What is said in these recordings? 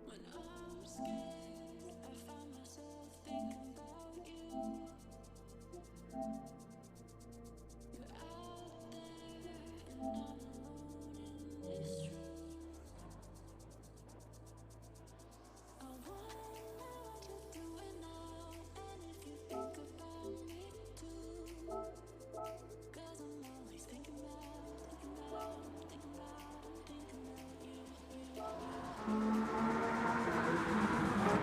When I'm scared, I find myself thinking about you. You're out there, and I'm alone in this room. I wonder what you're doing now, and if you think about me too. 'Cause I'm always thinking about, thinking about, thinking about, I'm thinking about you, you, you.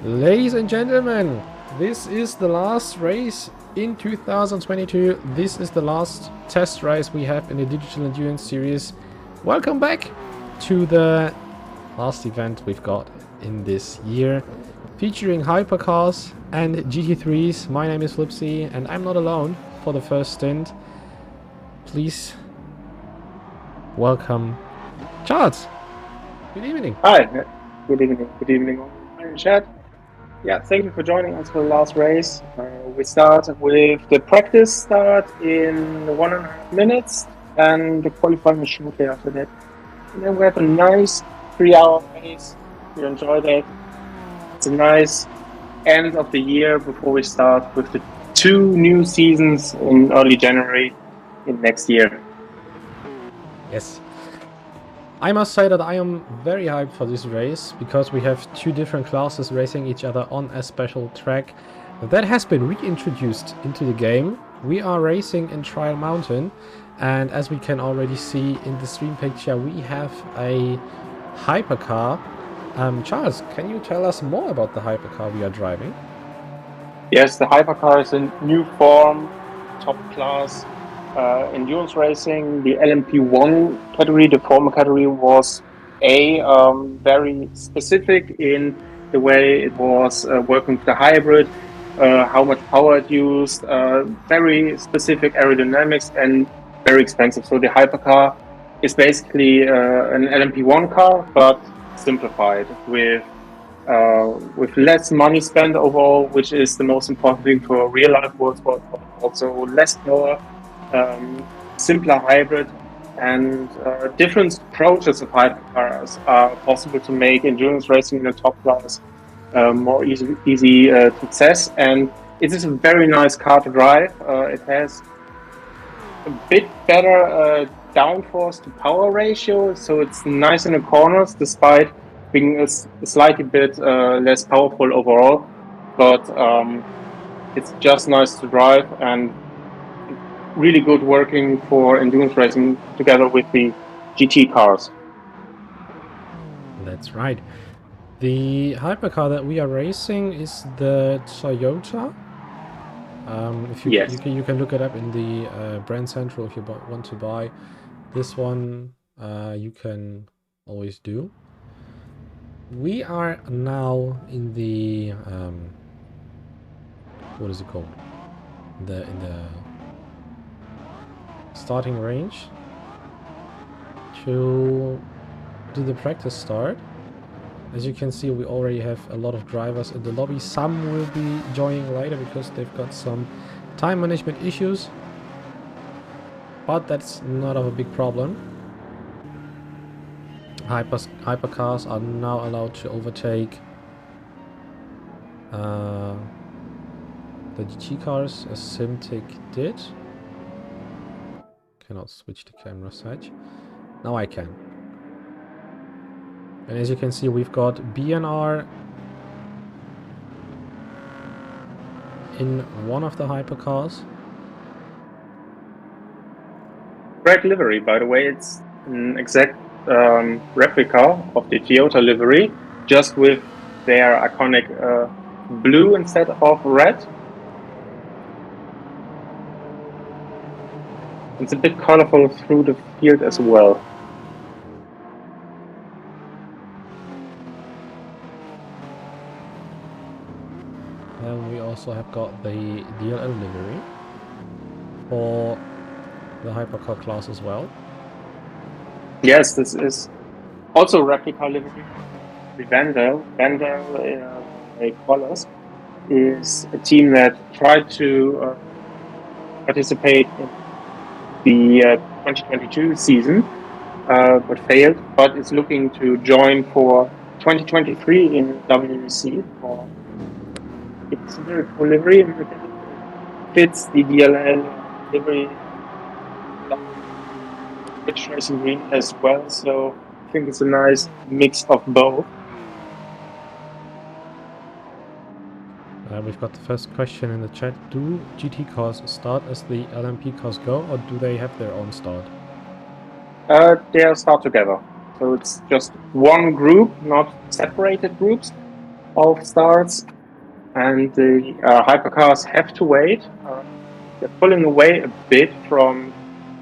Ladies and gentlemen, this is the last race in 2022. This is the last test race we have in the Digital Endurance Series. Welcome back to the last event we've got in this year, featuring hypercars and GT3s. My name is Flipsy, and I'm not alone for the first stint. Please welcome Charles. Good evening. Hi, good evening. Good evening, hi in chat. Yeah, thank you for joining us for the last race. We start with the practice start in 1.5 minutes and the qualifying shortly after that. And then we have a nice 3-hour race. We enjoy that. It's a nice end of the year before we start with the 2 new seasons in early January in next year. Yes. I must say that I am very hyped for this race because we have 2 different classes racing each other on a special track that has been reintroduced into the game. We are racing in Trial Mountain, and as we can already see in the stream picture, we have a hypercar. Charles, can you tell us more about the hypercar we are driving? Yes, the hypercar is a new form, top class endurance racing. The LMP1 category, the former category, was very specific in the way it was working with the hybrid, how much power it used, very specific aerodynamics, and very expensive. So the hypercar is basically an LMP1 car, but simplified with less money spent overall, which is the most important thing for real life motorsport, but also less power, simpler hybrid, and different approaches of hypercars are possible to make endurance racing in the top class more easy to access. And it is a very nice car to drive. It has a bit better downforce to power ratio, so it's nice in the corners despite being a slightly bit less powerful overall, but it's just nice to drive and really good working for endurance racing together with the GT cars. That's right. The hypercar that we are racing is the Toyota. If you, Yes. you can look it up in the Brand Central if you want to buy this one. You can always do. We are now in the what is it called? In the starting range to do the practice start. As you can see, we already have a lot of drivers in the lobby. Some will be joining later because they've got some time management issues, but that's not of a big problem. Hypercars are now allowed to overtake the GT cars as Simtic did. Cannot switch the camera side. Now I can. And as you can see, we've got BNR in one of the hypercars. Great livery, by the way. It's an exact replica of the Toyota livery, just with their iconic blue instead of red. It's a bit colorful through the field as well. And we also have got the DLL livery for the hypercar class as well. Yes, this is also replica livery. The Vandal Colors is a team that tried to participate in the 2022 season, but failed, but is looking to join for 2023 in WEC. It's a very cool livery, and it fits the DLL livery racing green as well, so I think it's a nice mix of both. We've got the first question in the chat. Do GT cars start as the LMP cars go, or do they have their own start? They'll start together. So it's just one group, not separated groups. of starts, and the hypercars have to wait. They're pulling away a bit from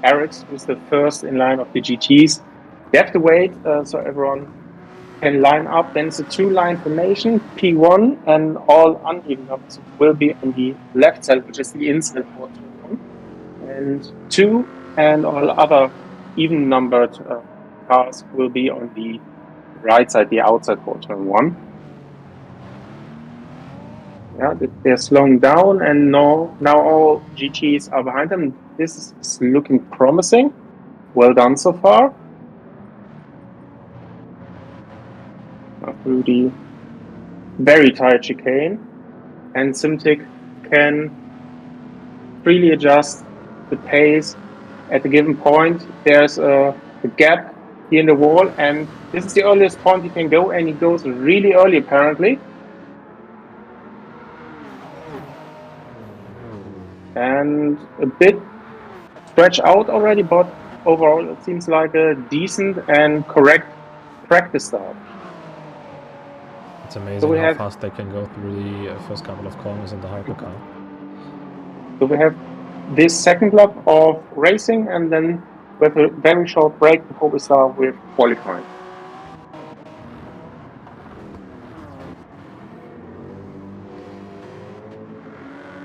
Eric's, who's the first in line of the GTs. They have to wait so everyone can line up. Then it's a two-line formation, P1, and all uneven numbers will be on the left side, which is the inside for turn 1, and 2, and all other even-numbered cars will be on the right side, the outside for turn 1. Yeah, they're slowing down, and now all GTs are behind them. This is looking promising. Well done so far. Through the very tight chicane, and Simtic can freely adjust the pace at a given point. There's a gap here in the wall, and this is the earliest point he can go, and he goes really early apparently. And a bit stretched out already, but overall it seems like a decent and correct practice start. It's amazing how fast they can go through the first couple of corners in the hypercar. So we have this second lap of racing, and then we have a very short break before we start with qualifying.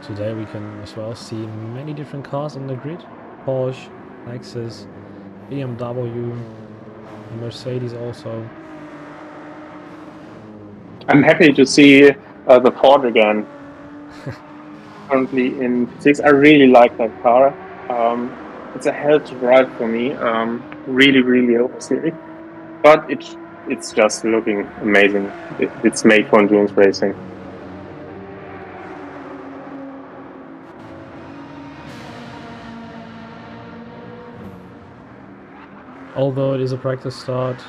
Today we can as well see many different cars on the grid. Porsche, Lexus, BMW, Mercedes also. I'm happy to see the Ford again. Currently in P6, I really like that car. It's a hell to drive for me. Really oversteering, but it's just looking amazing. It's made for endurance racing. Although it is a practice start,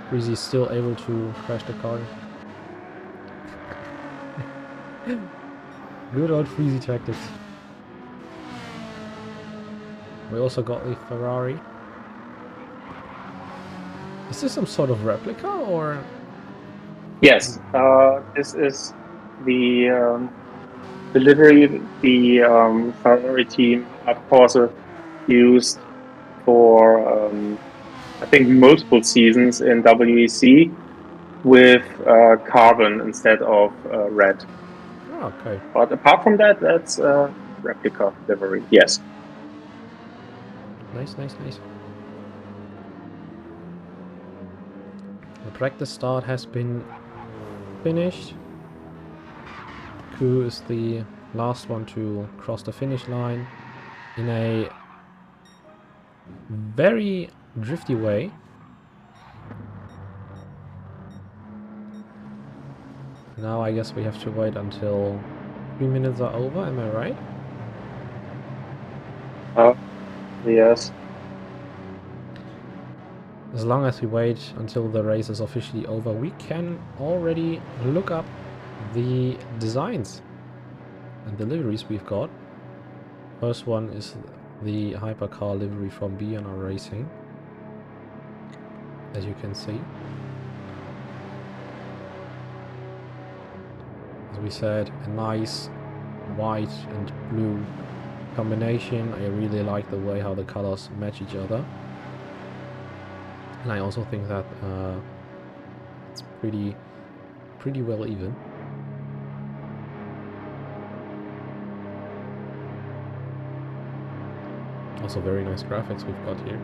Breezy is still able to crash the car. Good old Freezy tactics. We also got the Ferrari. Is this some sort of replica or? Yes, this is the livery the Ferrari team, of course, used for I think multiple seasons in WEC with carbon instead of red. Oh, okay. But apart from that, that's a replica livery. Yes. Nice. The practice start has been finished. Ku is the last one to cross the finish line in a very drifty way. Now I guess we have to wait until 3 minutes are over, am I right? Yes. As long as we wait until the race is officially over, we can already look up the designs and the liveries we've got. First one is the hypercar livery from B&R Racing, as you can see. As we said, a nice white and blue combination. I really like the way how the colors match each other, and I also think that it's pretty well even. Also very nice graphics we've got here.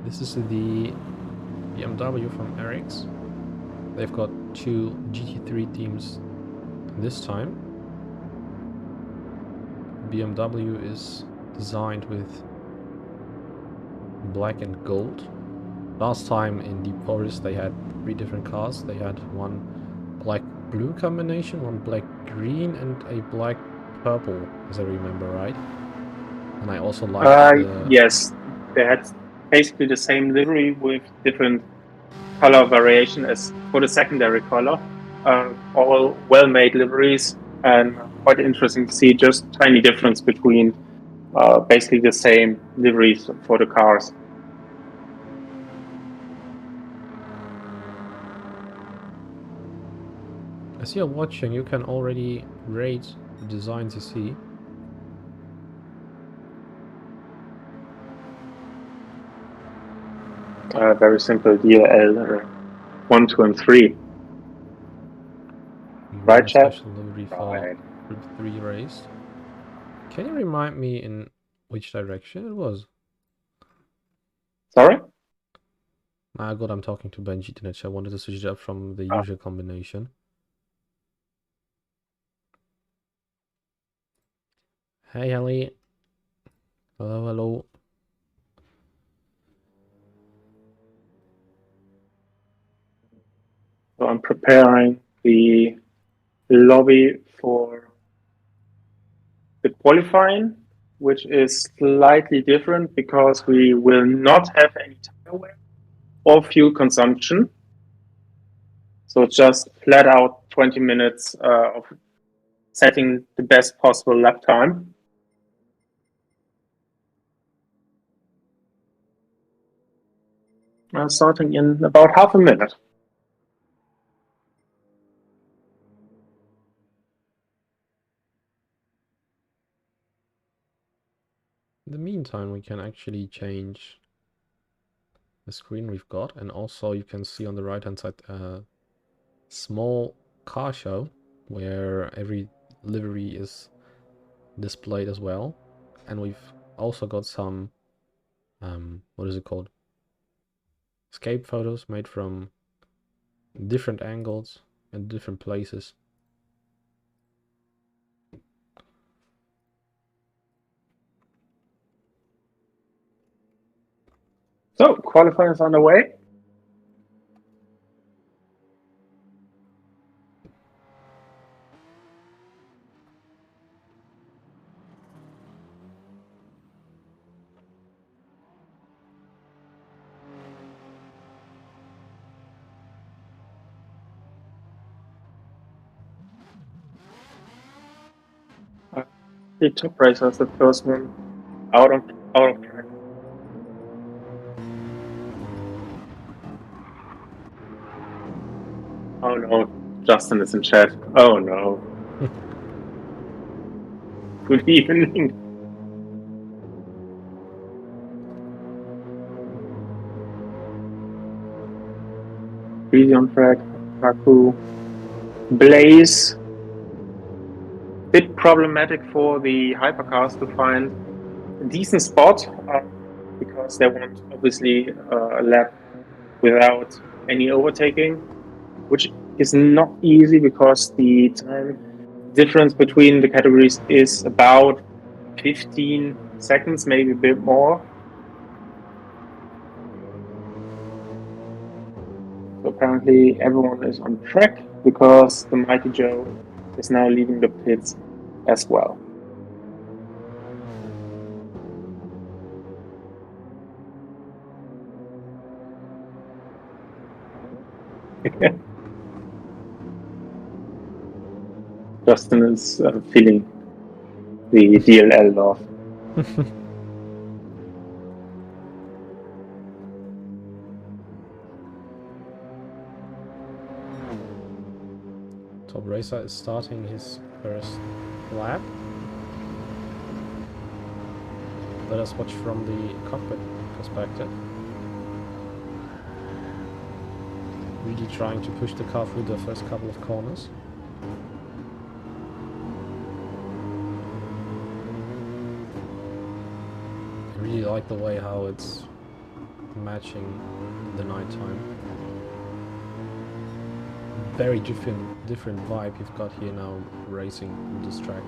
This is the BMW from Eric's. They've got two GT3 teams this time. BMW is designed with black and gold. Last time in Deep Forest they had 3 different cars. They had one black-blue combination, one black-green, and a black-purple, as I remember right. And I also like Yes, they had basically the same livery with different color variation as for the secondary color. All well-made liveries, and quite interesting to see just tiny difference between basically the same liveries for the cars. As you're watching, you can already rate the designs you see. Very simple DLL 1, 2, and 3. Right, chat? Special livery for Right. Group 3 race. Can you remind me in which direction it was? Sorry? Ah, good, I'm talking to Benji Dinich. I wanted to switch it up from the usual combination. Hey, Ellie. Hello, hello. So I'm preparing the lobby for the qualifying, which is slightly different because we will not have any tire wear or fuel consumption. So just flat out 20 minutes of setting the best possible lap time. Starting in about half a minute. In the meantime, we can actually change the screen we've got, and also you can see on the right hand side a small car show where every livery is displayed as well, and we've also got some what is it called, escape photos made from different angles and different places. So qualifying is on the way. The top racer is the first one out of track. Oh no, Justin is in chat. Oh no. Good evening. Easy on track. Kaku. Blaze. Bit problematic for the hypercars to find a decent spot because they want obviously a lap without any overtaking, which is not easy because the time difference between the categories is about 15 seconds, maybe a bit more. So apparently everyone is on track because the Mighty Joe is now leaving the pits as well. Justin is feeling the DLL love. Top Racer is starting his first lap. Let us watch from the cockpit perspective. Really trying to push the car through the first couple of corners. I really like the way how it's matching the nighttime. Very different vibe you've got here now racing this track.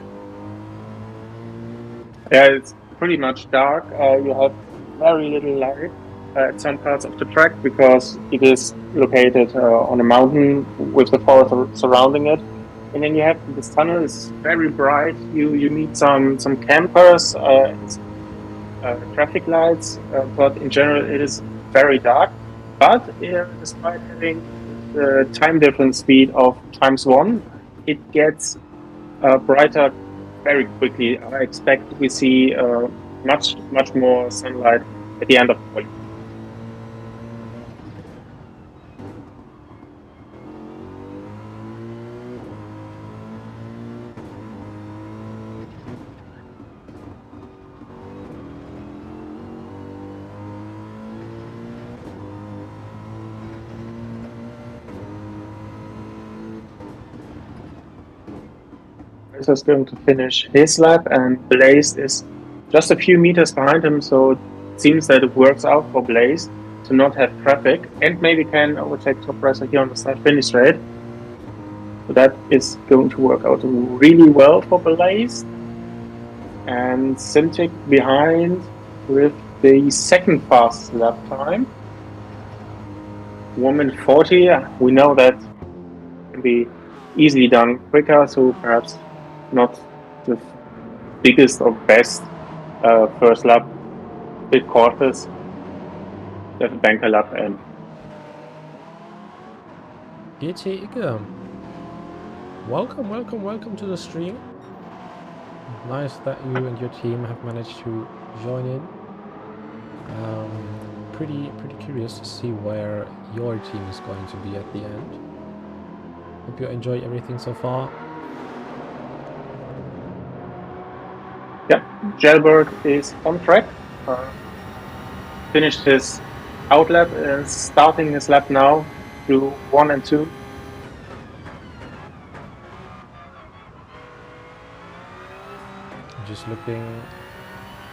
Yeah, it's pretty much dark. You have very little light at some parts of the track because it is located on a mountain with the forest surrounding it. And then you have this tunnel is very bright. You meet some campers. It's traffic lights, but in general it is very dark. But despite having the time difference speed of ×1, it gets brighter very quickly. I expect we see much more sunlight at the end of the volume. Racer is going to finish his lap, and Blaze is just a few meters behind him, so it seems that it works out for Blaze to not have traffic, and maybe can overtake Top Racer here on the start finish straight. So that is going to work out really well for Blaze. And Simtic behind with the second fastest lap time. 1:40. We know that can be easily done quicker, so perhaps not the biggest or best first lap. A bit cautious. Have a banker lap and GT Ike. Welcome to the stream. Nice that you and your team have managed to join in. Pretty curious to see where your team is going to be at the end. Hope you enjoy everything so far. yeah, Gelberg is on track. Finished his out lap and starting his lap now through 1 and 2. Just looking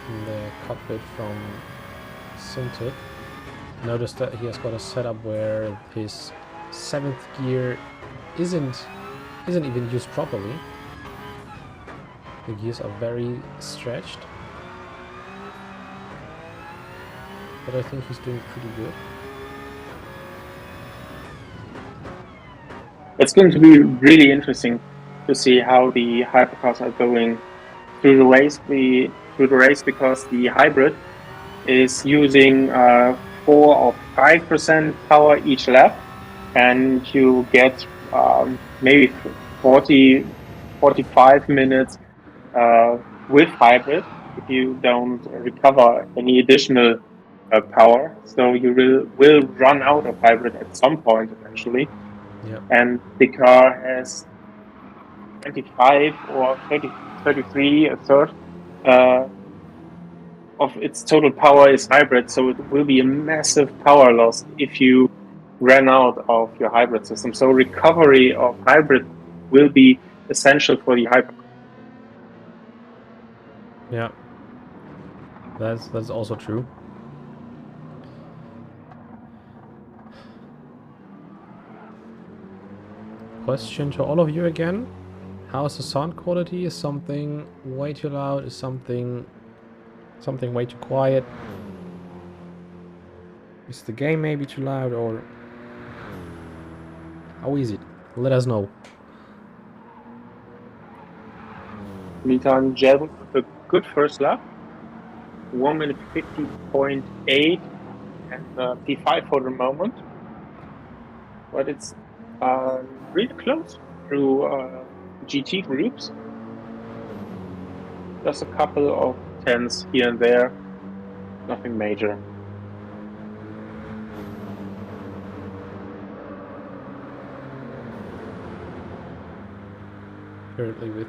in the cockpit from Simtic. Notice that he has got a setup where his 7th gear isn't even used properly. The gears are very stretched, but I think he's doing pretty good. It's going to be really interesting to see how the hypercars are going through the race. Because the hybrid is using 4 or 5% power each lap, and you get maybe 45 minutes with hybrid if you don't recover any additional power. So you will run out of hybrid at some point eventually. Yeah. And the car has 25 or 33, a third of its total power is hybrid, so it will be a massive power loss if you ran out of your hybrid system. So recovery of hybrid will be essential for the hypercar. Yeah, that's also true. Question to all of you again: how's the sound quality? Is something way too loud? Is something way too quiet? Is the game maybe too loud, or how is it? Let us know. Meantime, Jeb with a good first lap, 1:50.8 and P5 for the moment, but it's really close through GT groups. Just a couple of tenths here and there, nothing major. Currently with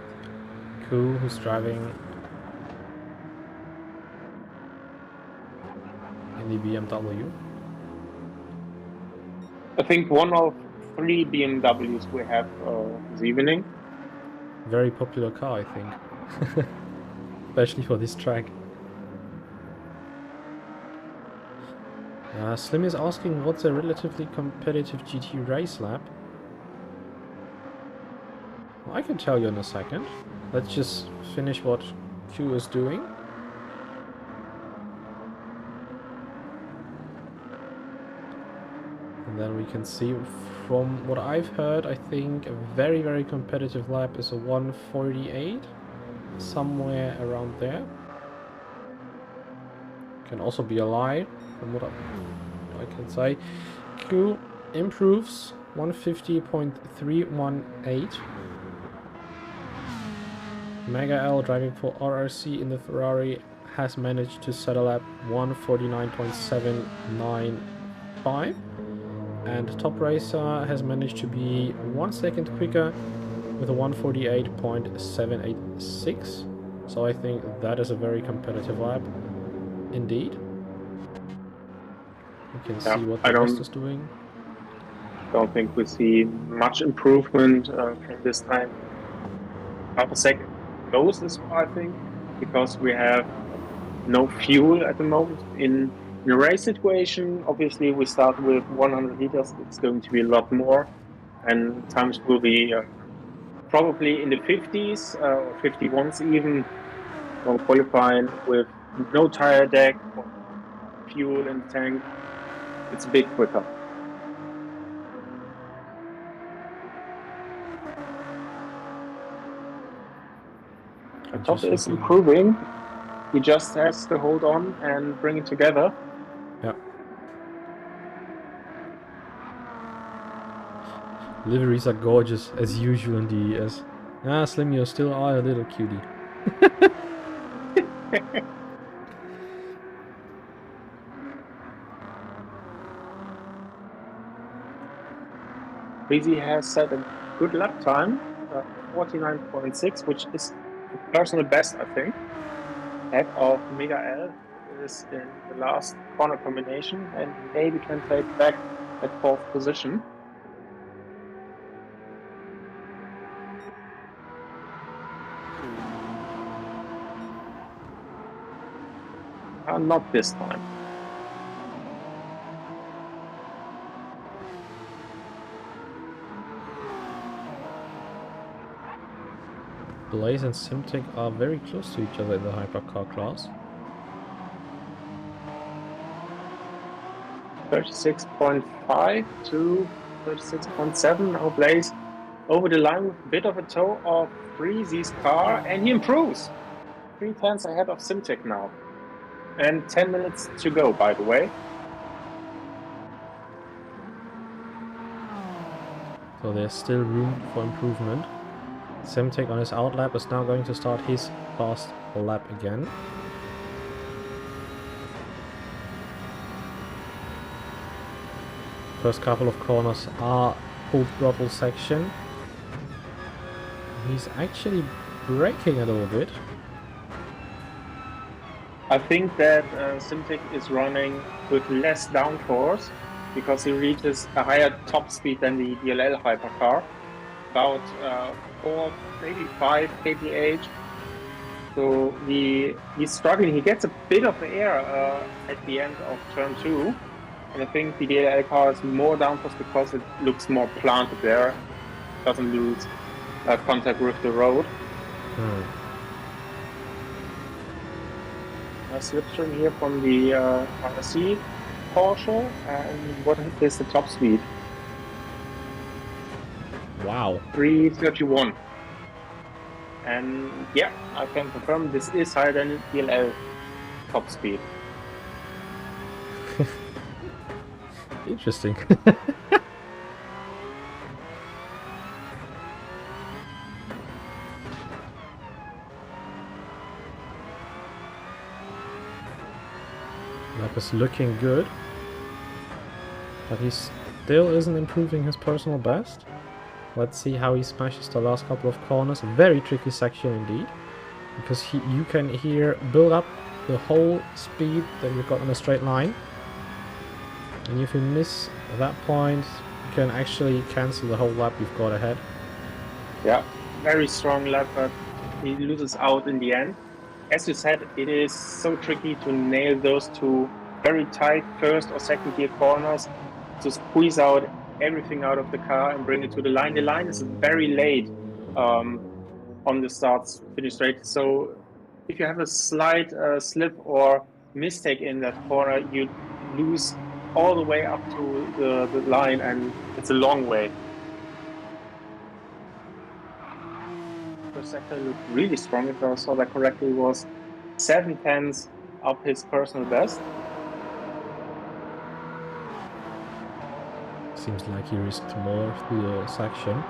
Ku, who's driving in the BMW. I think one of 3 BMWs we have this evening. Very popular car, I think. Especially for this track. Slim is asking what's a relatively competitive GT race lap. Well, I can tell you in a second. Let's just finish what Q is doing. And then we can see, from what I've heard, I think a very competitive lap is a 1:48, somewhere around there. Can also be a lie, from what I can say. Q improves 150.318. Mega L driving for RRC in the Ferrari has managed to settle at 149.795. And Top Racer has managed to be 1 second quicker with a 148.786. So I think that is a very competitive lap indeed. You can see what the rest is doing. Don't think we see much improvement from this time. Half a second goes as well, I think, because we have no fuel at the moment. In a race situation, obviously we start with 100 liters. It's going to be a lot more, and times will be probably in the 50s or 51s even. While qualifying with no tire deck or fuel in the tank, it's a bit quicker. Top is improving. He just has to hold on and bring it together. Yeah. Liveries are gorgeous as usual in the ES. Ah, Slim, you still are a little cutie. Breezy has set a good lap time, 49.6, which is the personal best, I think. Head of Mega L, who is in the last corner combination and maybe can take back that 4th position. Not this time. Blaze and Simtek are very close to each other in the hypercar class. 36.5 to 36.7. Now Blaze over the line with a bit of a toe of Breezy's car, and he improves. 3/10 ahead of Simtek now. And 10 minutes to go, by the way. So there's still room for improvement. Simtek on his outlap is now going to start his fast lap again. First couple of corners are full throttle section. He's actually braking a little bit. I think that Simtek is running with less downforce because he reaches a higher top speed than the DLL hypercar, about 4, maybe 5 kph. So he's struggling. He gets a bit of air at the end of turn 2, and I think the DLL car is more downforce because it looks more planted there, doesn't lose contact with the road. A slipstream here from the RC Porsche, and what is the top speed? Wow. 331. And yeah, I can confirm this is higher than DLL top speed. Interesting. Lap is looking good, but he still isn't improving his personal best. Let's see how he smashes the last couple of corners. A very tricky section indeed, because you can here build up the whole speed that you've got on a straight line, and if you miss that point, you can actually cancel the whole lap you've got ahead. Yeah, very strong lap, but he loses out in the end. As you said, it is so tricky to nail those two very tight first or second gear corners, to squeeze out everything out of the car and bring it to the line. The line is very late on the start-finish straight. So if you have a slight slip or mistake in that corner, you lose all the way up to the line, and it's a long way. First sector looked really strong, if I saw that correctly. It was 7/10 of his personal best. Seems like he risked more through the section.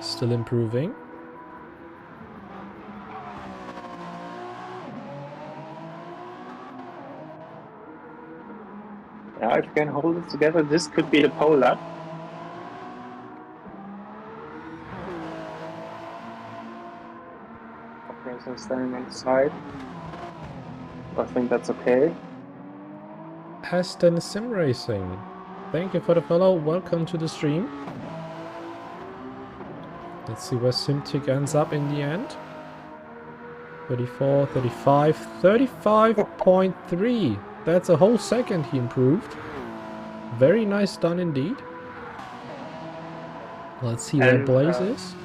Still improving. Yeah, if you can hold it together, this could be the pole lap. Operator standing on the side. I think that's okay. Aston Sim Racing, thank you for the follow. Welcome to the stream. Let's see where SimTick ends up in the end. 34, 35, 35.3. That's a whole second he improved. Very nice done indeed. Let's see where Blaze is.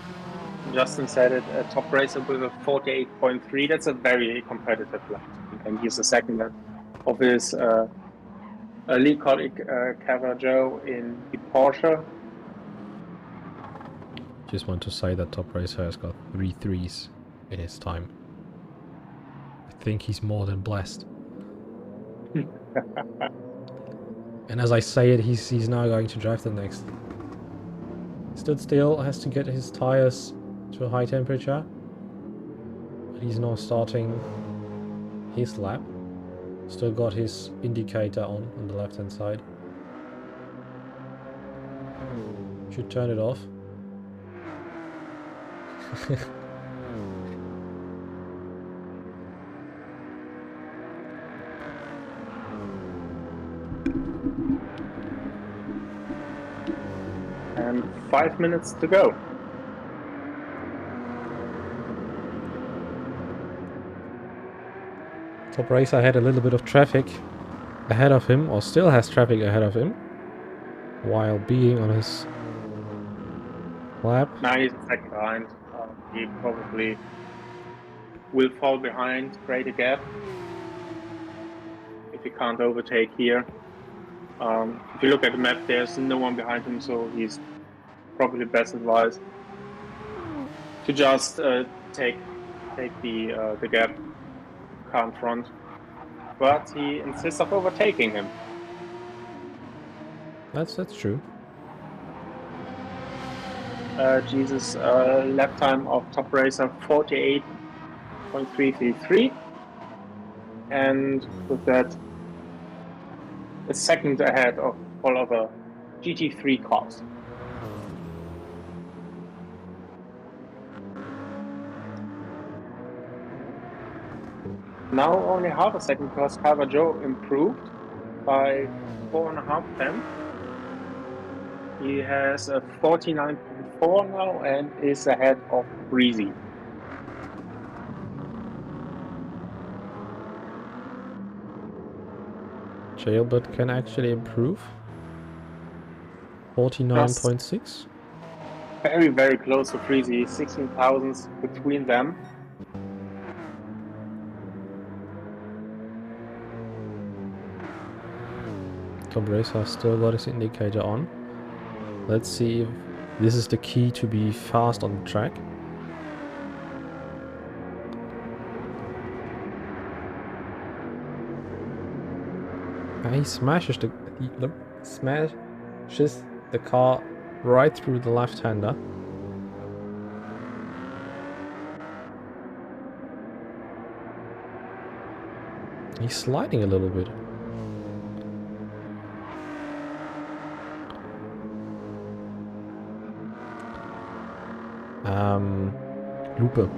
Justin said it, a top racer with a 48.3. That's a very competitive lap. And he's the second of his league colleague, Joe in the Porsche. Just want to say that Top Racer has got 3 threes in his time. I think he's more than blessed. And as I say it, he's now going to drive the next. Stood still, has to get his tires to a high temperature. But he's now starting his lap. Still got his indicator on the left hand side. Should turn it off. And 5 minutes to go. Top Racer had a little bit of traffic ahead of him, or still has traffic ahead of him, while being on his lap. Now he's a second behind. He probably will fall behind, create a gap. If he can't overtake here. If you look at the map, there's no one behind him, so he's probably best advised to just take the gap, can't front. But he insists of overtaking him. That's true. Jesus, lap time of Top Racer 48.333, and with that, a second ahead of all other GT3 cars. Now only half a second because Joe improved by 4.5 tenths. He has a 49.4 now and is ahead of Breezy. Jailbird can actually improve. 49.6. Very, very close to Breezy. 16 thousandths between them. Top Racer still got his indicator on. Let's see if this is the key to be fast on the track. He smashes the car right through the left-hander. He's sliding a little bit. Lupe.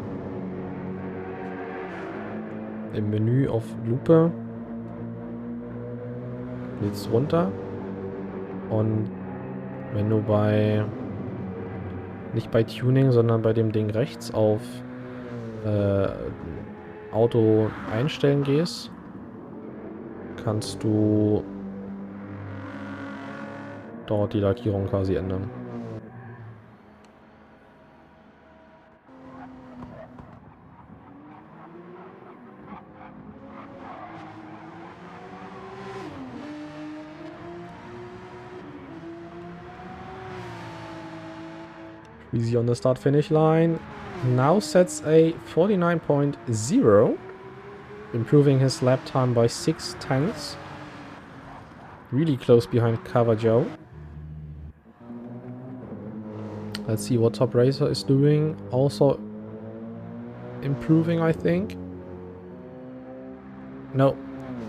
Im Menü auf Lupe geht's runter. Und wenn du nicht bei Tuning, sondern bei dem Ding rechts auf Auto einstellen gehst, kannst du dort die Lackierung quasi ändern. Easy on the start finish line. Now sets a 49.0, improving his lap time by 6/10. Really close behind Cover Joe. Let's see what Top Racer is doing. Also improving, I think. No,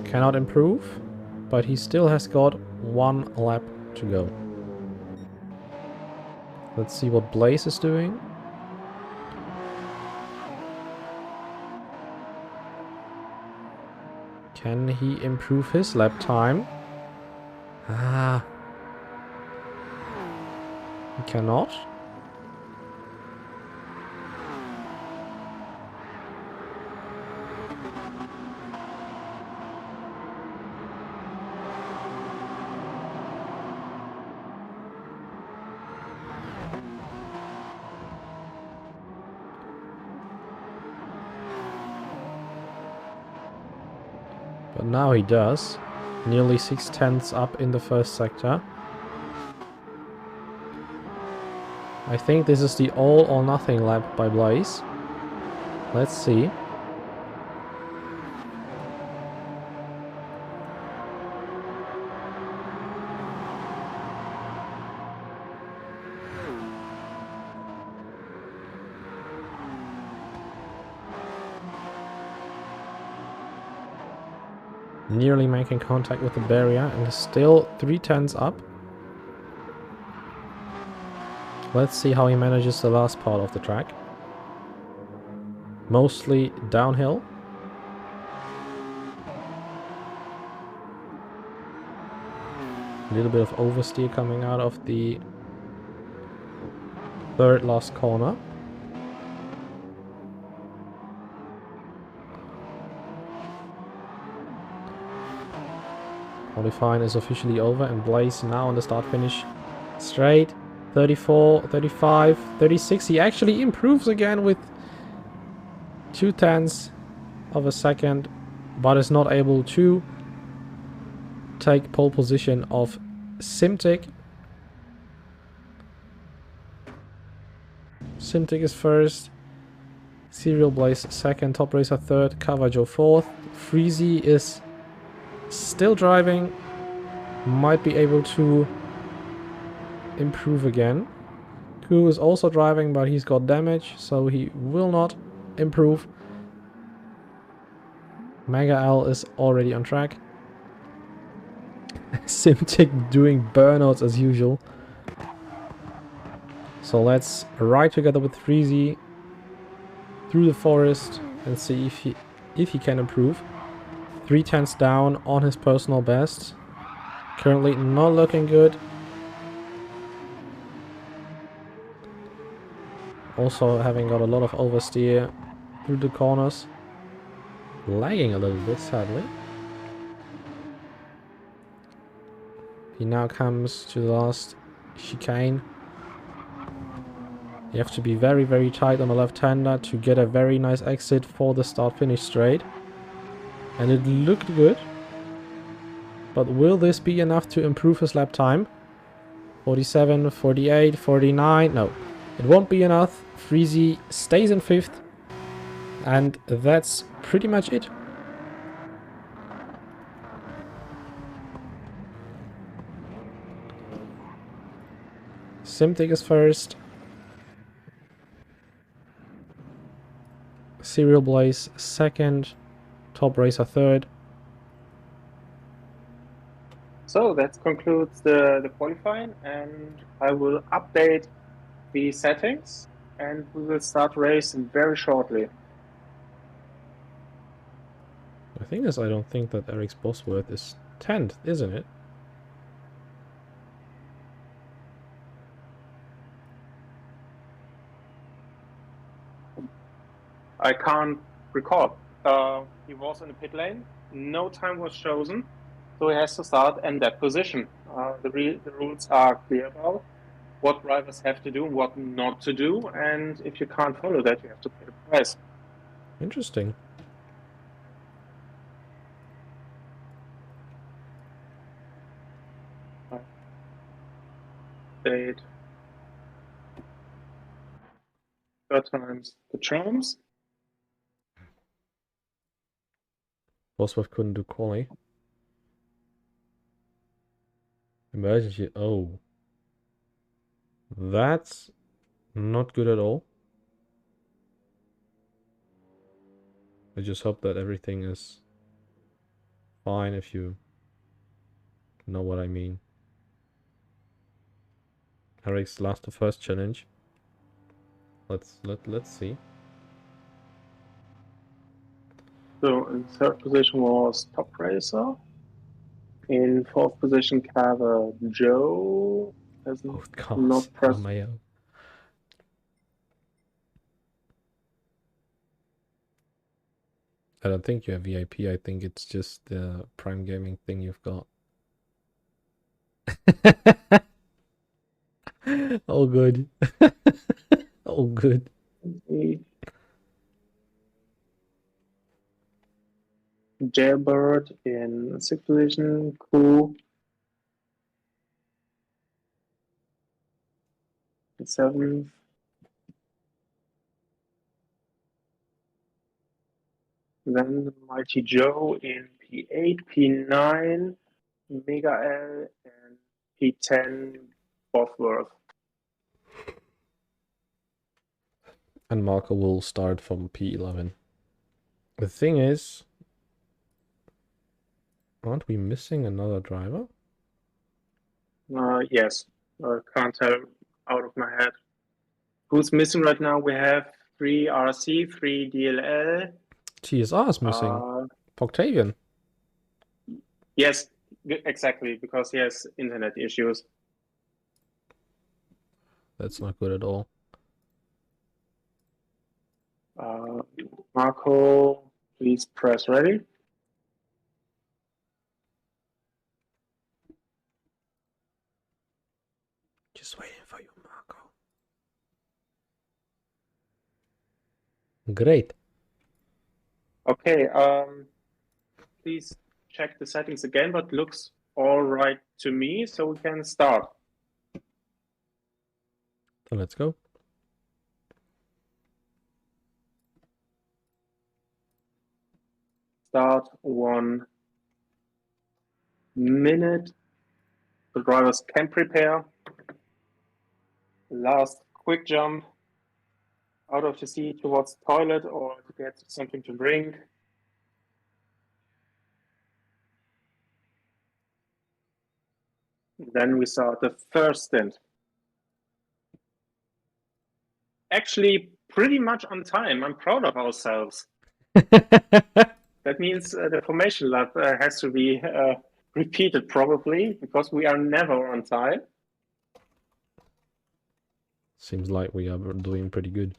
cannot improve. But he still has got 1 lap to go. Let's see what Blaze is doing. Can he improve his lap time? Ah. He cannot. But now he does. Nearly 6/10 up in the first sector. I think this is the all or nothing lap by Blaze. Let's see. Nearly making contact with the barrier and is still 3/10 up. Let's see how he manages the last part of the track. Mostly downhill. A little bit of oversteer coming out of the third last corner. Qualifying is officially over and Blaze now on the start finish straight. 34, 35, 36. He actually improves again with 0.2 of a second, but is not able to take pole position of Simtic. Simtic is first. Serial Blaze second. Top Racer third. Caravaggio fourth. Freezy is still driving. Might be able to improve again. Ku is also driving, but he's got damage, so he will not improve. Mega L is already on track. Simtic doing burnouts as usual. So let's ride together with Freezy through the forest and see if he can improve. 3/10 down on his personal best. Currently not looking good. Also having got a lot of oversteer through the corners. Lagging a little bit, sadly. He now comes to the last chicane. You have to be very, very tight on the left-hander to get a very nice exit for the start-finish straight. And it looked good. But will this be enough to improve his lap time? 47, 48, 49. No, it won't be enough. Freezy stays in 5th. And that's pretty much it. Simtic is first. Serial Blaze second. Top Racer third. So that concludes the qualifying, and I will update the settings, and we will start racing very shortly. The thing is, I don't think that Eric's Bosworth is 10th, isn't it? I can't recall. He was in the pit lane. No time was chosen, so he has to start in that position. The rules are clear about what drivers have to do, what not to do, and if you can't follow that, you have to pay the price. Interesting. Date. third time's the charms. Bosworth couldn't do quali. Emergency. Oh. That's not good at all. I just hope that everything is fine, if you know what I mean. Eric's lost the first challenge. Let's see. So in third position was Top Racer. In fourth position, Carver Joe. Hasn't Both cars. not pressed. Mayo. I don't think you have VIP. I think it's just the Prime Gaming thing you've got. All good. All good. Jailbird in sixth position. Cool. In seventh. Then Mighty Joe in P8, P9, Mega L, and P10, Bosworth. And Marco will start from P11. The thing is, aren't we missing another driver? Yes, can't tell out of my head. Who's missing right now? We have 3 RC, 3 DLL. TSR is missing. Octavian. Yes, exactly, because he has internet issues. That's not good at all. Marco, please press ready. Just waiting for you, Marco. Great. Okay, please check the settings again, but looks all right to me, so we can start. So let's go. Start 1 minute. The drivers can prepare. Last quick jump out of the seat towards the toilet or to get something to drink. Then we start the first stint. Actually, pretty much on time. I'm proud of ourselves. That means the formation lap has to be repeated probably, because we are never on time. Seems like we are doing pretty good.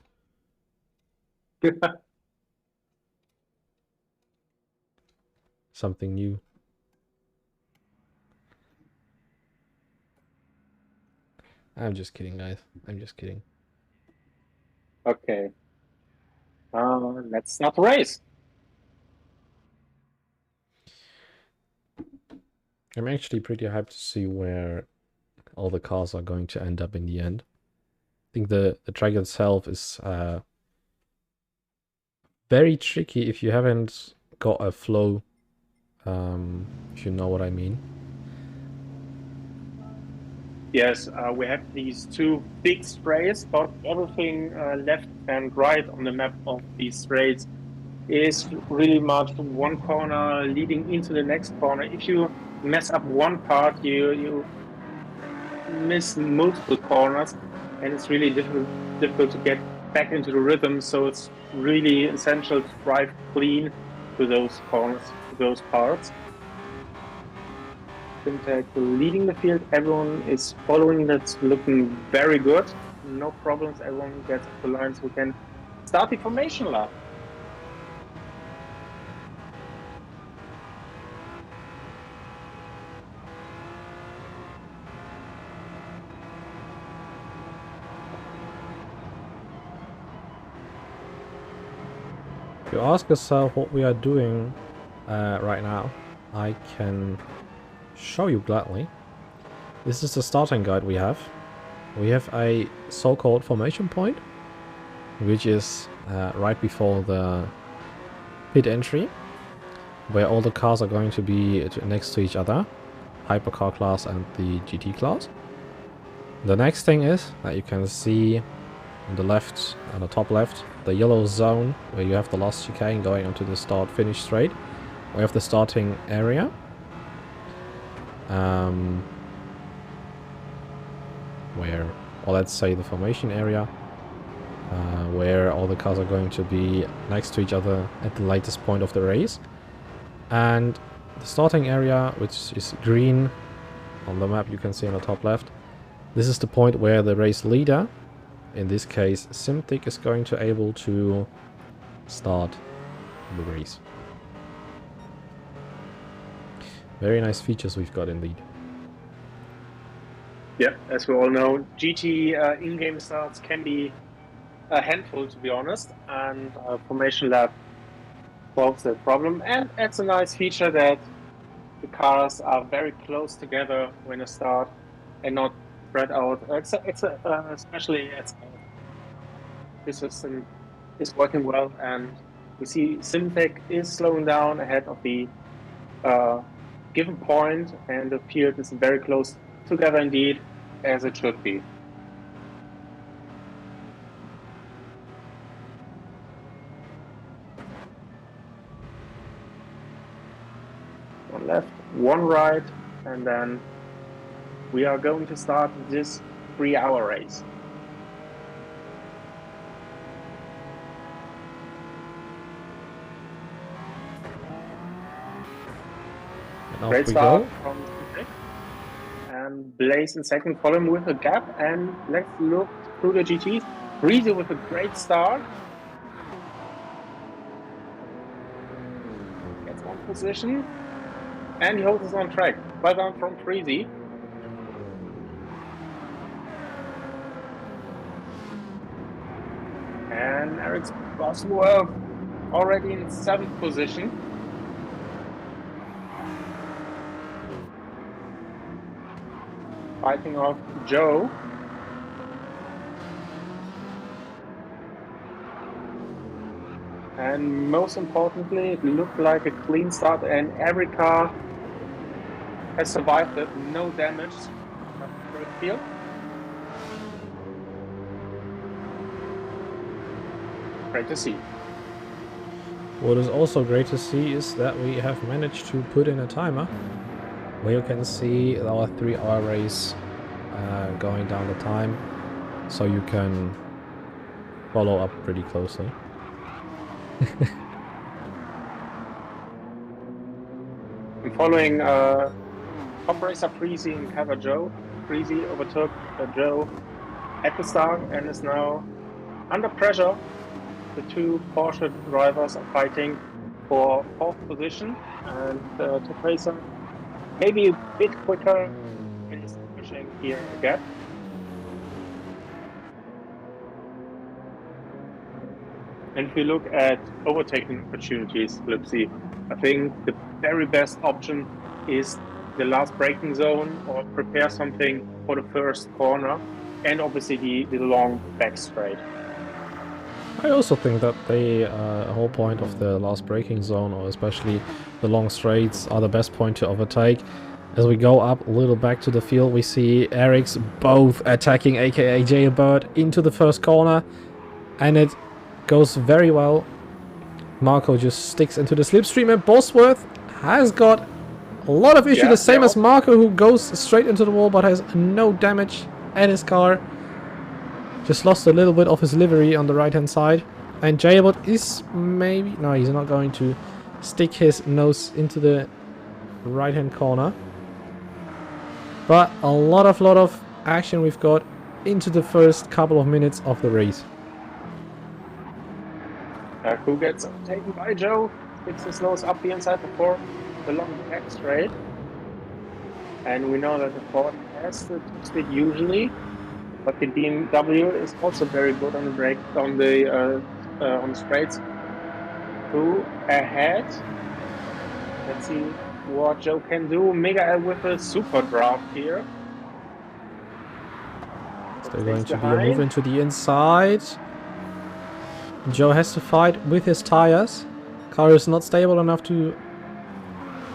Something new. I'm just kidding, guys. I'm just kidding. Okay. Let's start the race. I'm actually pretty hyped to see where all the cars are going to end up in the end. I think the track itself is very tricky if you haven't got a flow, if you know what I mean. Yes, we have these 2 big straights, but everything left and right on the map of these straights is really much one corner leading into the next corner. If you mess up one part, you miss multiple corners, and it's really difficult to get back into the rhythm. So it's really essential to drive clean to those corners, to those parts. Fintech leading the field. Everyone is following. That's looking very good. No problems. Everyone gets the line, so we can start the formation lap. If you ask yourself what we are doing right now, I can show you gladly. This is the starting guide we have. We have a so-called formation point. which is right before the pit entry, where all the cars are going to be next to each other, hypercar class and the GT class. The next thing is that you can see on the left, on the top left, the yellow zone where you have the last chicane going onto the start-finish straight. We have the starting area. Where, or let's say the formation area, where all the cars are going to be next to each other at the latest point of the race. And the starting area, which is green on the map, you can see on the top left, this is the point where the race leader, in this case Simtic, is going to able to start the race. Very nice features we've got indeed. Yeah, as we all know, GT in-game starts can be a handful, to be honest, and Formation Lab solves that problem. And it's a nice feature that the cars are very close together when they start and not spread out. Especially this system is working well, and we see Simtech is slowing down ahead of the given point, and the field is very close together indeed, as it should be. One left, one right, and then we are going to start this 3-hour race. Great start from Simtech. And Blaze in second column with a gap, and let's look through the GTs. Breezy with a great start. Gets one position. And he holds us on track. Well done from Freezy. And Eric's Bosworth already in 7th position. Fighting off Joe. And most importantly, it looked like a clean start, and every car has survived it, no damage for the field. Great to see. What is also great to see is that we have managed to put in a timer where you can see our 3-hour race going down the time, so you can follow up pretty closely. I'm following top racer Freezy and cover Joe. Freezy overtook Joe at the start and is now under pressure. The two Porsche drivers are fighting for 4th position, and top racer maybe a bit quicker and is pushing here a gap. And if we look at overtaking opportunities, Lipsy, I think the very best option is the last braking zone, or prepare something for the first corner, and obviously the long back straight. I also think that the whole point of the last braking zone, or especially the long straights, are the best point to overtake. As we go up a little back to the field, we see Eric's both attacking, aka Jailbird, into the first corner, and it goes very well. Marco just sticks into the slipstream, and Bosworth has got a lot of issue, the same as Marco, who goes straight into the wall but has no damage at his car. Just lost a little bit of his livery on the right hand side, and Jailbird is maybe, no, he's not going to stick his nose into the right hand corner. But a lot of action we've got into the first couple of minutes of the race. Who gets taken by Joe, sticks his nose up the inside before the long back straight. And we know that the Ford has the top speed usually, but the BMW is also very good on the brake, on the straights. Who ahead? Let's see what Joe can do. Mega L with a super draft here. They're going to be a move into the inside. Joe has to fight with his tires. Car is not stable enough to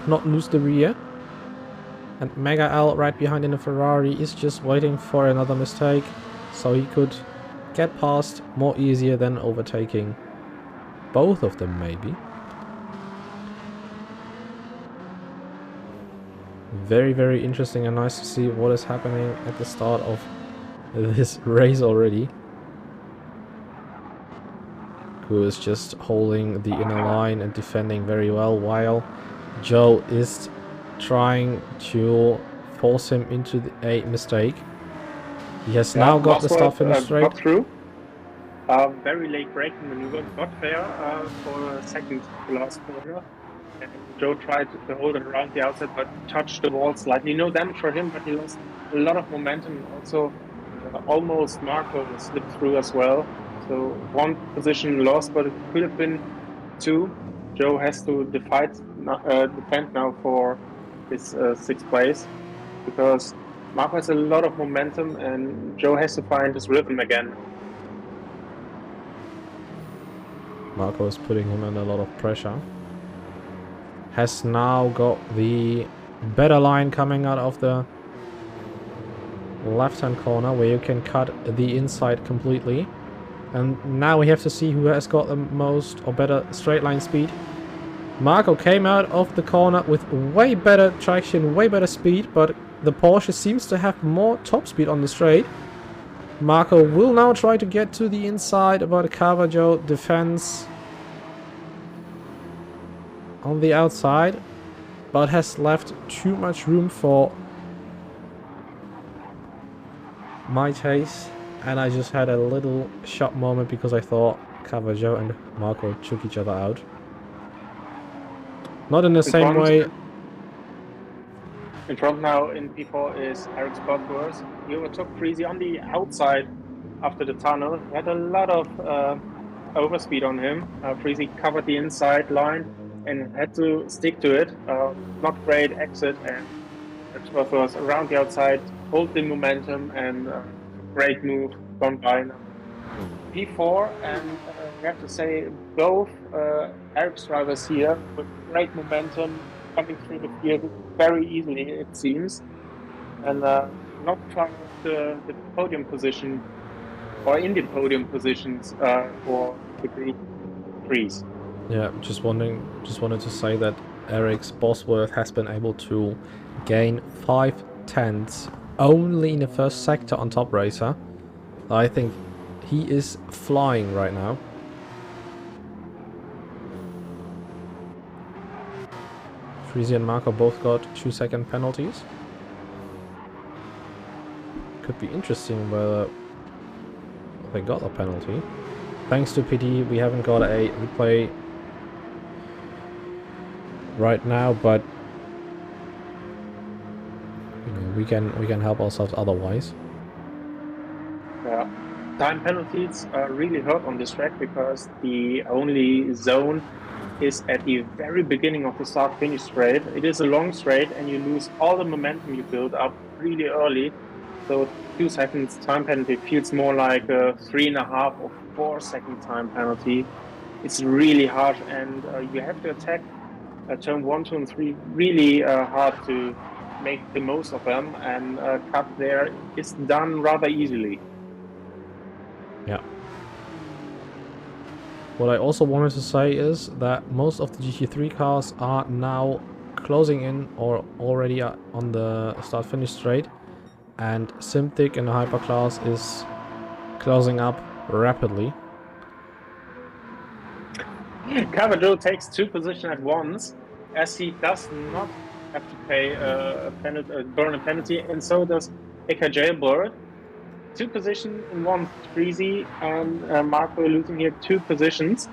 not lose the rear. And Mega L right behind in the Ferrari is just waiting for another mistake so he could get past more easier than overtaking both of them maybe. Very, very interesting and nice to see what is happening at the start of this race already. Who is just holding the inner line and defending very well, while Joe is trying to force him into a mistake. He has now got the start finish straight. Got through. Very late braking maneuver, got there for a second to last corner. And Joe tried to hold it around the outside, but touched the wall slightly. No damage for him, but he lost a lot of momentum. Also, almost Marco slipped through as well. So one position lost, but it could have been two. Joe has to defend now for his sixth place, because Marco has a lot of momentum and Joe has to find his rhythm again. Marco is putting him under a lot of pressure. Has now got the better line coming out of the left-hand corner where you can cut the inside completely. And now we have to see who has got the most or better straight line speed. Marco came out of the corner with way better traction, way better speed, but the Porsche seems to have more top speed on the straight. Marco will now try to get to the inside, but Caravaggio defends on the outside, but has left too much room for my taste. And I just had a little shock moment because I thought Caravaggio and Marco took each other out. Not in the same way. In front now in P4 is Eric Spotworth. He overtook Freezy on the outside after the tunnel. He had a lot of overspeed on him. Freezy covered the inside line and had to stick to it. Not great exit, and Spotworth was around the outside, hold the momentum, and great move gone by now. P4, and we have to say both Eric's drivers here with great momentum coming through the field very easily, it seems, and not trying the podium position or in the podium positions for the Group 3s. Yeah, just wanted to say that Eric's Bosworth has been able to gain 5/10 only in the first sector on Top Racer. I think he is flying right now. Freezy and Marco both got 2-second penalties. Could be interesting whether they got a penalty. Thanks to PD, we haven't got a replay right now, but you know, we can help ourselves otherwise. Yeah, time penalties really hurt on this track because the only zone is at the very beginning of the start-finish straight. It is a long straight and you lose all the momentum you build up really early. So 2 seconds time penalty feels more like a 3.5 or 4 second time penalty. It's really harsh, and you have to attack turn 1, 2, and 3 really hard to make the most of them, and cut there is done rather easily. Yeah. What I also wanted to say is that most of the GT3 cars are now closing in or already are on the start-finish straight, and Simtic in the hyperclass is closing up rapidly. Caravaggio takes 2 positions at once, as he does not have to pay a penalty, burn a penalty, and so does Eka Jailbird. 2 positions in one, Freezy and Marco losing here 2 positions.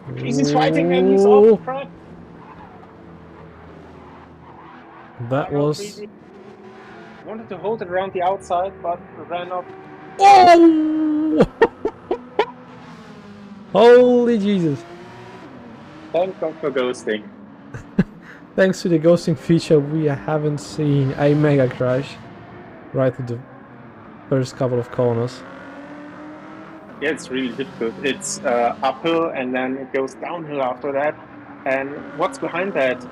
Freezy's fighting and he's off the front. That was... Freezy wanted to hold it around the outside, but ran off. Oh! Holy Jesus. Thank God for ghosting. Thanks to the ghosting feature, we haven't seen a mega crash right through the first couple of corners. Yeah, it's really difficult. It's uphill and then it goes downhill after that. And what's behind that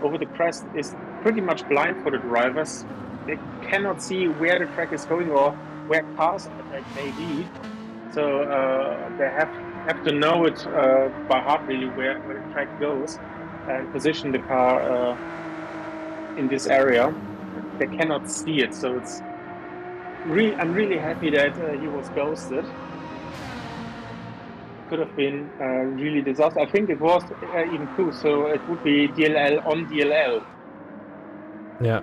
over the crest is pretty much blind for the drivers. They cannot see where the track is going or where cars on the track may be. So they have to know it by heart really where the track goes and position the car in this area. They cannot see it, so it's I'm really happy that he was ghosted. Could have been really disaster. I think it was even two, so it would be DLL on DLL. Yeah.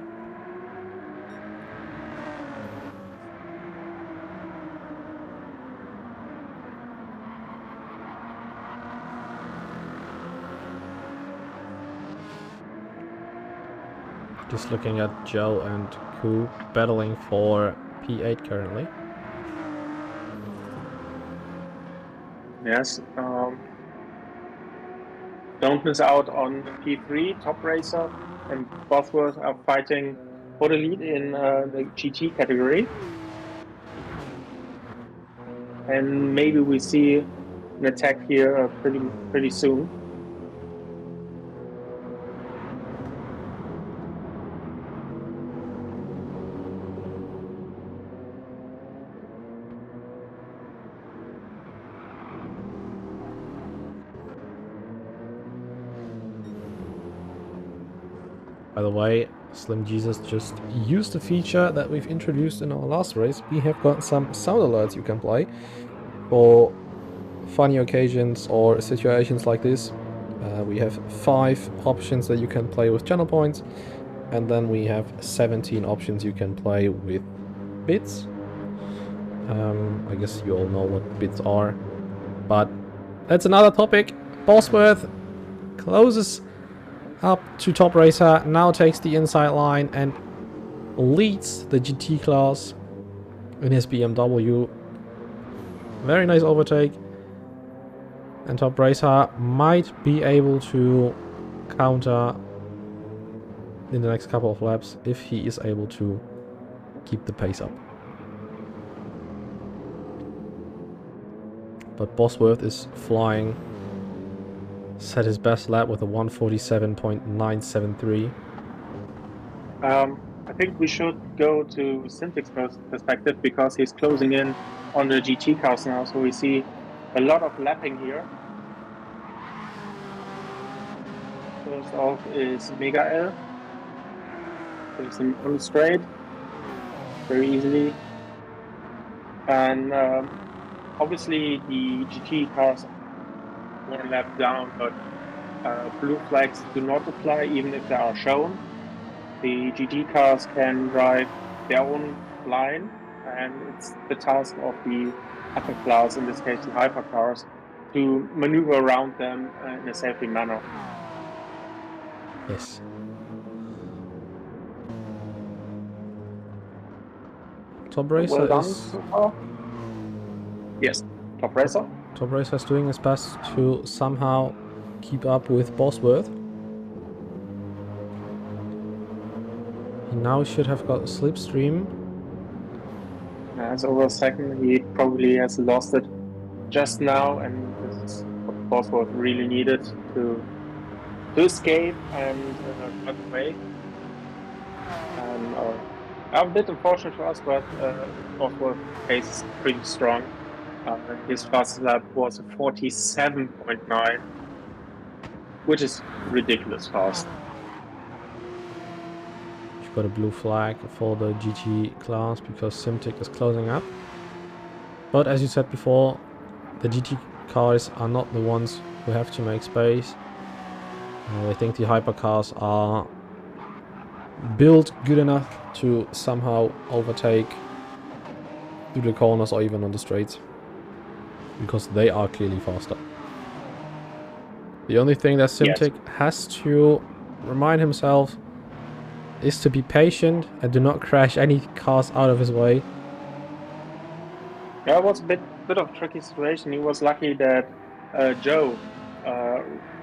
Just looking at Joe and Ku battling for P8 currently. Yes. Don't miss out on P3. Top Racer and Bosworth are fighting for the lead in the GT category. And maybe we see an attack here pretty soon. By the way, Slim Jesus just used the feature that we've introduced in our last race. We have got some sound alerts you can play for funny occasions or situations like this. We have 5 options that you can play with channel points, and then we have 17 options you can play with bits. I guess you all know what bits are, but that's another topic. Bosworth closes up to Top Racer, now takes the inside line and leads the GT class in his BMW. Very nice overtake. And Top Racer might be able to counter in the next couple of laps if he is able to keep the pace up. But Bosworth is flying. Set his best lap with a 147.973. I think we should go to Simtic's perspective because he's closing in on the GT cars now. So we see a lot of lapping here. First off is Mega L. There's him on the straight very easily. And obviously the GT cars are 1 lap down, but blue flags do not apply even if they are shown. The GT cars can drive their own line, and it's the task of the upper class, in this case the hypercars, to maneuver around them in a safety manner. Yes. Top Racer Well done is... so far. Yes, Top Racer. Top Racer is doing his best to somehow keep up with Bosworth. He now should have got a slipstream. As over a second, he probably has lost it just now, and this is what Bosworth really needed to escape and run away. And a bit unfortunate for us, but Bosworth pace is pretty strong. His fastest lap was a 47.9, which is ridiculous fast. You've got a blue flag for the GT class because Simtic is closing up. But as you said before, the GT cars are not the ones who have to make space. I think the hypercars are built good enough to somehow overtake through the corners or even on the straights, because they are clearly faster. The only thing that Simtic has to remind himself is to be patient and do not crash any cars out of his way. Yeah, it was a bit of a tricky situation. He was lucky that Joe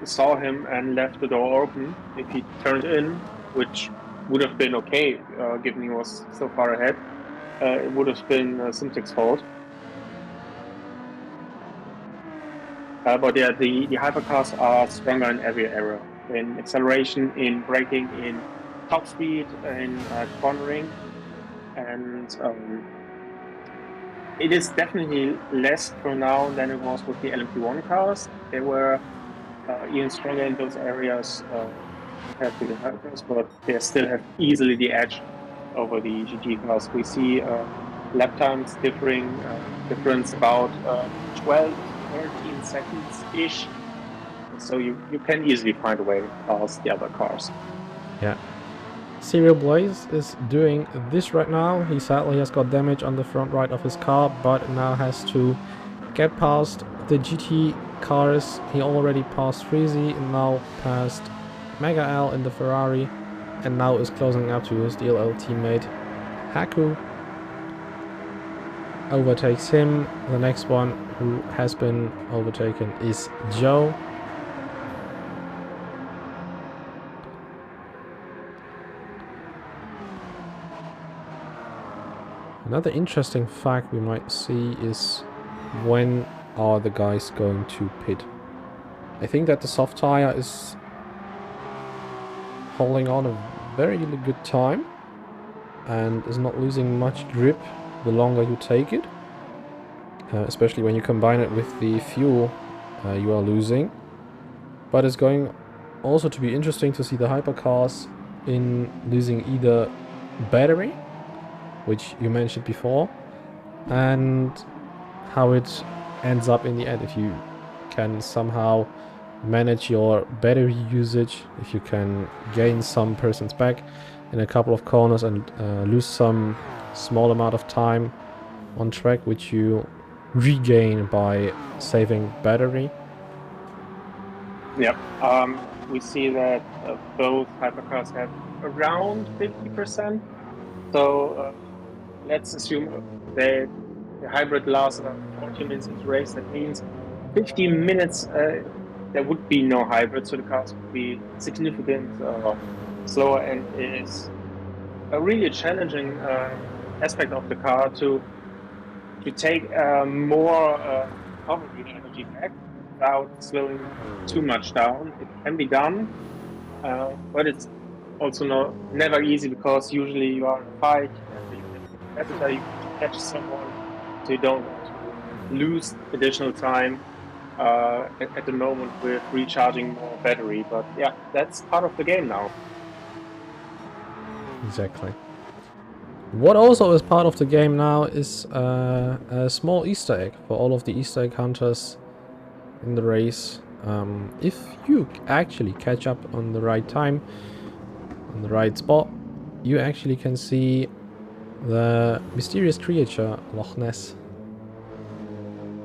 saw him and left the door open. If he turned in, which would have been okay, given he was so far ahead, it would have been Simtic's fault. But yeah, the hypercars are stronger in every area, in acceleration, in braking, in top speed, in cornering, and it is definitely less pronounced than it was with the LMP1 cars. They were even stronger in those areas compared to the hypercars, but they still have easily the edge over the GT cars. We see lap times difference about 12, 13 seconds ish. So you can easily find a way past the other cars. Yeah. Serial Blaze is doing this right now. He sadly has got damage on the front right of his car, but now has to get past the GT cars. He already passed Freezy and now passed Mega L in the Ferrari, and now is closing up to his DLL teammate Haku. Overtakes him. The next one who has been overtaken is Joe. Another interesting fact we might see is when are the guys going to pit. I think that the soft tire is holding on a very good time and is not losing much grip the longer you take it. Especially when you combine it with the fuel you are losing. But it's going also to be interesting to see the hypercars in losing either battery, which you mentioned before, and how it ends up in the end. If you can somehow manage your battery usage, if you can gain some persons back in a couple of corners and lose some small amount of time on track, which you regain by saving battery. Yep. We see that both hypercars have around 50%. So let's assume that the hybrid lasts about 40 minutes each race. That means 15 minutes there would be no hybrid, so the cars would be significant slower, and it is a really challenging aspect of the car to take more recovery energy back without slowing too much down. It can be done, but it's also never easy, because usually you are in a fight, you have a competitor, you want to catch someone, so you don't want to lose additional time at the moment with recharging more battery. But yeah, that's part of the game now. Exactly. What also is part of the game now is a small Easter egg for all of the Easter egg hunters in the race. If you actually catch up on the right time, on the right spot, you actually can see the mysterious creature Loch Ness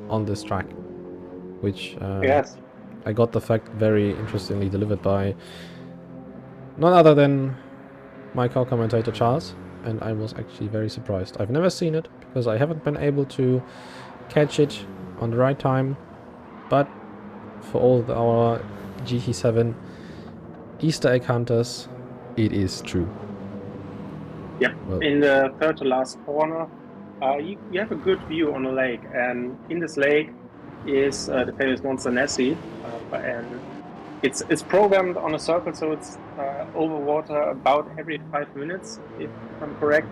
on this track, which Yes. I got the fact very interestingly delivered by none other than my co-commentator Charles, and I was actually very surprised. I've never seen it because I haven't been able to catch it on the right time, but for all our GT7 Easter egg hunters, it is true. Yep. Well, in the third to last corner, you have a good view on the lake, and in this lake is the famous monster Nessie, and it's programmed on a circle, so it's over water about every 5 minutes, if I'm correct.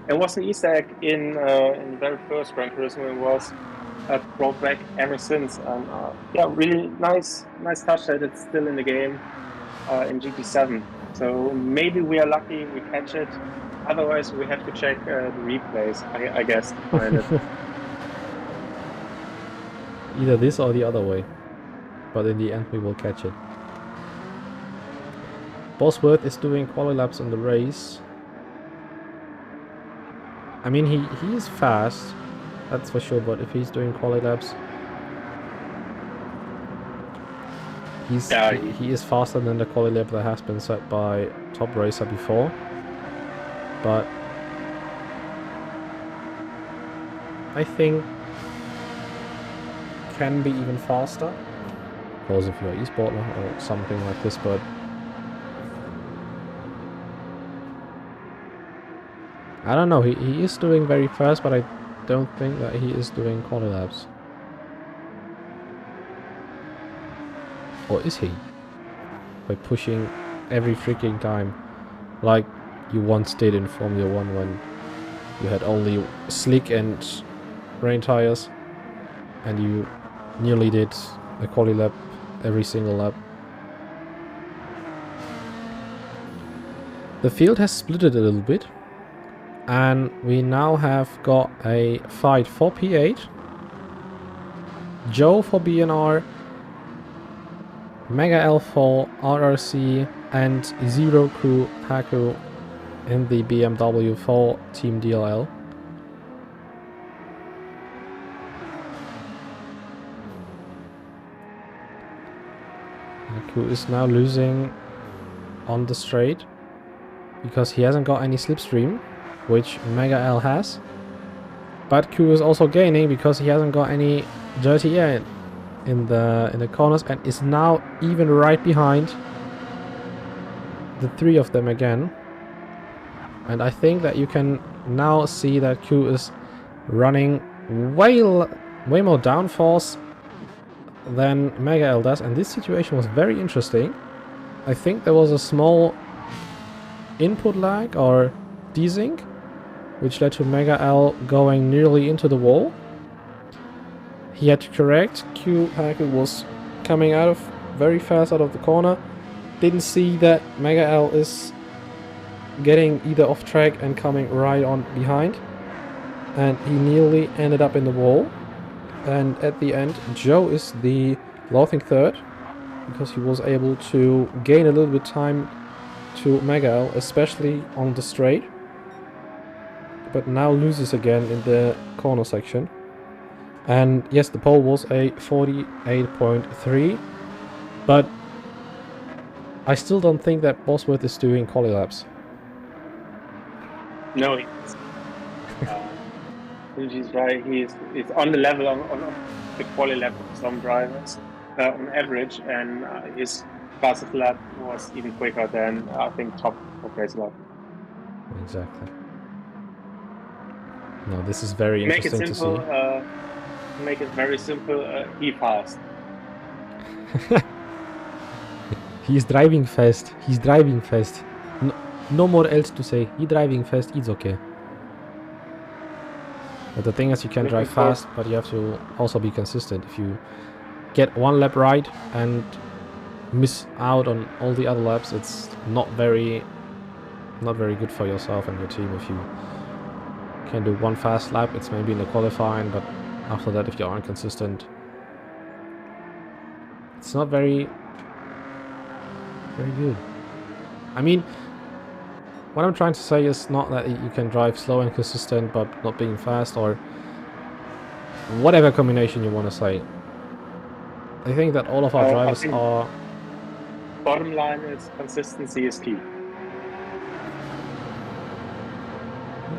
It was an Easter egg in the very first Gran Turismo, and was brought back ever since. And yeah, really nice touch that it's still in the game in GT7. So maybe we are lucky we catch it. Otherwise, we have to check the replays, I guess, to find it. either this or the other way, but in the end we will catch it. Bosworth is doing quali laps in the race. I mean, he is fast, that's for sure, but if he's doing quali laps, he is faster than the quali lap that has been set by Top Racer before. But I think can be even faster. Of course, if you're eSportler or something like this, but I don't know. He is doing very fast, but I don't think that he is doing quali laps. Or is he? By pushing every freaking time. Like you once did in Formula 1 when you had only slick and rain tires. And you nearly did a quali lap every single lap. The field has split it a little bit. And we now have got a fight for P8. Joe for BNR. Mega L for RRC. And Zero Crew Haku in the BMW for Team DLL. Haku is now losing on the straight because he hasn't got any slipstream, which Mega L has. But Q is also gaining because he hasn't got any dirty air in the corners and is now even right behind the three of them again. And I think that you can now see that Q is running way more downforce than Mega L does, and this situation was very interesting. I think there was a small input lag or desync, which led to Mega L going nearly into the wall. He had to correct. Q Haku was coming out of very fast out of the corner. Didn't see that Mega L is getting either off track and coming right on behind. And he nearly ended up in the wall. And at the end, Joe is the laughing third because he was able to gain a little bit time to Mega L, especially on the straight. But now loses again in the corner section. And yes, the pole was a 48.3, but I still don't think that Bosworth is doing quali laps. No, he's right. He's on the level on the quali lap of some drivers on average, and his fastest lap was even quicker than I think top race lap. Exactly. No, this is very Make it interesting simple. to see. Make it very simple. He fast. He's driving fast. He's driving fast. No more else to say. He driving fast. It's okay. But the thing is, you can drive fast, but you have to also be consistent. If you get one lap right and miss out on all the other laps, it's not very good for yourself and your team. If you can do one fast lap, it's maybe in the qualifying, but after that, if you aren't consistent, it's not very good. I mean, what I'm trying to say is not that you can drive slow and consistent but not being fast, or whatever combination you want to say. I think that all of our drivers are... Bottom line is consistency is key.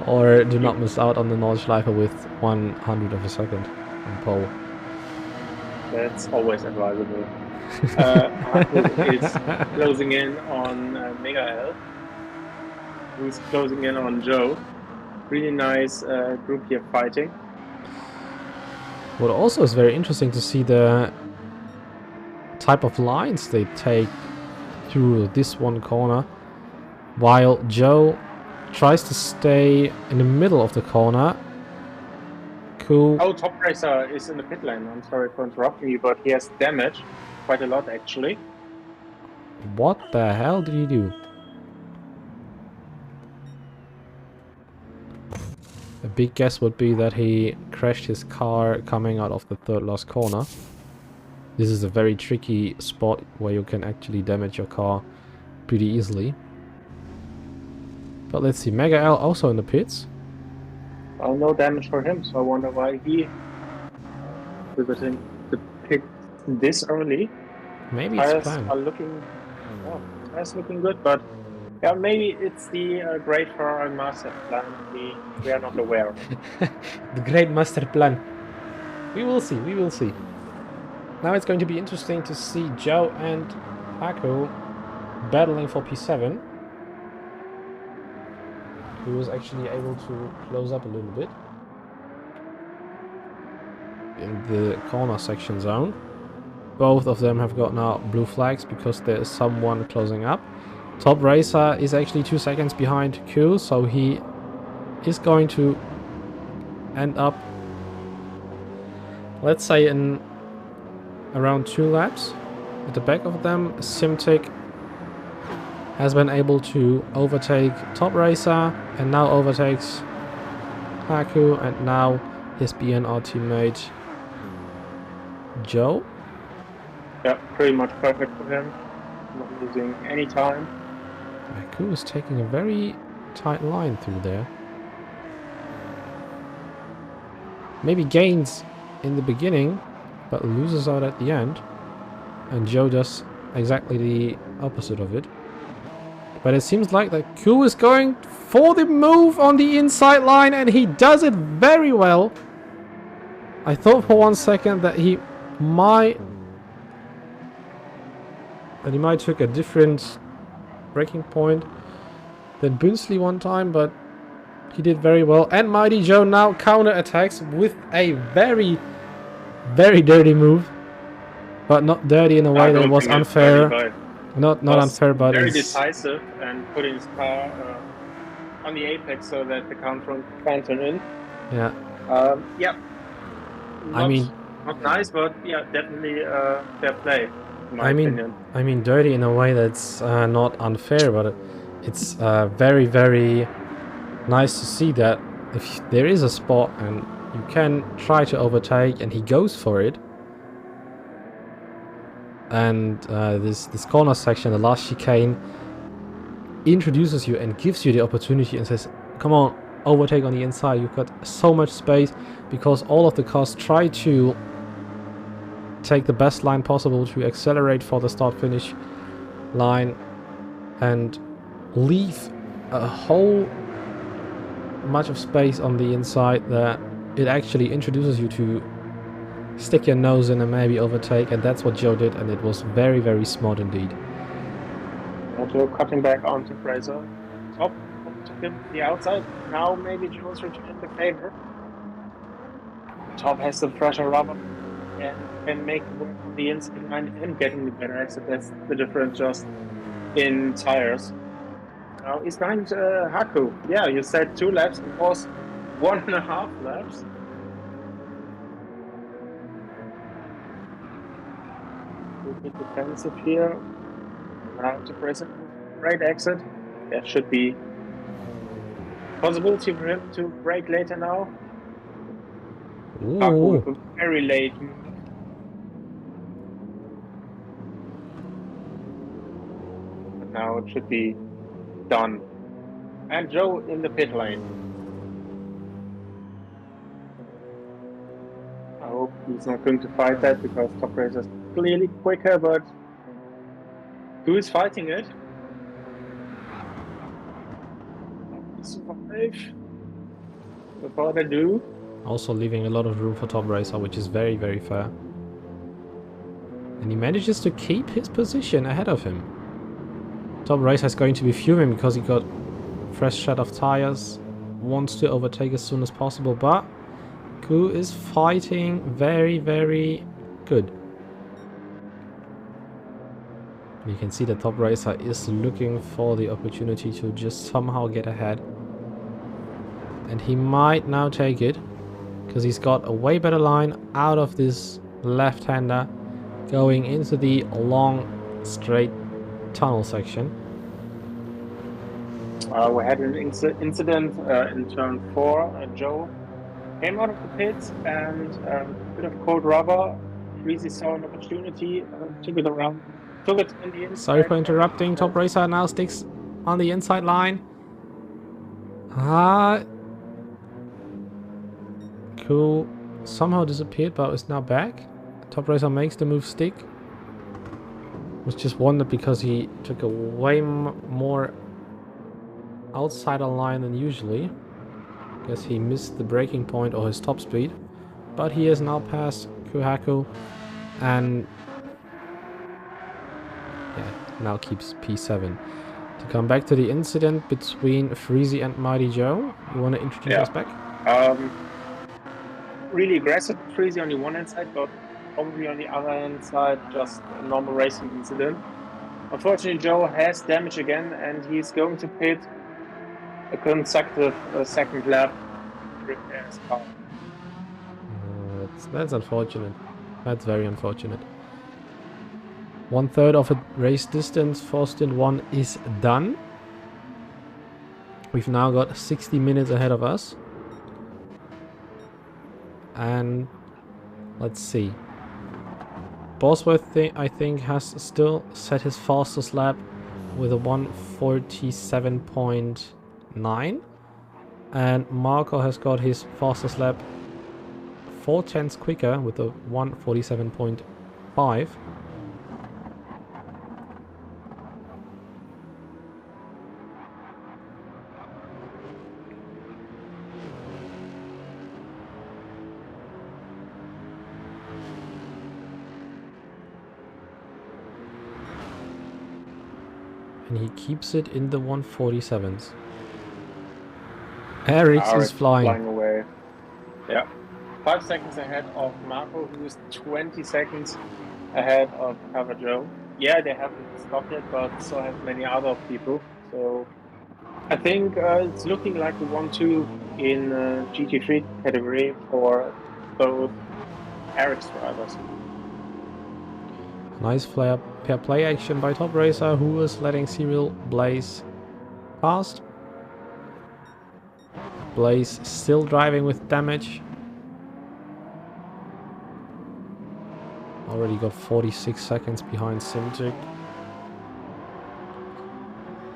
Or do not miss out on the Nordschleife with 100 of a second on pole. That's always advisable. Haku is closing in on Mega L, who's closing in on Joe. Really nice group here fighting. What also is very interesting to see the type of lines they take through this one corner, while Joe tries to stay in the middle of the corner. Cool. Oh, Top Racer is in the pit lane. I'm sorry for interrupting you, but he has damage. Quite a lot, actually. What the hell did he do? A big guess would be that he crashed his car coming out of the third last corner. This is a very tricky spot where you can actually damage your car pretty easily. But let's see, Mega L also in the pits. Well, no damage for him, so I wonder why he visiting the pit this early. Maybe it's planned. Are looking, tires looking good, but yeah, maybe it's the great Ferrari master plan we are not aware of. The great master plan. We will see, we will see. Now it's going to be interesting to see Joe and Haku battling for P7. Who was actually able to close up a little bit in the corner section zone. both of them have got now blue flags because there is someone closing up. Top Racer is actually 2 seconds behind Q, so he is going to end up, let's say, in around 2 laps. At the back of them, Simtic has been able to overtake Top Racer and now overtakes Haku, and now his BNR teammate Joe. Yeah, pretty much perfect for him. Not losing any time. Haku is taking a very tight line through there. Maybe gains in the beginning, but loses out at the end. And Joe does exactly the opposite of it. But it seems like that Q is going for the move on the inside line, and he does it very well. I thought for 1 second that he might took a different breaking point than Bunsley one time, but he did very well. And Mighty Joe now counter attacks with a very, very dirty move. But not dirty in a way that was unfair. Not unfair, but very decisive and putting his car on the apex so that the counter can't turn in. Yeah. Yeah. Not nice, but yeah, definitely fair play. In my opinion. I mean, dirty in a way that's not unfair, but it's very, very nice to see that if there is a spot and you can try to overtake, and he goes for it. And this corner section, the last chicane, introduces you and gives you the opportunity and says, come on, overtake on the inside. You've got so much space, because all of the cars try to take the best line possible to accelerate for the start-finish line and leave a whole much of space on the inside that it actually introduces you to stick your nose in and maybe overtake, and that's what Joe did, and it was very, very smart indeed. Joe cutting back onto Fraser. Top took him to the outside. Now maybe Joe's returning the favor. Top has the fresher rubber and can make the inside line and getting the better exit. That's the difference just in tires. Now he's behind Haku. Yeah, you said 2 laps. It was 1.5 laps. A bit defensive here. Now to present right exit. There should be possibility for him to brake later now. Haku, very late. But now it should be done. And Joe in the pit lane. I hope he's not going to fight that, because Top Racer is clearly quicker, but who is fighting it? Survive. Without ado. Also leaving a lot of room for Top Racer, which is very, very fair. And he manages to keep his position ahead of him. Top Racer is going to be fuming because he got fresh set of tires. Wants to overtake as soon as possible, but Ku is fighting very, very good. You can see that Top Racer is looking for the opportunity to just somehow get ahead. And he might now take it, because he's got a way better line out of this left-hander going into the long, straight tunnel section. We had an incident in turn 4. Joe came out of the pits and a bit of cold rubber. Freezy saw an opportunity, took it around. Took it in the inside. Sorry for interrupting. Top Racer now sticks on the inside line. Cool. Somehow disappeared, but is now back. Top Racer makes the move stick. Was just wondered because he took a way more outsider line than usually. Guess he missed the braking point or his top speed. But he has now passed Kuhaku and now keeps P7. To come back to the incident between Freezy and Mighty Joe, you want to introduce us back? Really aggressive Freezy on the one hand side, but probably on the other hand side, just a normal racing incident. Unfortunately, Joe has damage again, and he's going to pit a consecutive second lap to repair his car. That's unfortunate. That's very unfortunate. 1/3 of a race distance for stint 1 is done. We've now got 60 minutes ahead of us. And let's see. Bosworth, I think, has still set his fastest lap with a 1:47.9. And Marco has got his fastest lap 4/10 quicker with a 1:47.5. And he keeps it in the 1:47s. Erics is flying away. Yeah. 5 seconds ahead of Marco, who is 20 seconds ahead of Cover Joe. Yeah, they haven't stopped yet, but so have many other people. So I think it's looking like the 1-2 in GT3 category for both Eric's drivers. Nice pair play action by Top Racer, who is letting Serial Blaze past. Blaze still driving with damage. Already got 46 seconds behind Simtic.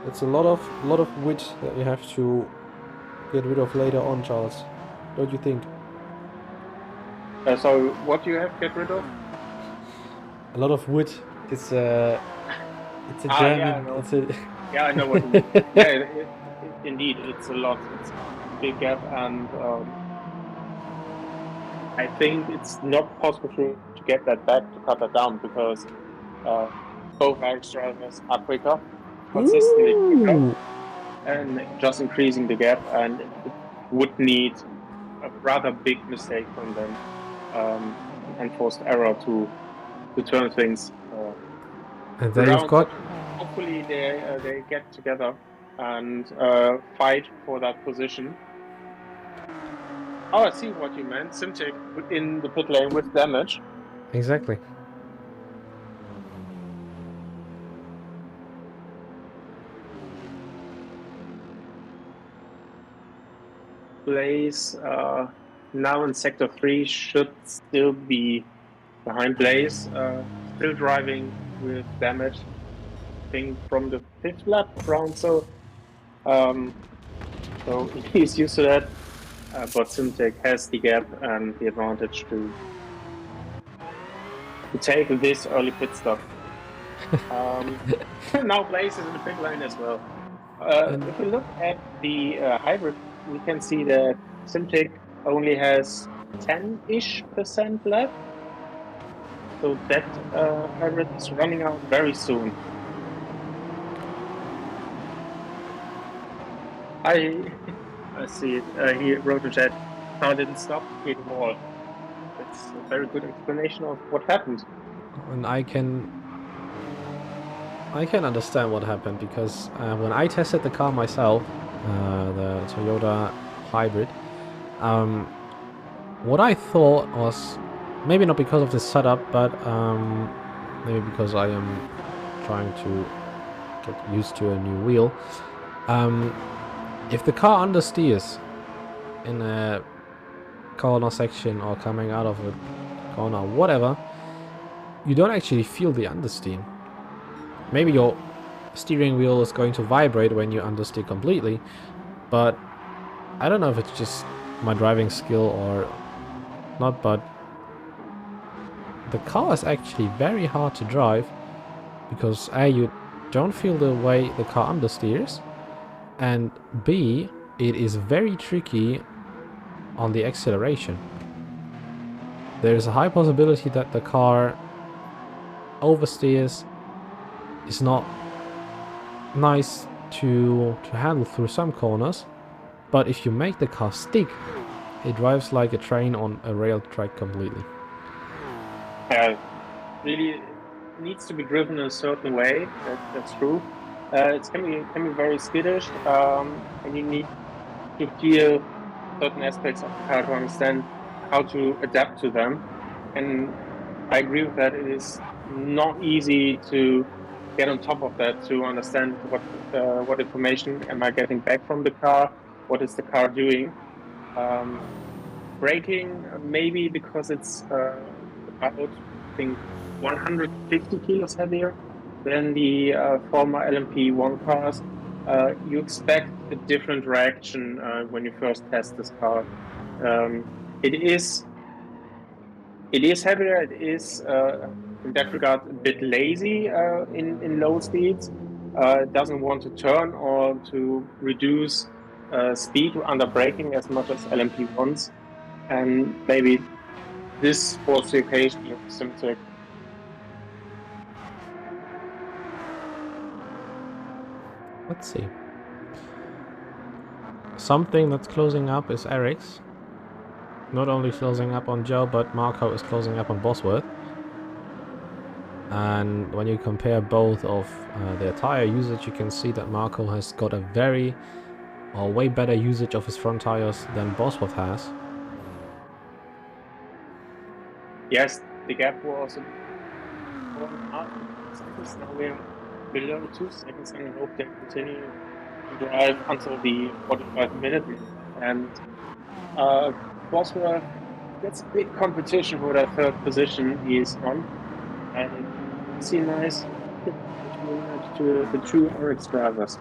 It's a lot of wit that you have to get rid of later on, Charles. Don't you think? So what do you have to get rid of? A lot of wit. It's a German. Yeah, I know what you mean. Yeah, indeed, it's a lot. It's a big gap, and I think it's not possible to get that back, to cut that down, because both Eric's drivers are quicker, consistently quicker, and just increasing the gap, and it would need a rather big mistake from them, enforced error to turn things and then around. you've got... Hopefully they get together and fight for that position. Oh, I see what you meant. Simtic in the pit lane with damage. Exactly. Blaze now in sector 3 should still be behind Blaze, still driving with damage, I think from the 5th lap round, so he's used to that, but Simtek has the gap and the advantage to take this early pit stop. Now Blaze is in the pit lane as well. If we look at the hybrid, we can see that Simtek only has 10-ish% left. So that hybrid is running out very soon. I see it. He wrote in chat, car didn't stop, hit wall. That's a very good explanation of what happened. And I can understand what happened, because when I tested the car myself, the Toyota hybrid, what I thought was, maybe not because of the setup, but maybe because I am trying to get used to a new wheel. If the car understeers in a corner section or coming out of a corner, whatever, you don't actually feel the understeer. Maybe your steering wheel is going to vibrate when you understeer completely, but I don't know if it's just my driving skill or not, but the car is actually very hard to drive, because A, you don't feel the way the car understeers, and B, it is very tricky on the acceleration. There's a high possibility that the car oversteers, is not nice to handle through some corners, but if you make the car stick, it drives like a train on a rail track completely. Really needs to be driven in a certain way. That's true. It can be very skittish, and you need to feel certain aspects of the car to understand how to adapt to them. And I agree with that. It is not easy to get on top of that to understand what information am I getting back from the car, what is the car doing. Um, Braking, maybe because it's about, I think, 150 kilos heavier than the former LMP1 cars. You expect a different reaction when you first test this car. Um, it is it is heavier. It is in that regard a bit lazy in low speeds. It doesn't want to turn or to reduce speed under braking as much as LMP1s, and maybe this was the occasion of Simtek. Let's see. Something that's closing up is Eric's. Not only closing up on Joe, but Marco is closing up on Bosworth. And when you compare both of their tire usage, you can see that Marco has got a way better usage of his front tires than Bosworth has. Yes, the gap was 4.5 seconds. Now we're below 2 seconds, and I hope they continue to drive until the 45-minute. And Bosworth gets a big competition for that third position he is on. And you see a nice between the two RX drivers.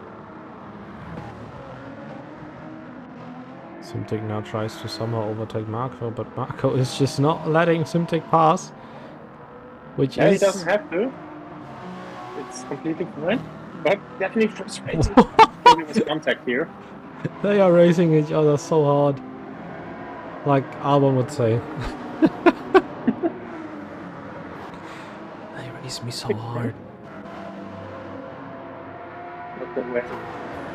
Simtek now tries to somehow overtake Marco, but Marco is just not letting Simtek pass. Which Yeah, he is... doesn't have to. It's completely fine, but definitely frustrating. There was contact here. They are racing each other so hard. Like Albon would say. They race me so hard. Look at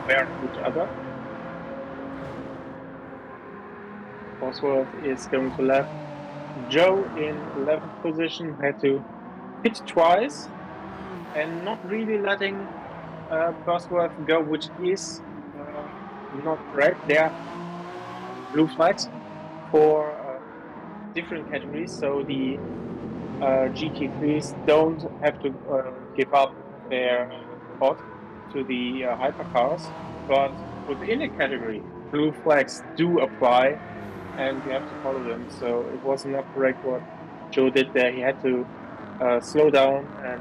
where each other. Bosworth is going to left. Joe in 11th position had to pit twice and not really letting Bosworth go, which is not correct. There are blue flags for different categories, so the GT3s don't have to give up their spot to the hypercars, but within a category, blue flags do apply, and you have to follow them. So it was not correct what Joe did there. He had to slow down and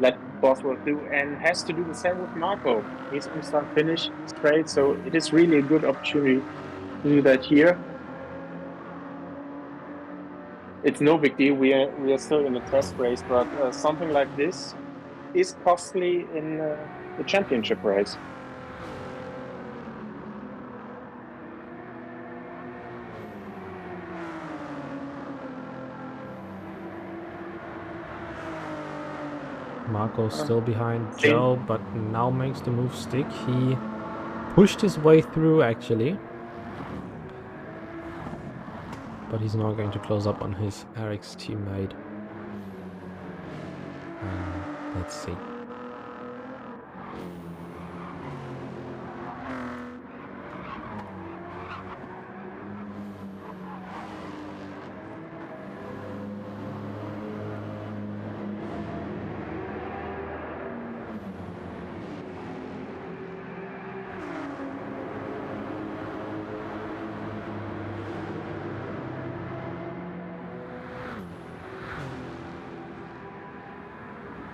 let Bosworth do, and has to do the same with Marco. He's on start finish straight, so it is really a good opportunity to do that here. It's no big deal. We are still in a test race, but something like this is costly in the championship race. Marco's still behind Joe, but now makes the move stick. He pushed his way through actually. But he's not going to close up on his Eric's teammate. Let's see.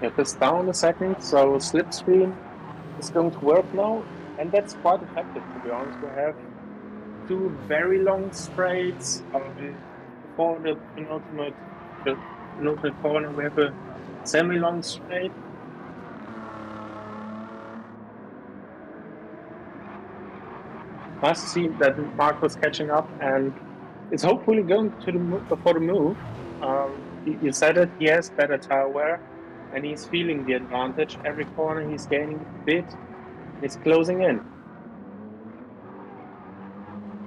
Get this down a second, so slipstream is going to work now, and that's quite effective, to be honest. We have two very long straights for the penultimate corner. We have a semi-long straight. Nice to see that Marco's catching up, and it's hopefully going to for the move. You said it. He has better tire wear, and he's feeling the advantage. Every corner he's gaining a bit. He's closing in.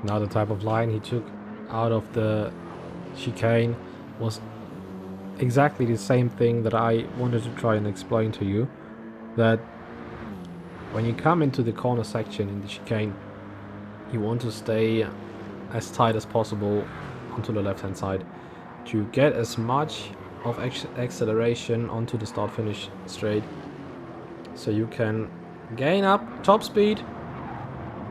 Now the type of line he took out of the chicane was exactly the same thing that I wanted to try and explain to you. That when you come into the corner section in the chicane, you want to stay as tight as possible onto the left hand side to get as much of acceleration onto the start finish straight, so you can gain up top speed.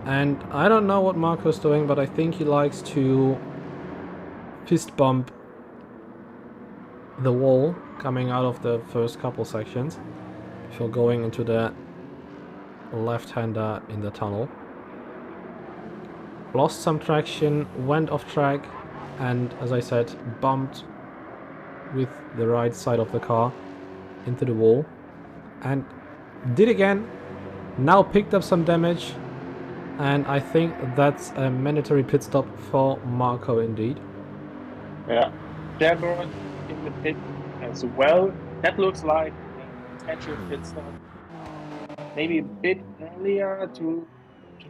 And I don't know what Marco's doing, but I think he likes to fist bump the wall coming out of the first couple sections before going into the left-hander in the tunnel. Lost some traction, went off track, and as I said, bumped with the right side of the car into the wall, and did again. Now picked up some damage, and I think that's a mandatory pit stop for Marco indeed. Yeah, Jaguar in the pit as well. That looks like a scheduled pit stop. Maybe a bit earlier to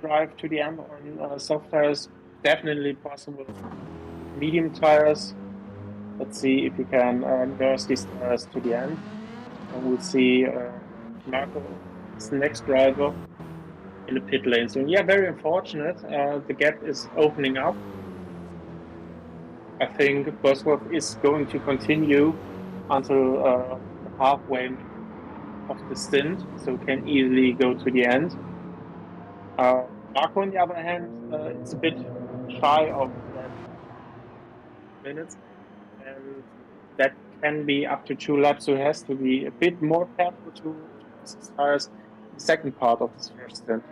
drive to the end on soft tires. Definitely possible. Medium tires. Let's see if we can nurse these tires to the end. And we'll see Marco is the next driver in the pit lane. So yeah, very unfortunate. The gap is opening up. I think Bosworth is going to continue until the halfway of the stint, so can easily go to the end. Marco, on the other hand, is a bit shy of that minutes, and that can be up to 2 laps, so he has to be a bit more careful to use his tires in the second part of this first stint.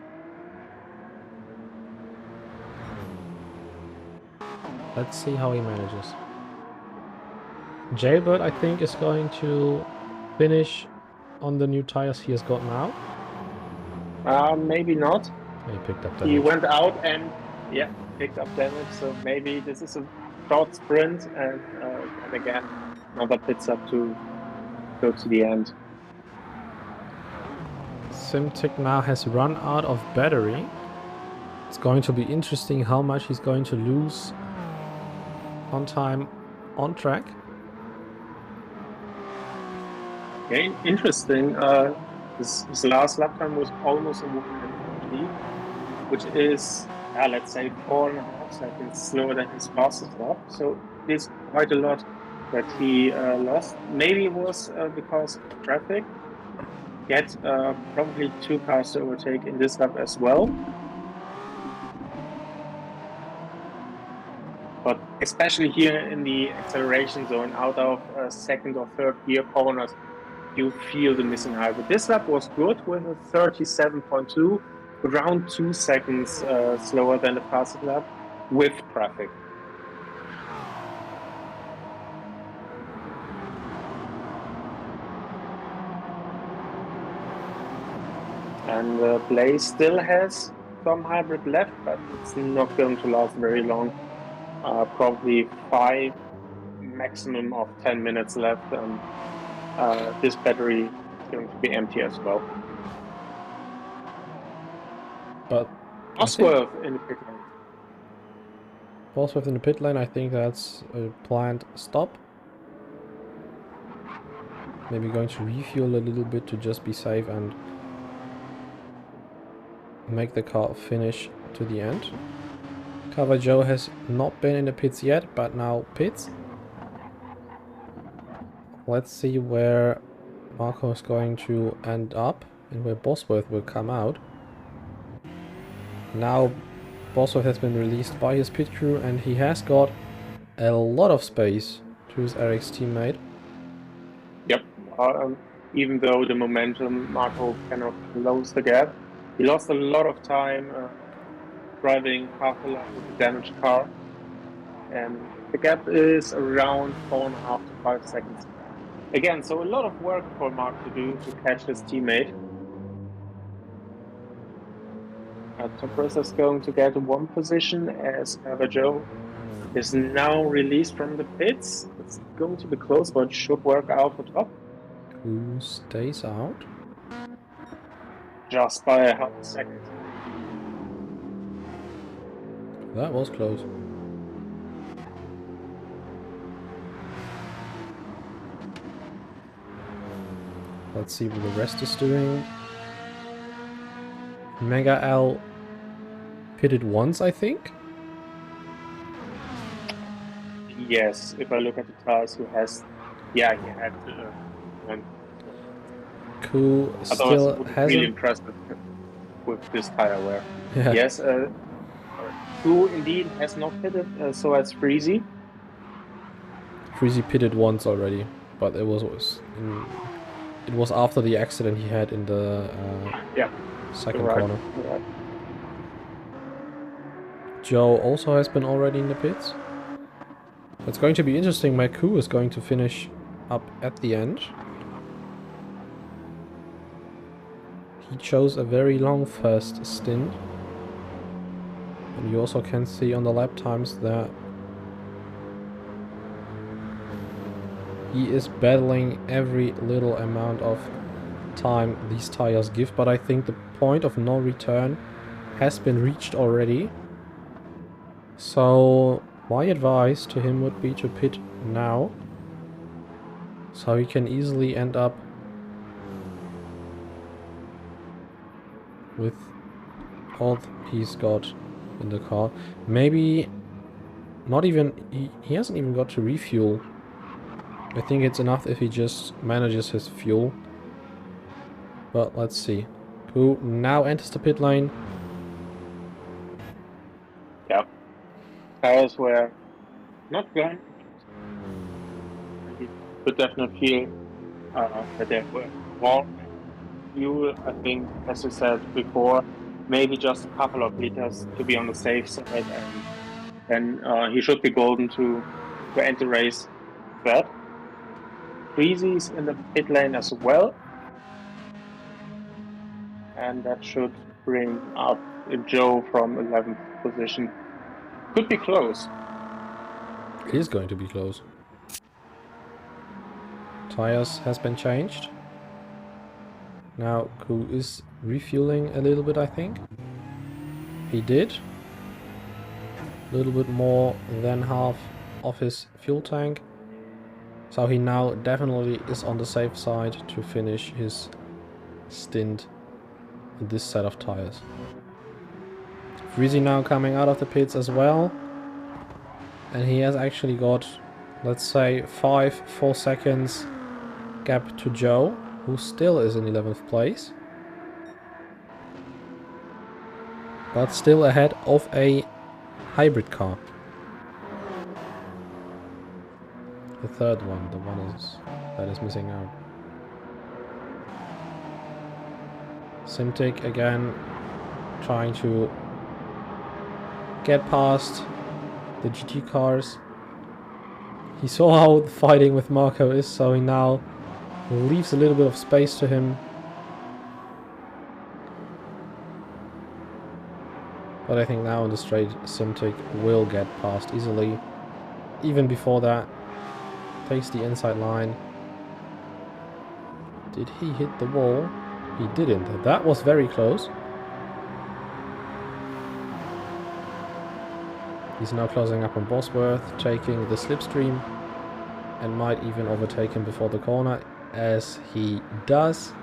Let's see how he manages. Jailbird, I think, is going to finish on the new tires he has got now. Maybe not. He picked up damage. He went out and picked up damage. So maybe this is a short sprint, and again another pit stop to go to the end. Simtic now has run out of battery. It's going to be interesting how much he's going to lose on time on track. Okay, interesting. His last lap time was almost a 1:40, which is, let's say, 4.5 seconds slower than his fastest lap. So it's quite a lot that he lost. Maybe it was because of traffic. Yet probably 2 cars to overtake in this lap as well. But especially here in the acceleration zone, out of second or third gear corners, you feel the missing hybrid. This lap was good with a 37.2, around 2 seconds slower than the fastest lap with traffic. And Blaze still has some hybrid left, but it's not going to last very long. Probably 5, maximum of 10 minutes left, and this battery is going to be empty as well. But Bosworth in the pit lane. Bosworth in the pit lane, I think that's a planned stop. Maybe going to refuel a little bit to just be safe and make the car finish to the end. Cover Joe has not been in the pits yet, but now pits. Let's see where Marco is going to end up and where Bosworth will come out. Now Bosworth has been released by his pit crew, and he has got a lot of space to his Eric's teammate. Yep. Even though the momentum, Marco cannot close the gap. He lost a lot of time driving half a lap with a damaged car. And the gap is around 4.5 to 5 seconds. Again, so a lot of work for Mark to do to catch his teammate. Testrace is going to get 1 position as Joe is now released from the pits. It's going to be close, but should work out for top. Who stays out? Just by a half second. That was close. Let's see what the rest is doing. Mega L pitted once, I think. Yes, if I look at the tires, he has. Yeah, he had one. Ku Otherwise, still it would be really hasn't. impressive with this tire wear. Yeah. Yes, who indeed has not pitted, so has Freezy. Freezy pitted once already, but it was after the accident he had in the Yeah, second right. corner. Right. Joe also has been already in the pits. It's going to be interesting. My Ku is going to finish up at the end. He chose a very long first stint. And you also can see on the lap times that he is battling every little amount of time these tires give, but I think the point of no return has been reached already. So my advice to him would be to pit now, so he can easily end up with all he's got in the car. Maybe not even, he hasn't even got to refuel. I think it's enough if he just manages his fuel. But let's see. Who now enters the pit lane? Yeah. Tires were not gone. You could definitely feel that they were more fuel. I think, as you said before, maybe just a couple of liters to be on the safe side, and then he should be golden to end the race. That Freezy's in the pit lane as well, and that should bring up Joe from 11th position. Could be close. It is going to be close. Tires has been changed. Now Ku is refueling a little bit, I think. He did. A little bit more than half of his fuel tank. So he now definitely is on the safe side to finish his stint with this set of tires. Freezy now coming out of the pits as well. And he has actually got, let's say, 4 seconds gap to Joe, who still is in 11th place. But still ahead of a hybrid car. The third one, the one that is missing out. Simtic again trying to get past the GT cars. He saw how the fighting with Marco is, so he now leaves a little bit of space to him. But I think now in the straight, Simtic will get past easily. Even before that, takes the inside line. Did he hit the wall? He didn't. That was very close. He's now closing up on Bosworth, taking the slipstream, and might even overtake him before the corner, as he does.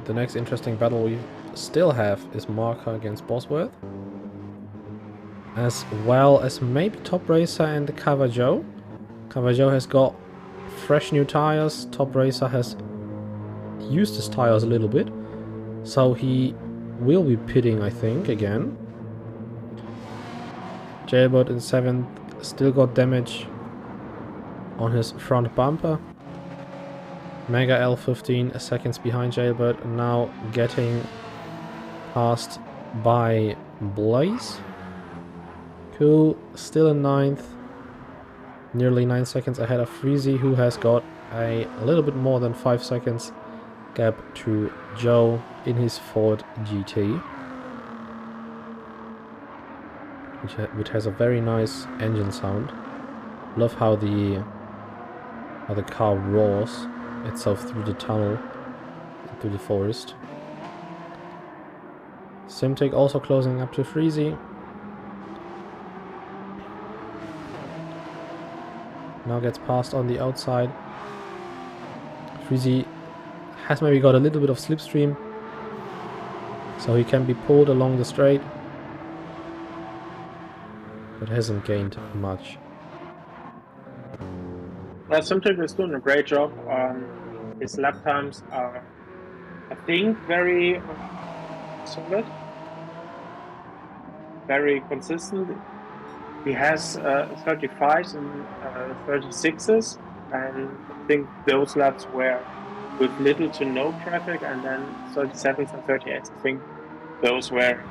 The next interesting battle we still have is Marker against Bosworth, as well as maybe Top Racer and Cavajo. Cavajo has got fresh new tires. Top Racer has used his tires a little bit, so he will be pitting, I think, again. Jailbird in 7th, still got damage on his front bumper. Mega L 15 seconds behind Jailbird, now getting passed by Blaze. Cool, still in 9th, nearly 9 seconds ahead of Freezy, who has got a little bit more than 5 seconds gap to Joe in his Ford GT, which has a very nice engine sound. Love how the car roars itself through the tunnel into the forest. Simtic also closing up to Freezy. Now gets passed on the outside. Freezy has maybe got a little bit of slipstream, so he can be pulled along the straight, but hasn't gained much. Well, Simtrick is doing a great job. His lap times are, I think, very solid, very consistent. He has 35s and 36s, and I think those laps were with little to no traffic, and then 37s and 38s. I think those were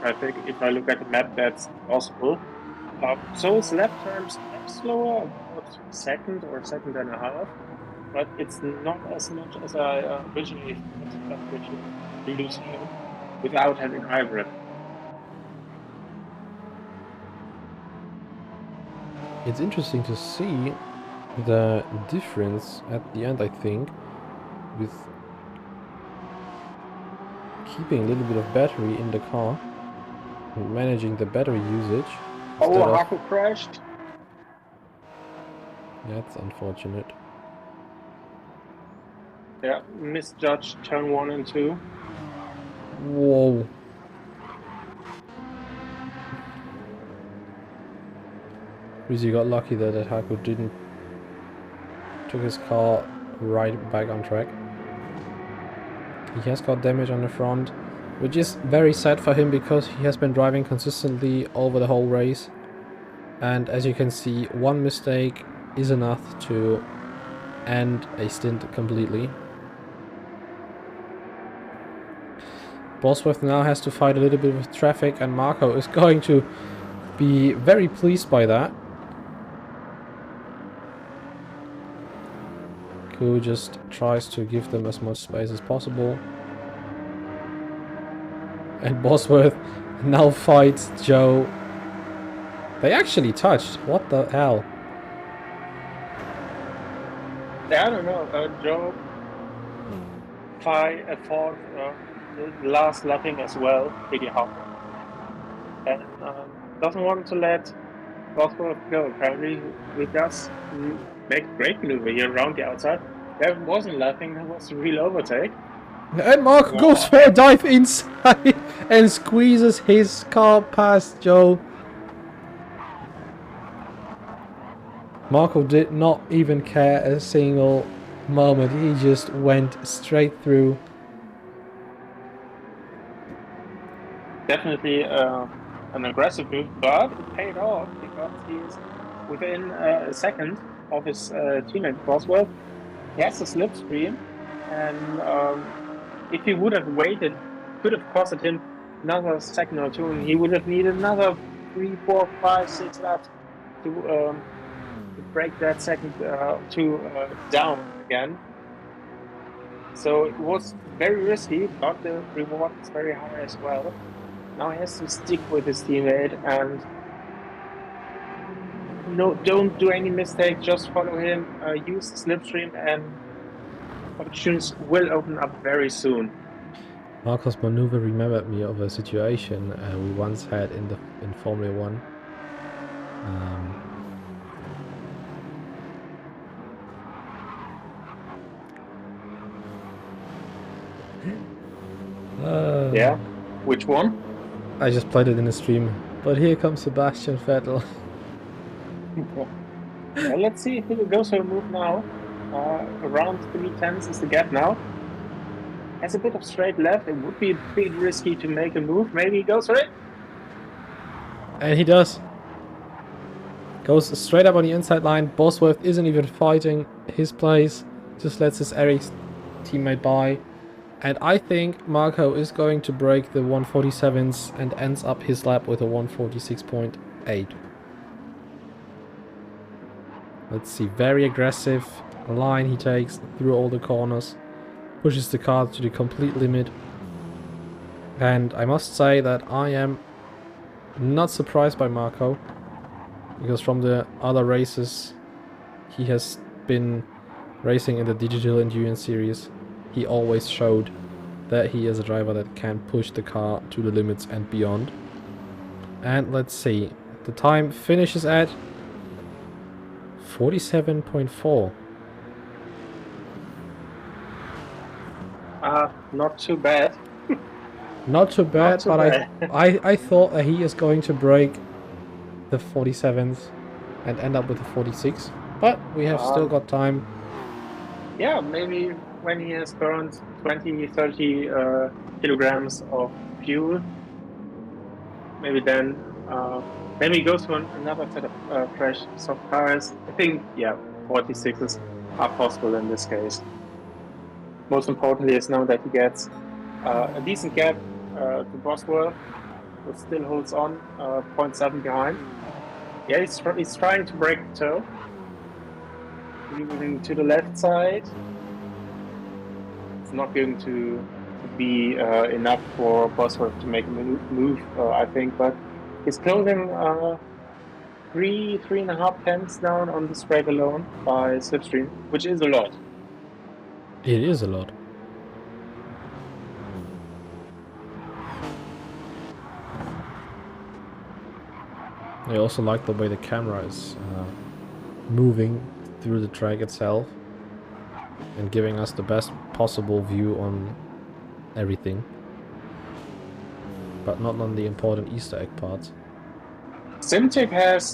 traffic. If I look at the map, that's possible. So his lap times are slower, about second or second and a half, but it's not as much as I originally thought, which is losing him without having hybrid. It's interesting to see the difference at the end, I think, with keeping a little bit of battery in the car, managing the battery usage. Oh, Haku crashed. That's unfortunate. Yeah, misjudged turn 1 and 2. Whoa. Freezy got lucky there that Haku didn't took his car right back on track. He has got damage on the front, which is very sad for him because he has been driving consistently over the whole race. And as you can see, one mistake is enough to end a stint completely. Bosworth now has to fight a little bit with traffic, and Marco is going to be very pleased by that. Who just tries to give them as much space as possible. And Bosworth now fights Joe. They actually touched. What the hell? Yeah, I don't know. Joe fought the last lapping as well, pretty hard. And doesn't want to let Bosworth go. Apparently, he does make a great maneuver here around the outside. There wasn't lapping, that was a real overtake. And Marco goes for a dive inside and squeezes his car past Joe. Marco did not even care a single moment. He just went straight through. Definitely an aggressive move, but it paid off because he's within a second of his teammate Boswell. He has a slipstream, and if he would have waited, could have costed him another second or two, and he would have needed another 3, 4, 5, 6 laps to break that second down again. So it was very risky, but the reward is very high as well. Now he has to stick with his teammate and don't do any mistake, just follow him, use the slipstream, and options will open up very soon. Marco's maneuver remembered me of a situation we once had in Formula 1. Yeah, which one? I just played it in the stream, but here comes Sebastian Vettel. Let's see if he goes for a move now. Around 3/10 is the gap now. Has a bit of straight left. It would be a bit risky to make a move. Maybe he goes for it. And he does. Goes straight up on the inside line. Bosworth isn't even fighting his place. Just lets his Eric's teammate by. And I think Marco is going to break the 147s and ends up his lap with a 146.8. Let's see, very aggressive line he takes through all the corners. Pushes the car to the complete limit. And I must say that I am not surprised by Marco. Because from the other races he has been racing in the Digital Endurance Series, he always showed that he is a driver that can push the car to the limits and beyond. And let's see, the time finishes at 47.4. Not too bad. Not too bad, Not too but bad. I thought that he is going to break the 47th and end up with a 46. But we have still got time. Yeah, maybe when he has burned 20, 30 kilograms of fuel, maybe then maybe he goes for another set of fresh soft tires. I think, yeah, 46s are possible in this case. Most importantly is now that he gets a decent gap to Bosworth, who still holds on 0.7 behind. Yeah, he's trying to break the toe. Moving to the left side. It's not going to be enough for Bosworth to make a move, I think, but he's closing 3.5 tenths down on the straight alone by slipstream, which is a lot. It is a lot. I also like the way the camera is moving through the track itself and giving us the best possible view on everything, but not on the important Easter egg parts. Simtic has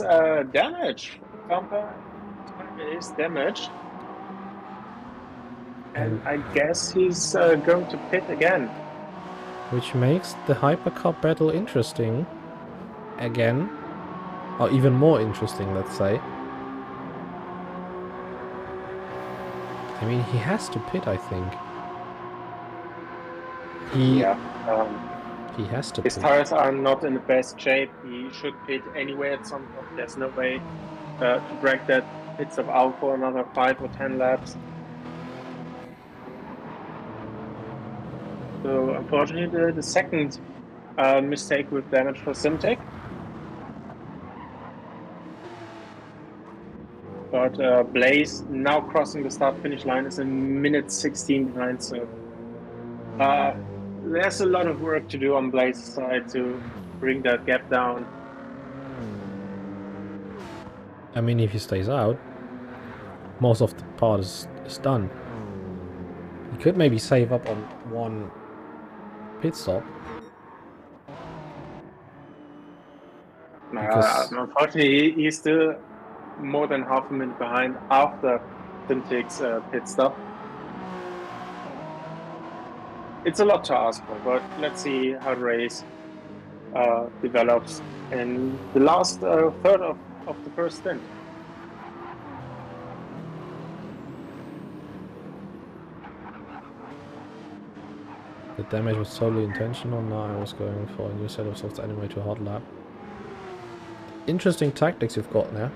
damage. Bumper is damaged. And I guess he's going to pit again. Which makes the hypercar battle interesting again. Or even more interesting, let's say. I mean, he has to pit, I think. He has to His pit. tires are not in the best shape. He should pit anyway at some point. There's no way to drag that pit stop out for another 5 or 10 laps. So unfortunately, the second mistake with damage for Simtek. But Blaze now crossing the start-finish line is a minute 16 behind. So there's a lot of work to do on Blaze's side to bring that gap down. I mean, if he stays out, most of the part is done. He could maybe save up on one pit stop. Unfortunately, he's still more than half a minute behind after Simtek's pit stop. It's a lot to ask for, but let's see how the race develops in the last third of the first stint. The damage was totally intentional. Now I was going for a new set of softs anyway to hard lap. Interesting tactics you've got there.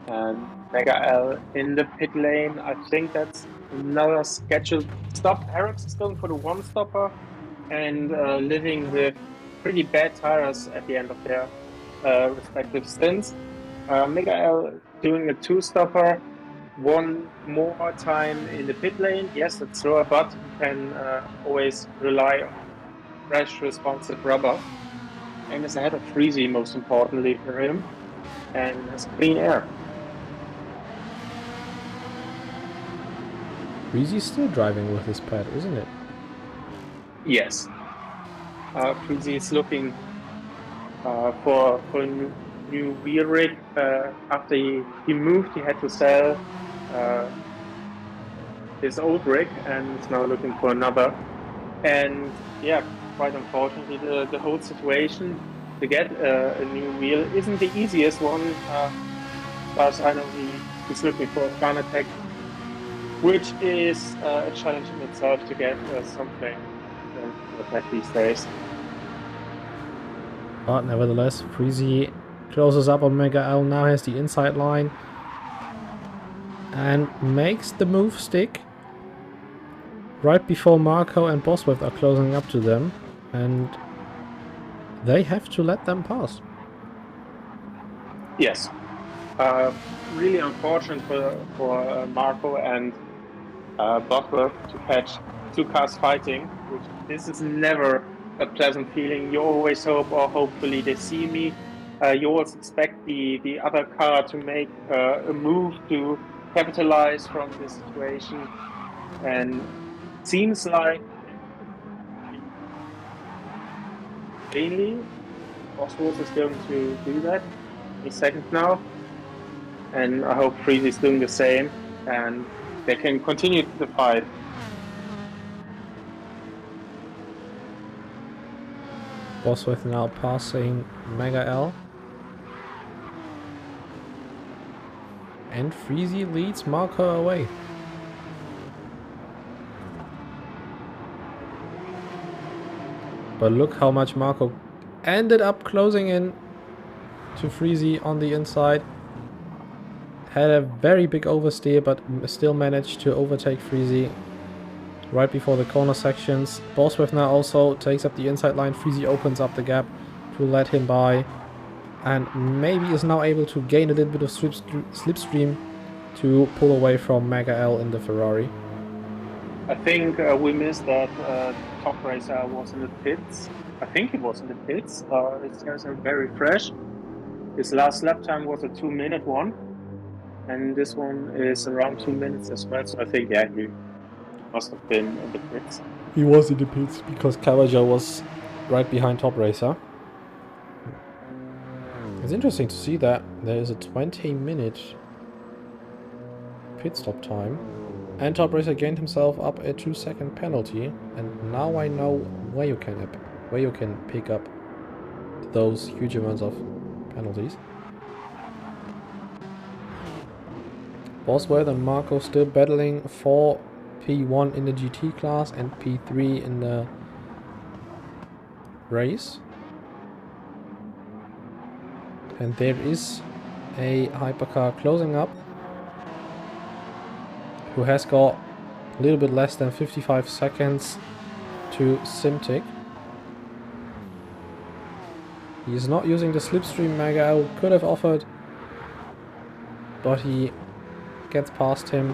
And Mega L in the pit lane. I think that's another scheduled stop. Harrods is going for the one stopper and living with pretty bad tires at the end of their respective stints. Mega L doing a two stopper. One more time in the pit lane. Yes, it's slower, but you can always rely on fresh, responsive rubber. And is ahead of Freezy, most importantly for him, and has clean air. Freezy's still driving with his pad, isn't it? Yes. Freezy is looking for a new wheel rig. After he moved, he had to sell his old rig and is now looking for another. And yeah, quite unfortunately, the whole situation to get a new wheel isn't the easiest one. As far as I know, he's looking for a Fanatec, which is a challenge in itself to get something like these days. But nevertheless, Freezy closes up on Mega L, now has the inside line and makes the move stick right before Marco and Bosworth are closing up to them, and they have to let them pass. Yes. Really unfortunate for Marco and Bosworth to catch two cars fighting, which this is never a pleasant feeling. You always hope, or hopefully they see me. You always expect the other car to make a move to capitalize from this situation, and seems like mainly Bosworth is going to do that any second now, and I hope Freeze is doing the same, and they can continue the fight. Bosworth now passing Mega L. And Freezy leads Marco away. But look how much Marco ended up closing in to Freezy on the inside. Had a very big oversteer, but still managed to overtake Freezy right before the corner sections. Bosworth now also takes up the inside line. Freezy opens up the gap to let him by. And maybe is now able to gain a little bit of slipstream to pull away from Mega L in the Ferrari. I think we missed that top racer was in the pits. I think he was in the pits. It's very fresh. His last lap time was a 2-minute one. And this one is around 2 minutes as well. So I think, yeah, he must have been in the pits. He was in the pits because Cavajo was right behind Top Racer. It's interesting to see that there is a 20-minute pit stop time. And Top Racer gained himself up a 2-second penalty. And now I know where you can pick up those huge amounts of penalties. Bosworth and Marco still battling for P1 in the GT class and P3 in the race. And there is a hypercar closing up who has got a little bit less than 55 seconds to Simtic. He is not using the slipstream Mega L could have offered, but he gets past him,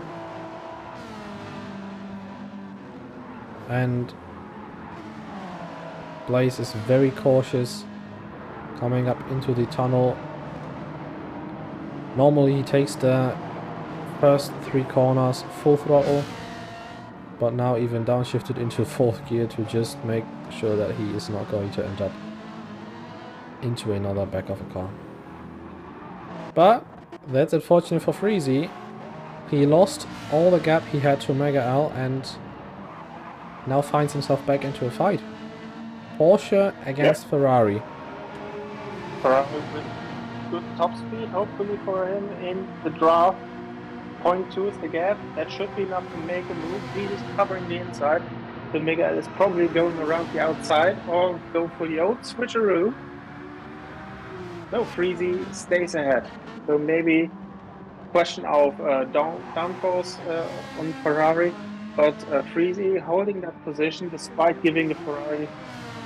and Blaze is very cautious coming up into the tunnel. Normally he takes the first 3 corners full throttle, but now even downshifted into 4th gear to just make sure that he is not going to end up into another back of a car. But that's unfortunate for Freezy. He lost all the gap he had to Mega L and now finds himself back into a fight. Porsche against Ferrari. Ferrari with good top speed, hopefully for him in the draft. 0.2 is the gap. That should be enough to make a move. He is covering the inside. So Mega L is probably going around the outside or go for the old switcheroo. No, Freezy stays ahead. So maybe question of downforce on Ferrari, but Freezy holding that position despite giving the Ferrari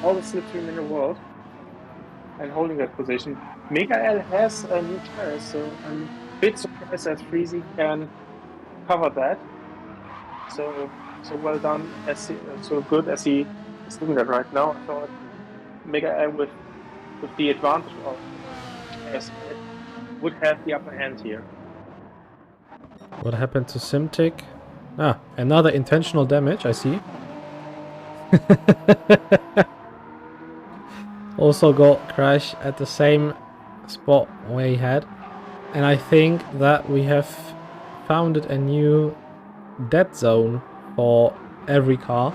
all the slipstream in the world and holding that position. Mega L has a new tire, so I'm a bit surprised that Freezy can cover that. So well done, so good as he is doing that right now. I thought Mega L with the advantage of would have the upper hand here. What happened to Simtic? Ah, another intentional damage, I see. Also got Crash at the same spot where he had. And I think that we have founded a new dead zone for every car.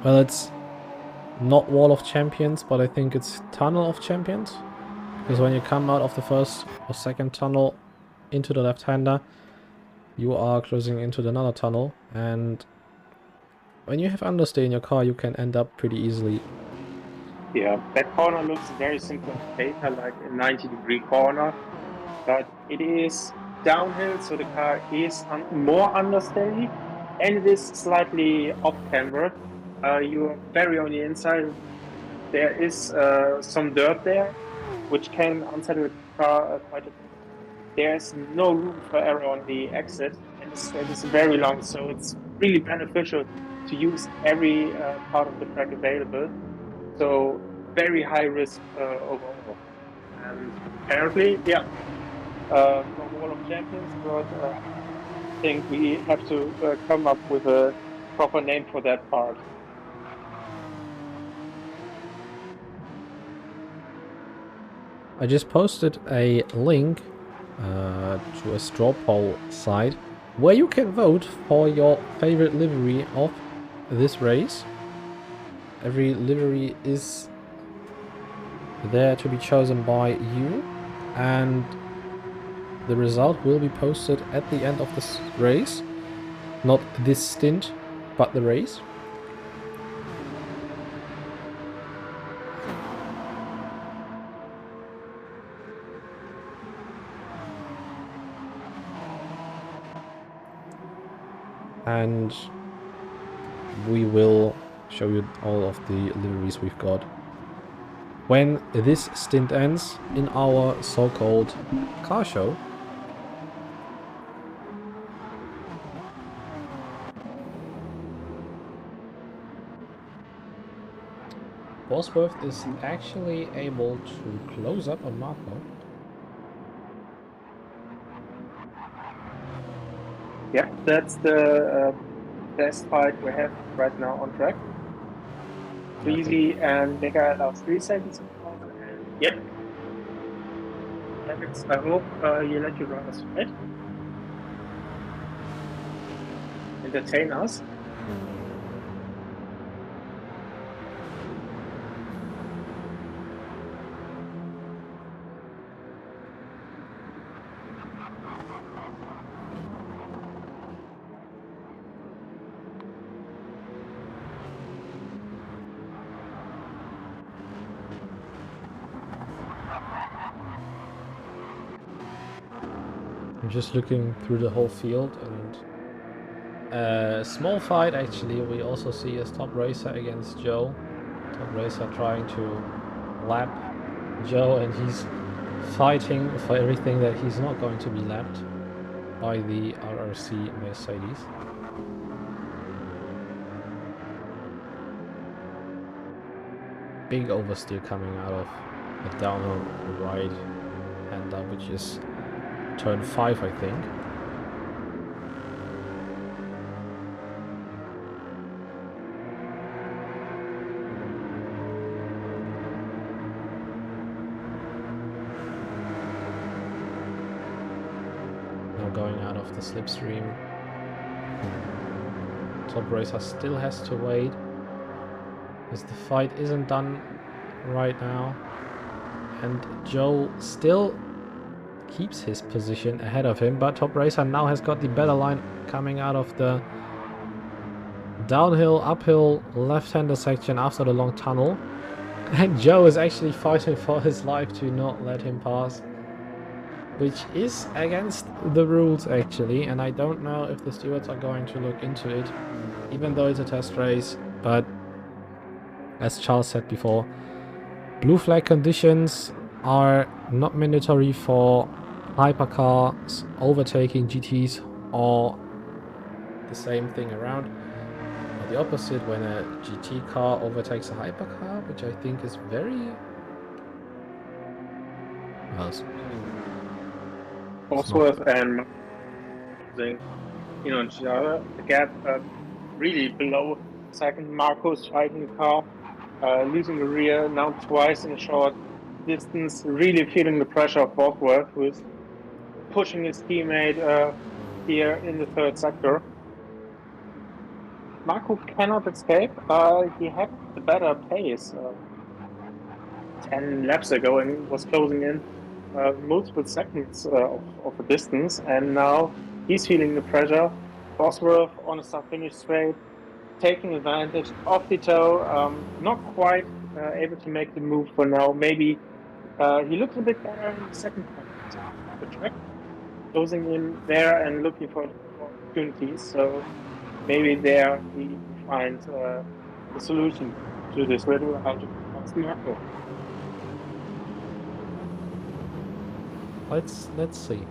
Well, it's not Wall of Champions, but I think it's Tunnel of Champions. Because when you come out of the first or second tunnel into the left-hander, you are closing into another tunnel, and when you have understeer in your car, you can end up pretty easily. Yeah, that corner looks very simple on paper, like a 90-degree corner, but it is downhill, so the car is more understeady, and it is slightly off-camber. You are very on the inside. There is some dirt there, which can unsettle the car quite a bit. There's no room for error on the exit, and it's very long, so it's really beneficial to use every part of the track available. So very high risk overall. And apparently, yeah, no Wall of Champions, but I think we have to come up with a proper name for that part. I just posted a link to a straw poll site where you can vote for your favorite livery of this race. Every livery is there to be chosen by you, and the result will be posted at the end of this race. Not this stint, but the race. And we will show you all of the liveries we've got when this stint ends in our so-called car show. Bosworth is actually able to close up on Marco. Yeah, that's the best fight we have right now on track. Breezy and Mega allows 3 seconds. And yep. Alex, I hope you let your runners fight. Entertain us. I'm just looking through the whole field, and small fight actually. We also see as Top Racer against Joe. Top Racer trying to lap Joe, and he's fighting for everything that he's not going to be lapped by the RRC Mercedes. Big oversteer coming out of a downhill right hander, which is turn 5, I think. Now going out of the slipstream. Top Racer still has to wait, as the fight isn't done right now. And Joe still keeps his position ahead of him, but Top Racer now has got the better line coming out of the downhill, uphill, left-hander section after the long tunnel. And Joe is actually fighting for his life to not let him pass, which is against the rules actually, and I don't know if the stewards are going to look into it, even though it's a test race. But as Charles said before, blue flag conditions are not mandatory for hypercars overtaking GTs, or the same thing around, or the opposite when a GT car overtakes a hypercar, which I think is very Bosworth and each other. The gap really below second. Marco's fighting the car, losing the rear now twice in a short distance, really feeling the pressure of Bosworth, who is pushing his teammate here in the third sector. Marco cannot escape. He had the better pace 10 laps ago and was closing in multiple seconds of a distance, and now he's feeling the pressure. Bosworth on a start-finish straight, taking advantage of the toe, not quite able to make the move for now. Maybe he looks a bit better in the second part of the track, closing in there and looking for opportunities. So maybe there he finds the solution to this riddle, how to pass Marco. Let's see.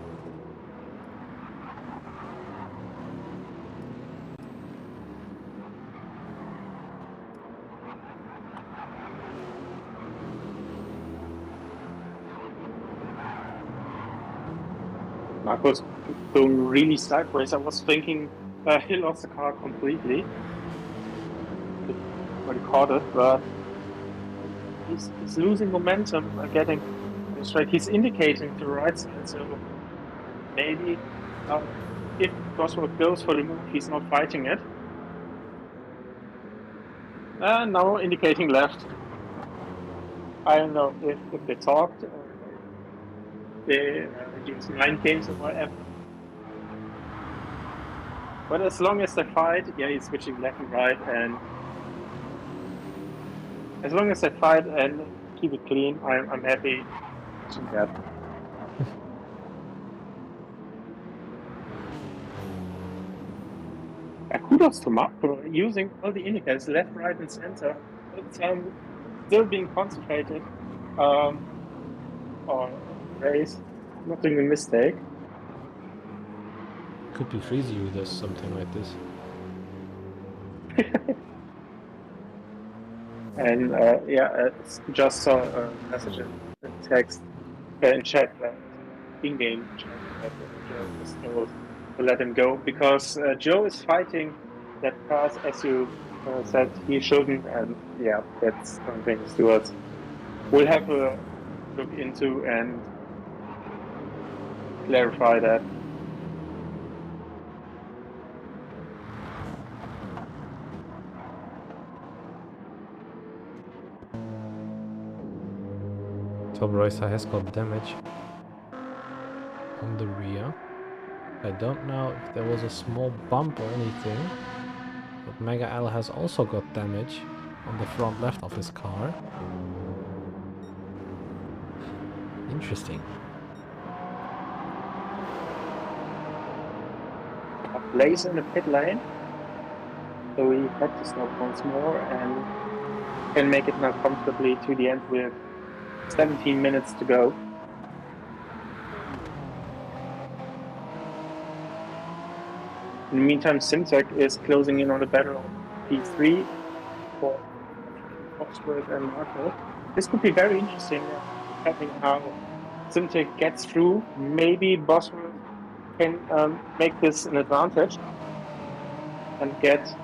Marco's going really sideways. I was thinking he lost the car completely. But he caught it, but he's losing momentum, getting straight. He's indicating to the right side, so maybe if Bosworth goes for the move, he's not fighting it. Now indicating left. I don't know if they talked or they use mind games or whatever. But as long as they fight, yeah, he's switching left and right, and as long as they fight and keep it clean, I'm happy watching that. Kudos to Marco using all the indicators, left, right, and center, all the time, still being concentrated on race, not doing a mistake. Could be freezy with this, something like this. And just saw a message in text in chat that in-game chat that Joe was told to let him go because Joe is fighting that pass as you said he shouldn't, and yeah, that's something Stuart will have a look into and clarify that. Top Racer has got damage on the rear. I don't know if there was a small bump or anything, but Mega L has also got damage on the front left of his car. Interesting. Blaze in the pit lane, so he had to stop once more and can make it now comfortably to the end with 17 minutes to go. In the meantime, Simtek is closing in on the battle of P3 for Bosworth and Marco. This could be very interesting, depending how Simtek gets through. Maybe Bosworth can make this an advantage and get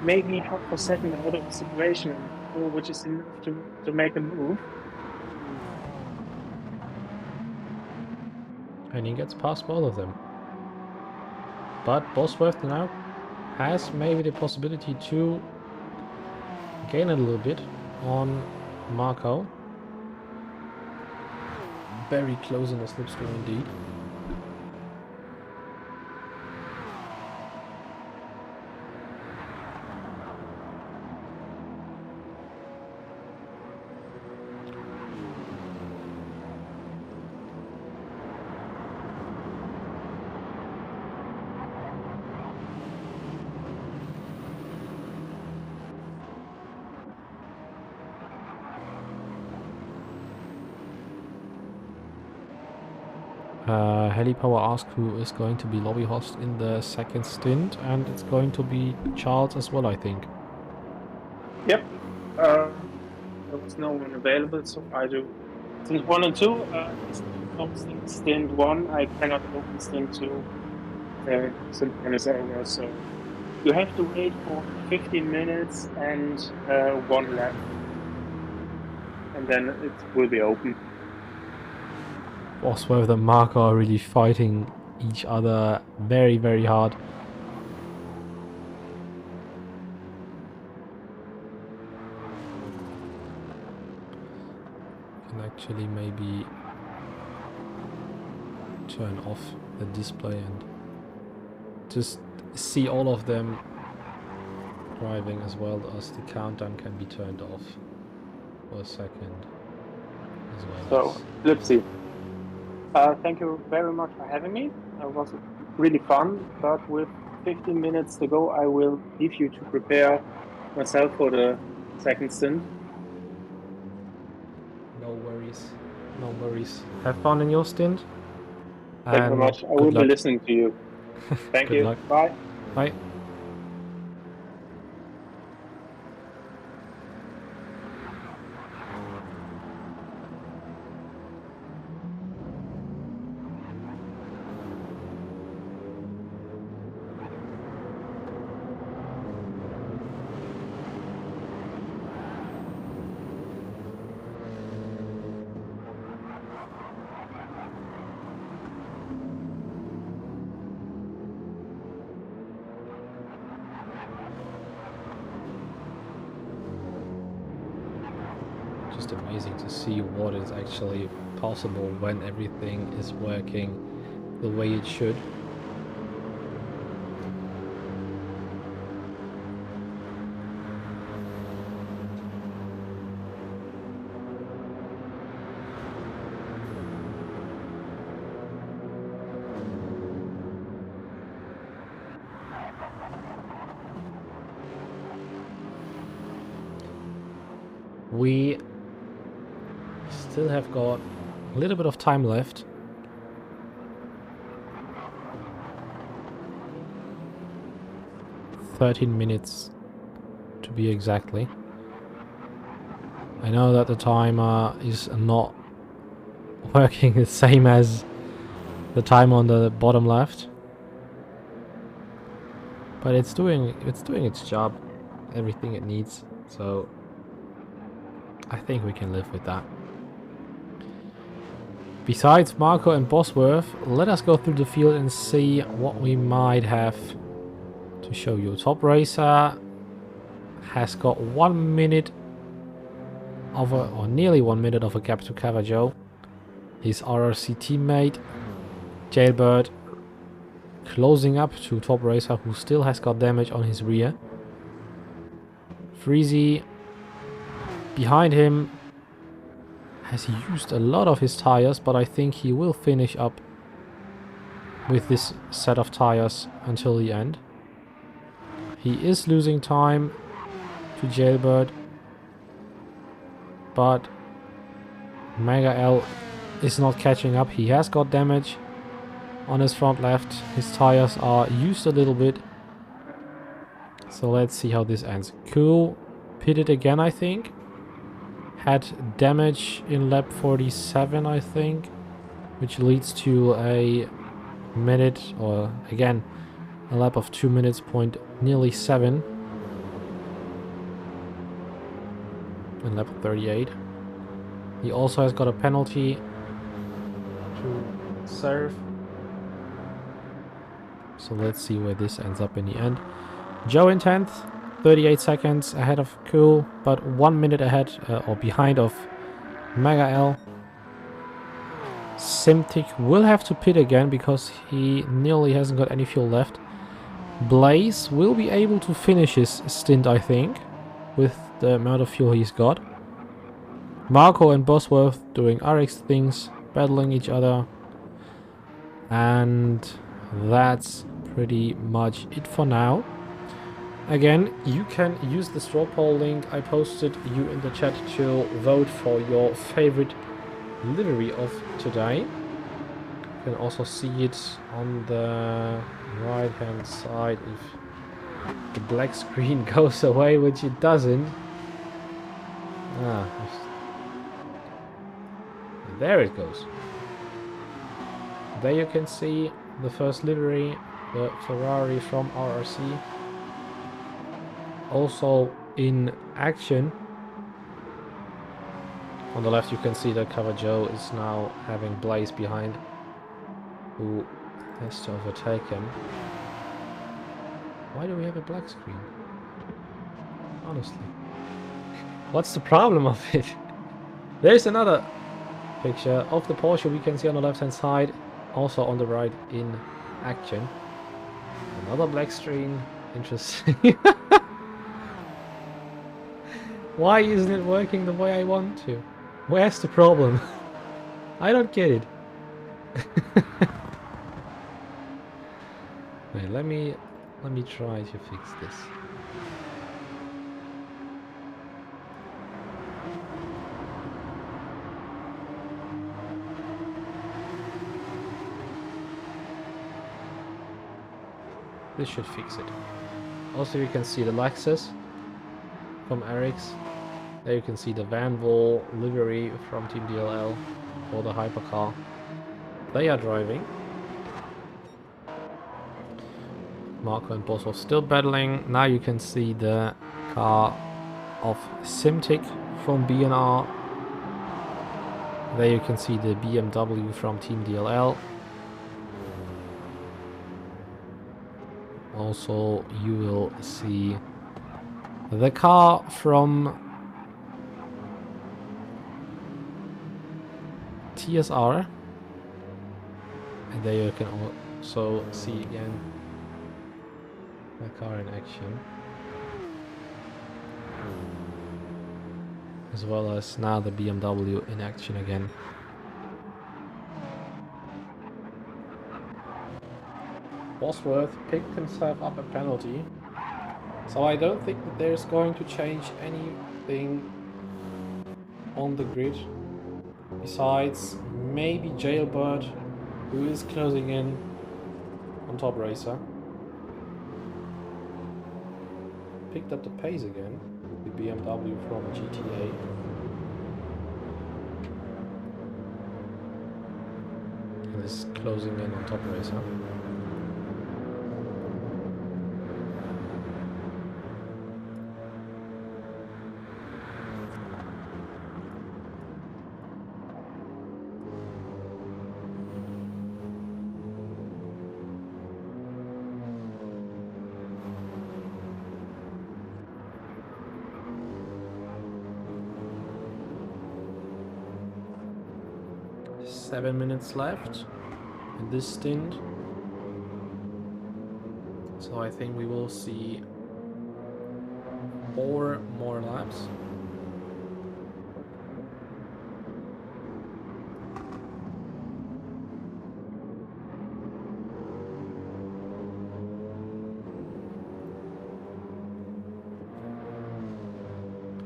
maybe half a second out of the situation, which is enough to make a move. And he gets past both of them. But Bosworth now has maybe the possibility to gain a little bit on Marco. Very close in the slipstream indeed. Helipower asked who is going to be lobby host in the second stint, and it's going to be Charles as well, I think. Yep. There was no one available, so I do stint 1 and 2. Stint 1, I cannot open stint 2. Stint 1 is over, so you have to wait for 15 minutes and 1 lap, and then it will be open. Bosworth and Marco are really fighting each other very, very hard. Can actually maybe turn off the display and just see all of them driving as well as the countdown can be turned off for a second as well. So let's see. Thank you very much for having me. It was really fun, but with 15 minutes to go, I will leave you to prepare myself for the second stint. No worries. No worries. Have fun in your stint. Thank you very much. I will be listening to you. Thank Good you. luck. Bye. Bye. just amazing to see what is actually possible when everything is working the way it should. We still have got a little bit of time left. $13 to be exactly. I know that the timer is not working the same as the timer on the bottom left, but it's doing its job, everything it needs. So I think we can live with that. Besides Marco and Bosworth, let us go through the field and see what we might have to show you. Top Racer has got 1 minute of a, or nearly 1 minute of a gap to Cavajo. His RRC teammate, Jailbird, closing up to Top Racer, who still has got damage on his rear. Freezy behind him has used a lot of his tires, but I think he will finish up with this set of tires until the end. He is losing time to Jailbird, but Mega L is not catching up. He has got damage on his front left. His tires are used a little bit. So let's see how this ends. Cool pitted again, I think. Had damage in lap 47, I think, which leads to a minute, or again, a lap of 2 minutes point nearly 7 in lap 38. He also has got a penalty to serve. So let's see where this ends up in the end. Joe in 10th, 38 seconds ahead of Cool, but 1 minute ahead or behind of Mega L. Simtic will have to pit again because he nearly hasn't got any fuel left. Blaze will be able to finish his stint, I think, with the amount of fuel he's got. Marco and Bosworth doing RX things, battling each other. And that's pretty much it for now. Again, you can use the straw poll link I posted you in the chat to vote for your favorite livery of today. You can also see it on the right hand side if the black screen goes away, which it doesn't. There it goes. There you can see the first livery, the Ferrari from RRC. Also in action. On the left you can see that Cavajo is now having Blaze behind, who has to overtake him. Why do we have a black screen? Honestly. What's the problem of it? There's another picture of the Porsche we can see on the left hand side, also on the right in action. Another black screen. Interesting. Why isn't it working the way I want to? Where's the problem? I don't get it. Wait, let me try to fix this. This should fix it. Also, you can see the Lexus from Eric's. There you can see the Van Vol livery from Team DLL for the hypercar. They are driving. Marco and Boss are still battling. Now you can see the car of Simtic from B&R. There you can see the BMW from Team DLL. Also, you will see the car from TSR. And there you can also see again the car in action. As well as now the BMW in action again. Bosworth picked himself up a penalty. So I don't think that there's going to change anything on the grid. Besides maybe Jailbird, who is closing in on Top Racer. Picked up the pace again, the BMW from GTA. And is closing in on Top Racer. Seven minutes left in this stint. So I think we will see 4 more laps.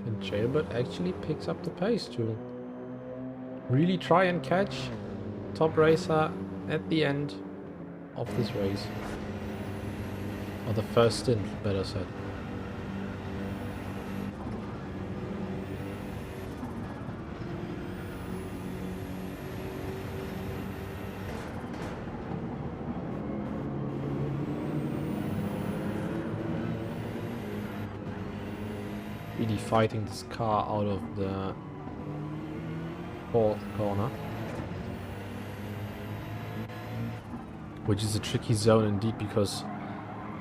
And Jailbird actually picks up the pace to really try and catch Top Racer at the end of this race. Or the first stint, better said. Really fighting this car out of the 4th corner. Which is a tricky zone indeed, because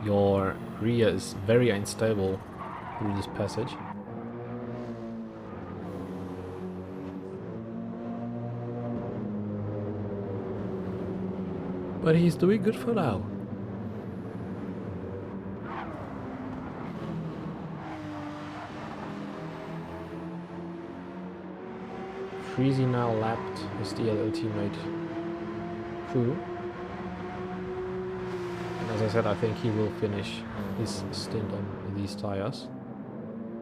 your rear is very unstable through this passage. But he's doing good for now. Freezy now lapped his DLL teammate Crew. And as I said, I think he will finish his stint on these tires.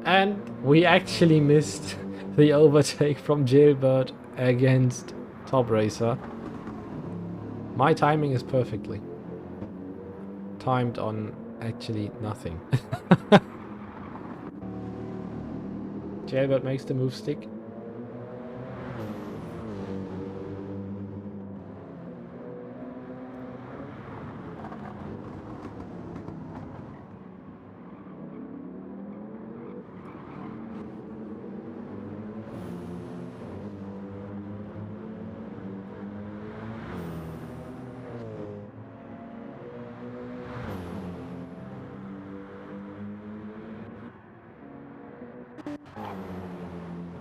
And we actually missed the overtake from Jailbird against Top Racer. My timing is perfectly timed on actually nothing. Jailbird makes the move stick.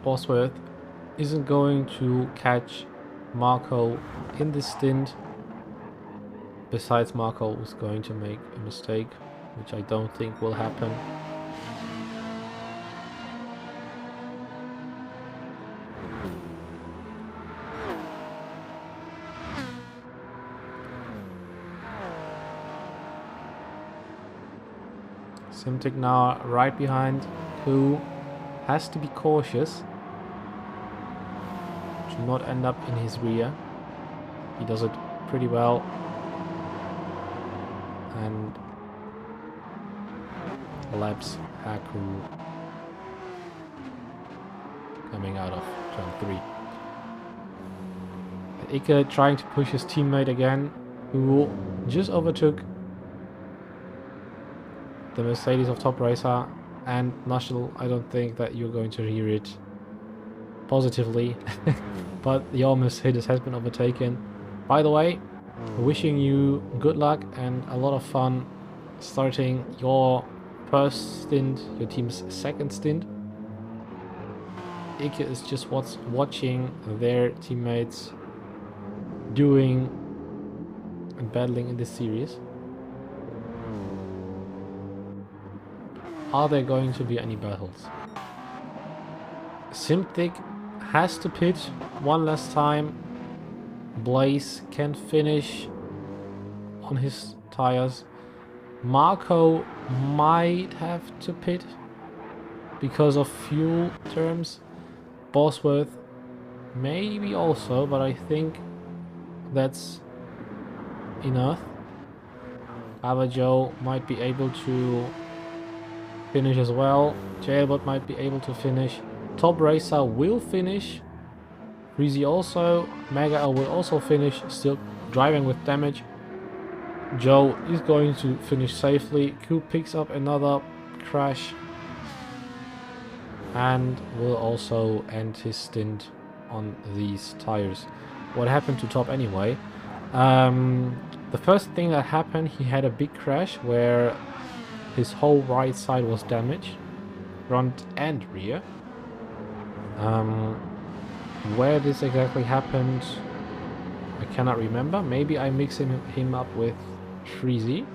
Bosworth isn't going to catch Marco in this stint. Besides, Marco is going to make a mistake, which I don't think will happen. Simtic now right behind, who has to be cautious to not end up in his rear. He does it pretty well. And laps Haku coming out of turn 3. Ike trying to push his teammate again, who just overtook the Mercedes of Top Racer. And Nashil, I don't think that you're going to hear it positively, but your Mercedes has been overtaken. By the way, wishing you good luck and a lot of fun starting your first stint, your team's second stint. Ike is just watching their teammates doing and battling in this series. Are there going to be any battles? Simtic has to pit one last time. Blaze can finish on his tires. Marco might have to pit because of fuel terms. Bosworth maybe also, but I think that's enough. Joe might be able to finish as well. Jailbot might be able to finish. Top Racer will finish. Freezy also. Mega L will also finish, still driving with damage. Joe is going to finish safely. Q picks up another crash and will also end his stint on these tires. What happened to Top anyway? The first thing that happened, he had a big crash where his whole right side was damaged, front and rear. Where this exactly happened, I cannot remember. Maybe I mix him up with Freezy.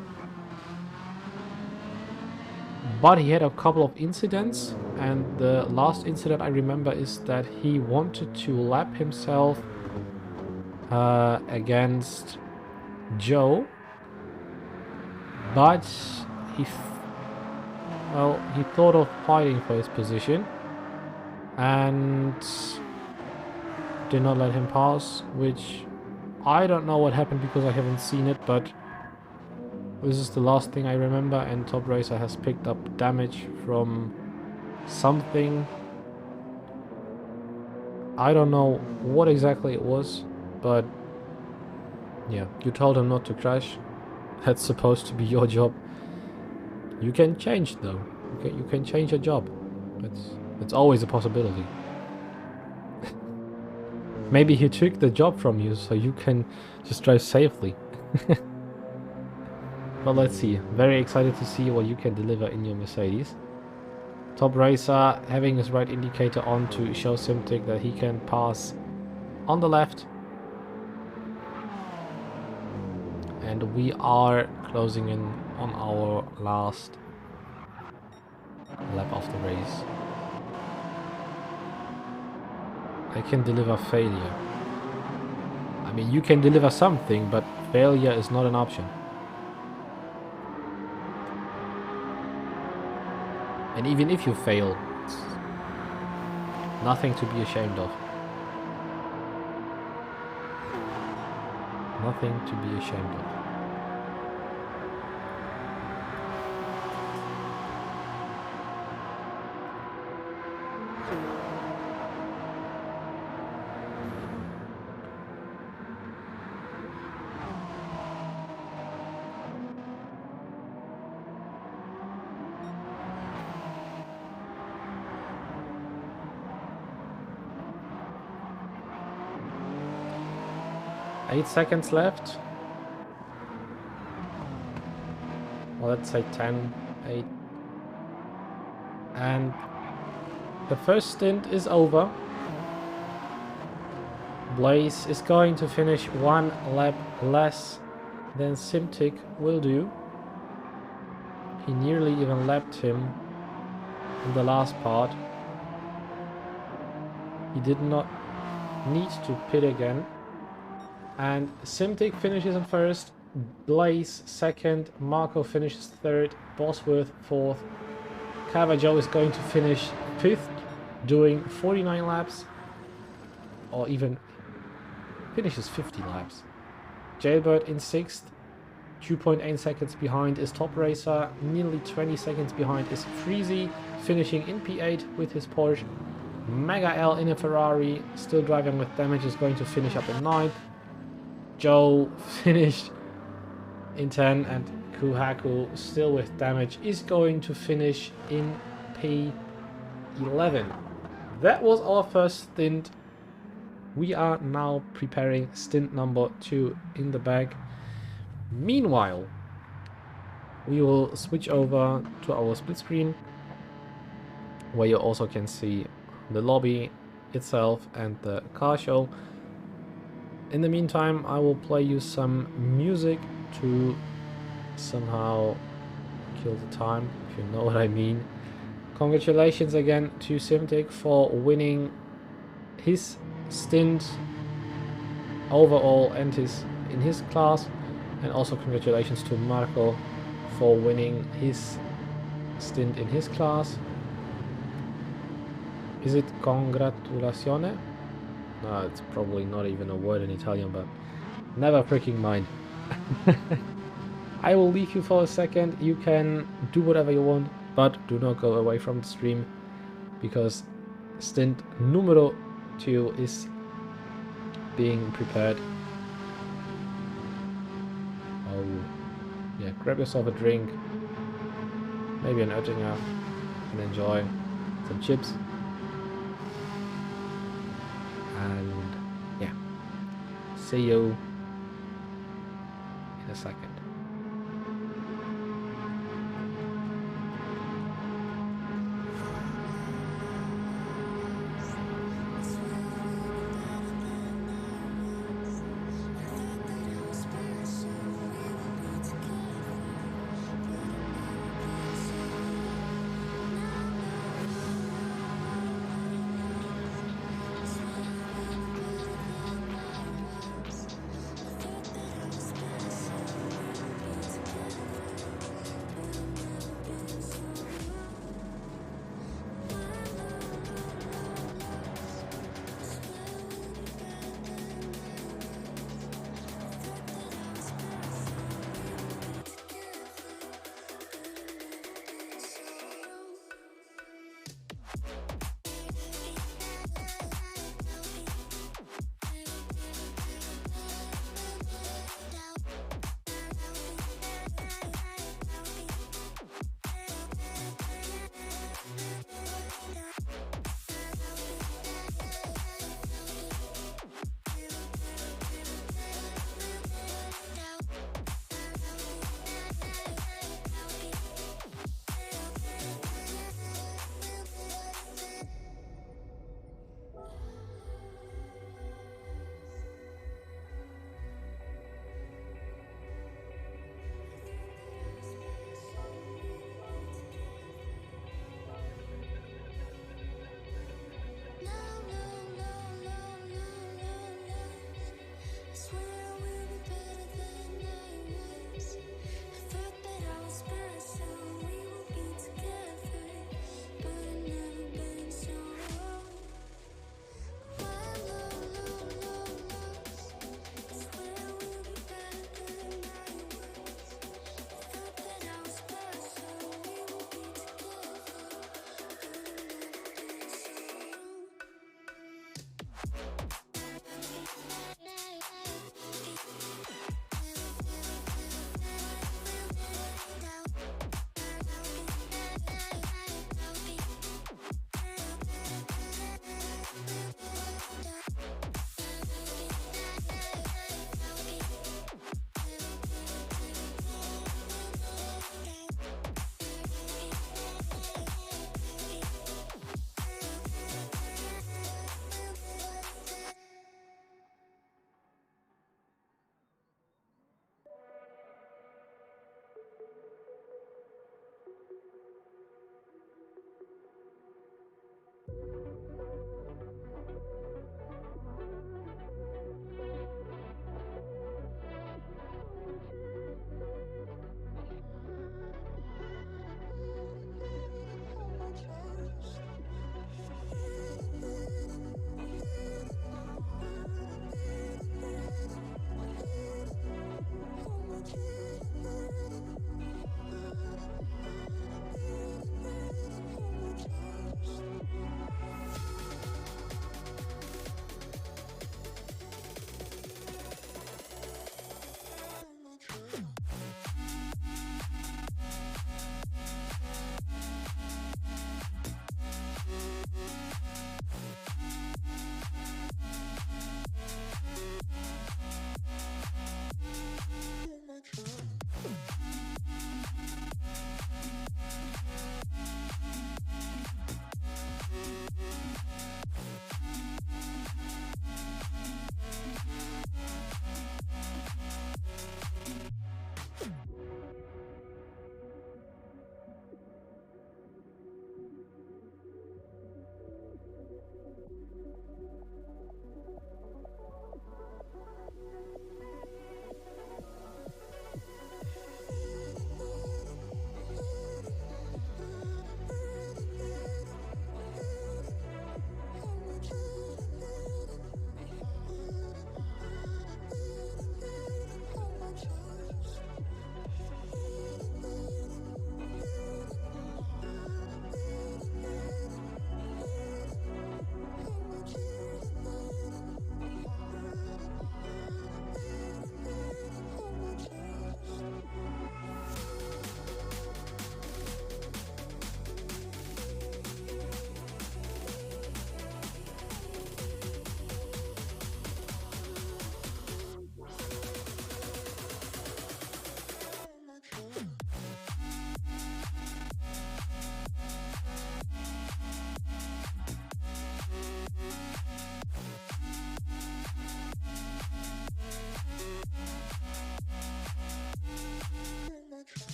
But he had a couple of incidents, and the last incident I remember is that he wanted to lap himself against Joe, but he thought of fighting for his position and did not let him pass, which I don't know what happened because I haven't seen it, but this is the last thing I remember, and Top Racer has picked up damage from something. I don't know what exactly it was, but yeah, you told him not to crash. That's supposed to be your job. You can change though. You can change your job. It's always a possibility. Maybe he took the job from you so you can just drive safely. But let's see. Very excited to see what you can deliver in your Mercedes. Top Racer having his right indicator on to show Simtic that he can pass on the left. And we are closing in on our last lap of the race. I can deliver failure. I mean, you can deliver something, but failure is not an option. And even if you fail, it's nothing to be ashamed of. Nothing to be ashamed of. Eight seconds left. Well, let's say 10, 8. And the first stint is over. Blaze is going to finish one lap less than Simtic will do. He nearly even lapped him in the last part. He did not need to pit again. And Simtic finishes in first, Blaze second, Marco finishes third, Bosworth fourth. Joe is going to finish fifth, doing 49 laps, or even finishes 50 laps. Jailbird in sixth, 2.8 seconds behind is Top Racer, nearly 20 seconds behind is Freezy, finishing in P8 with his Porsche. Mega L in a Ferrari, still driving with damage, is going to finish up in ninth. Joe finished in 10, and Kuhaku, still with damage, is going to finish in P11. That was our first stint. We are now preparing stint number 2 in the bag. Meanwhile, we will switch over to our split screen, where you also can see the lobby itself and the car show. in the meantime, I will play you some music to somehow kill the time, if you know what I mean. Congratulations again to Simtic for winning his stint overall and in his class, and also congratulations to Marco for winning his stint in his class. Is it congratulazione? No, it's probably not even a word in Italian, but never freaking mind. I will leave you for a second. You can do whatever you want, but do not go away from the stream, because stint numero 2 is being prepared. Oh, yeah, grab yourself a drink, maybe an Oettinger, and enjoy some chips. And yeah, see you in a second.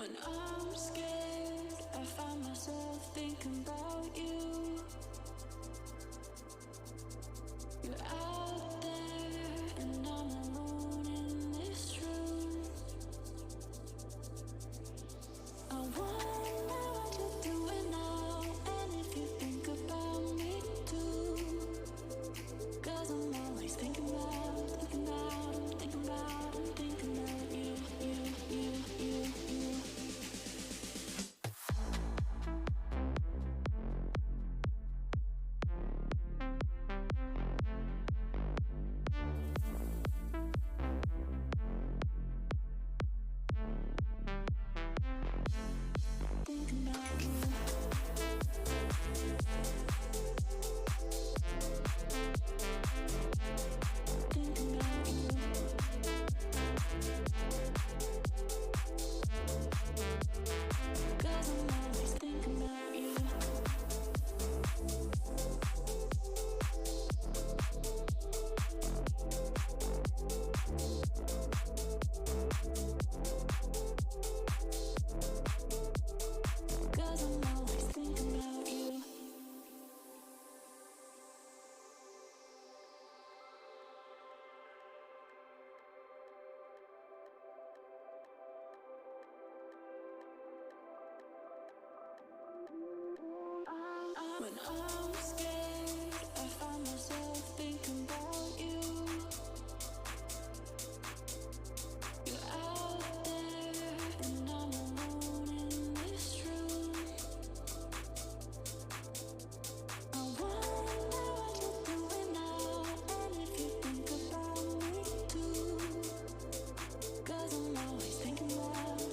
When I'm scared, I find myself thinking about you. You're out there, and I'm alone in this room. I wonder what you're doing now, and if you think about me too. 'Cause I'm always thinking about you, thinking about you. When I'm scared, I find myself thinking about you. You're out there, and I'm alone in this room. I wonder what you're doing now, and if you think about me too. 'Cause I'm always thinking about you.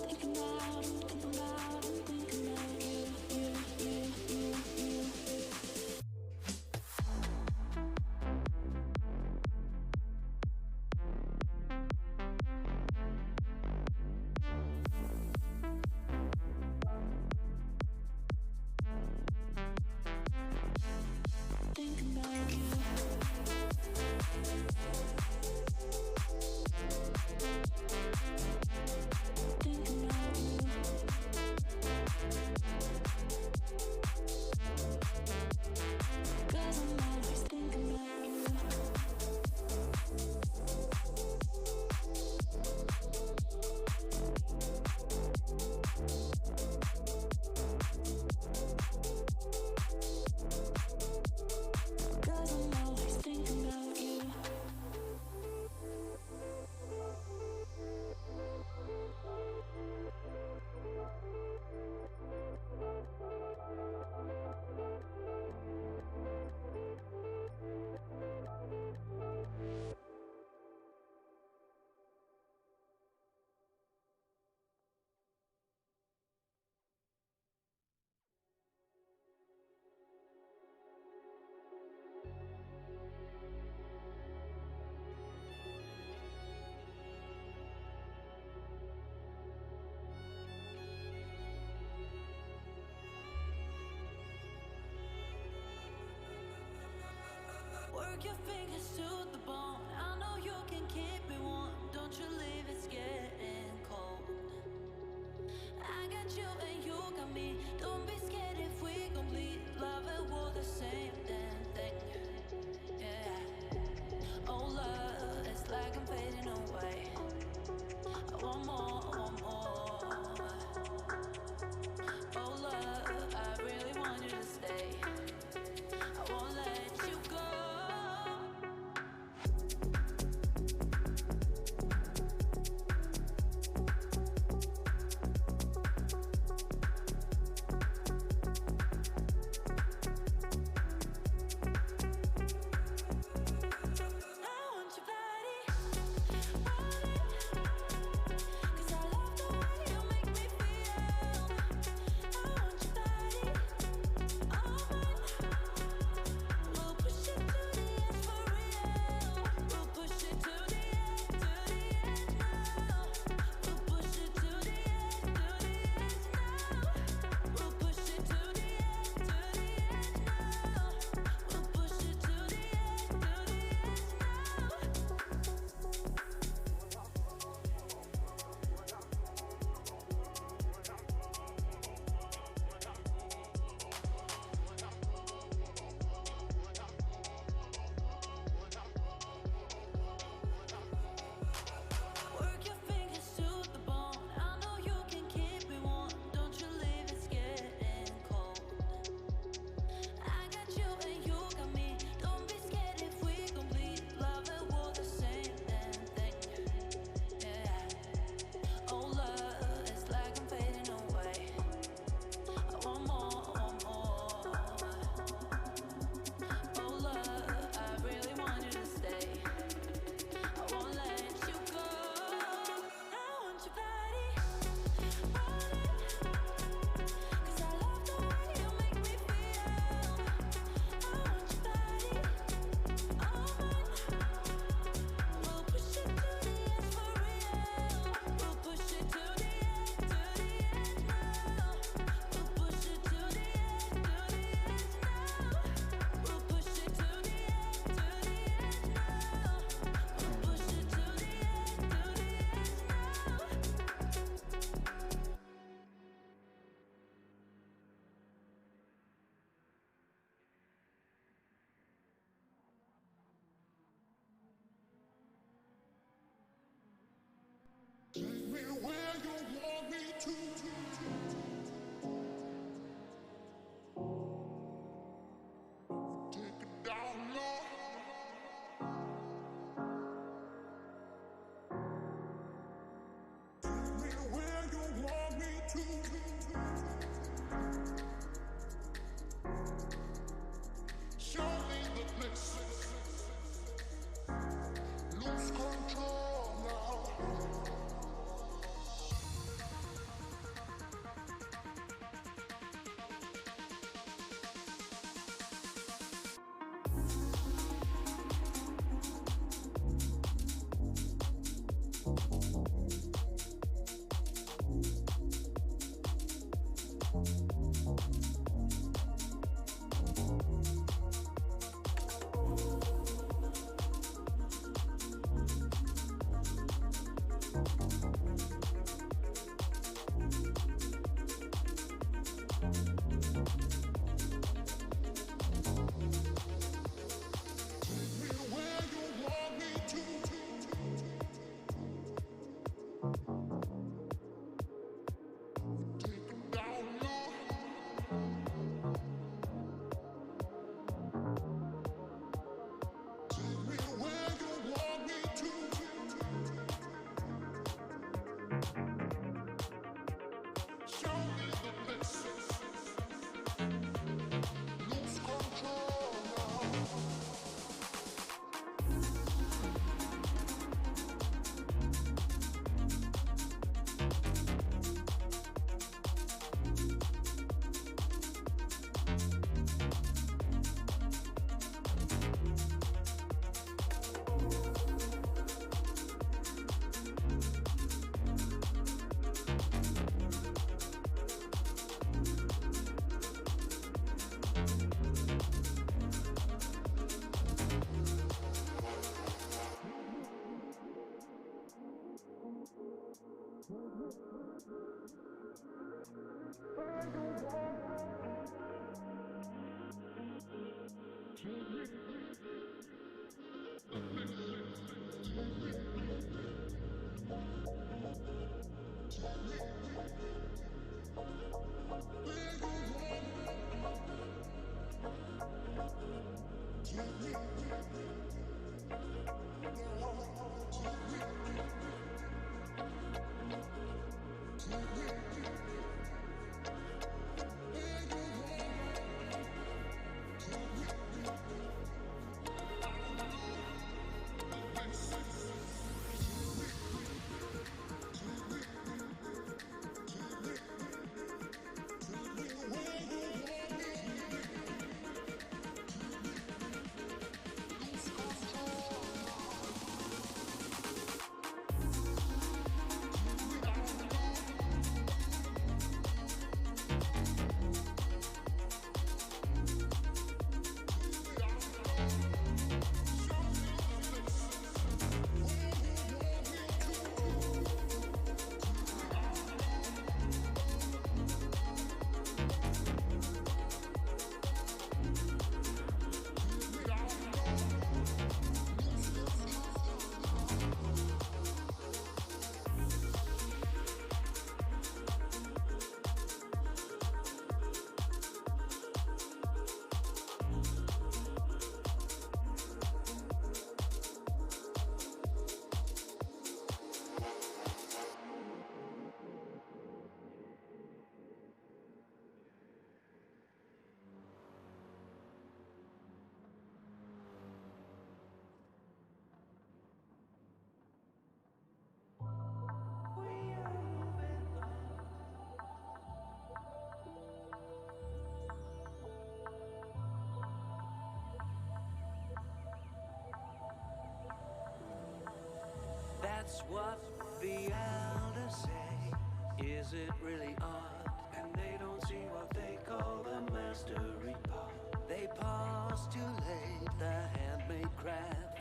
That's what the elders say. Is it really odd? And they don't see what they call the mastery part. They postulate the handmade craft.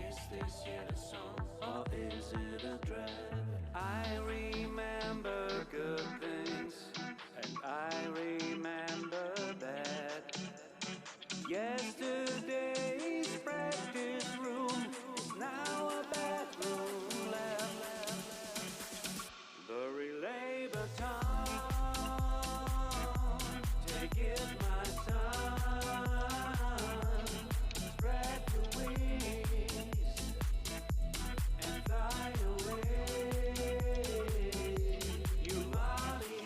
Is this yet a song or is it a draft? I remember good things and I remember bad. Yesterday's practice room is now a bedroom left. The relay baton, take it my son. Spread your wings and fly away. You Mali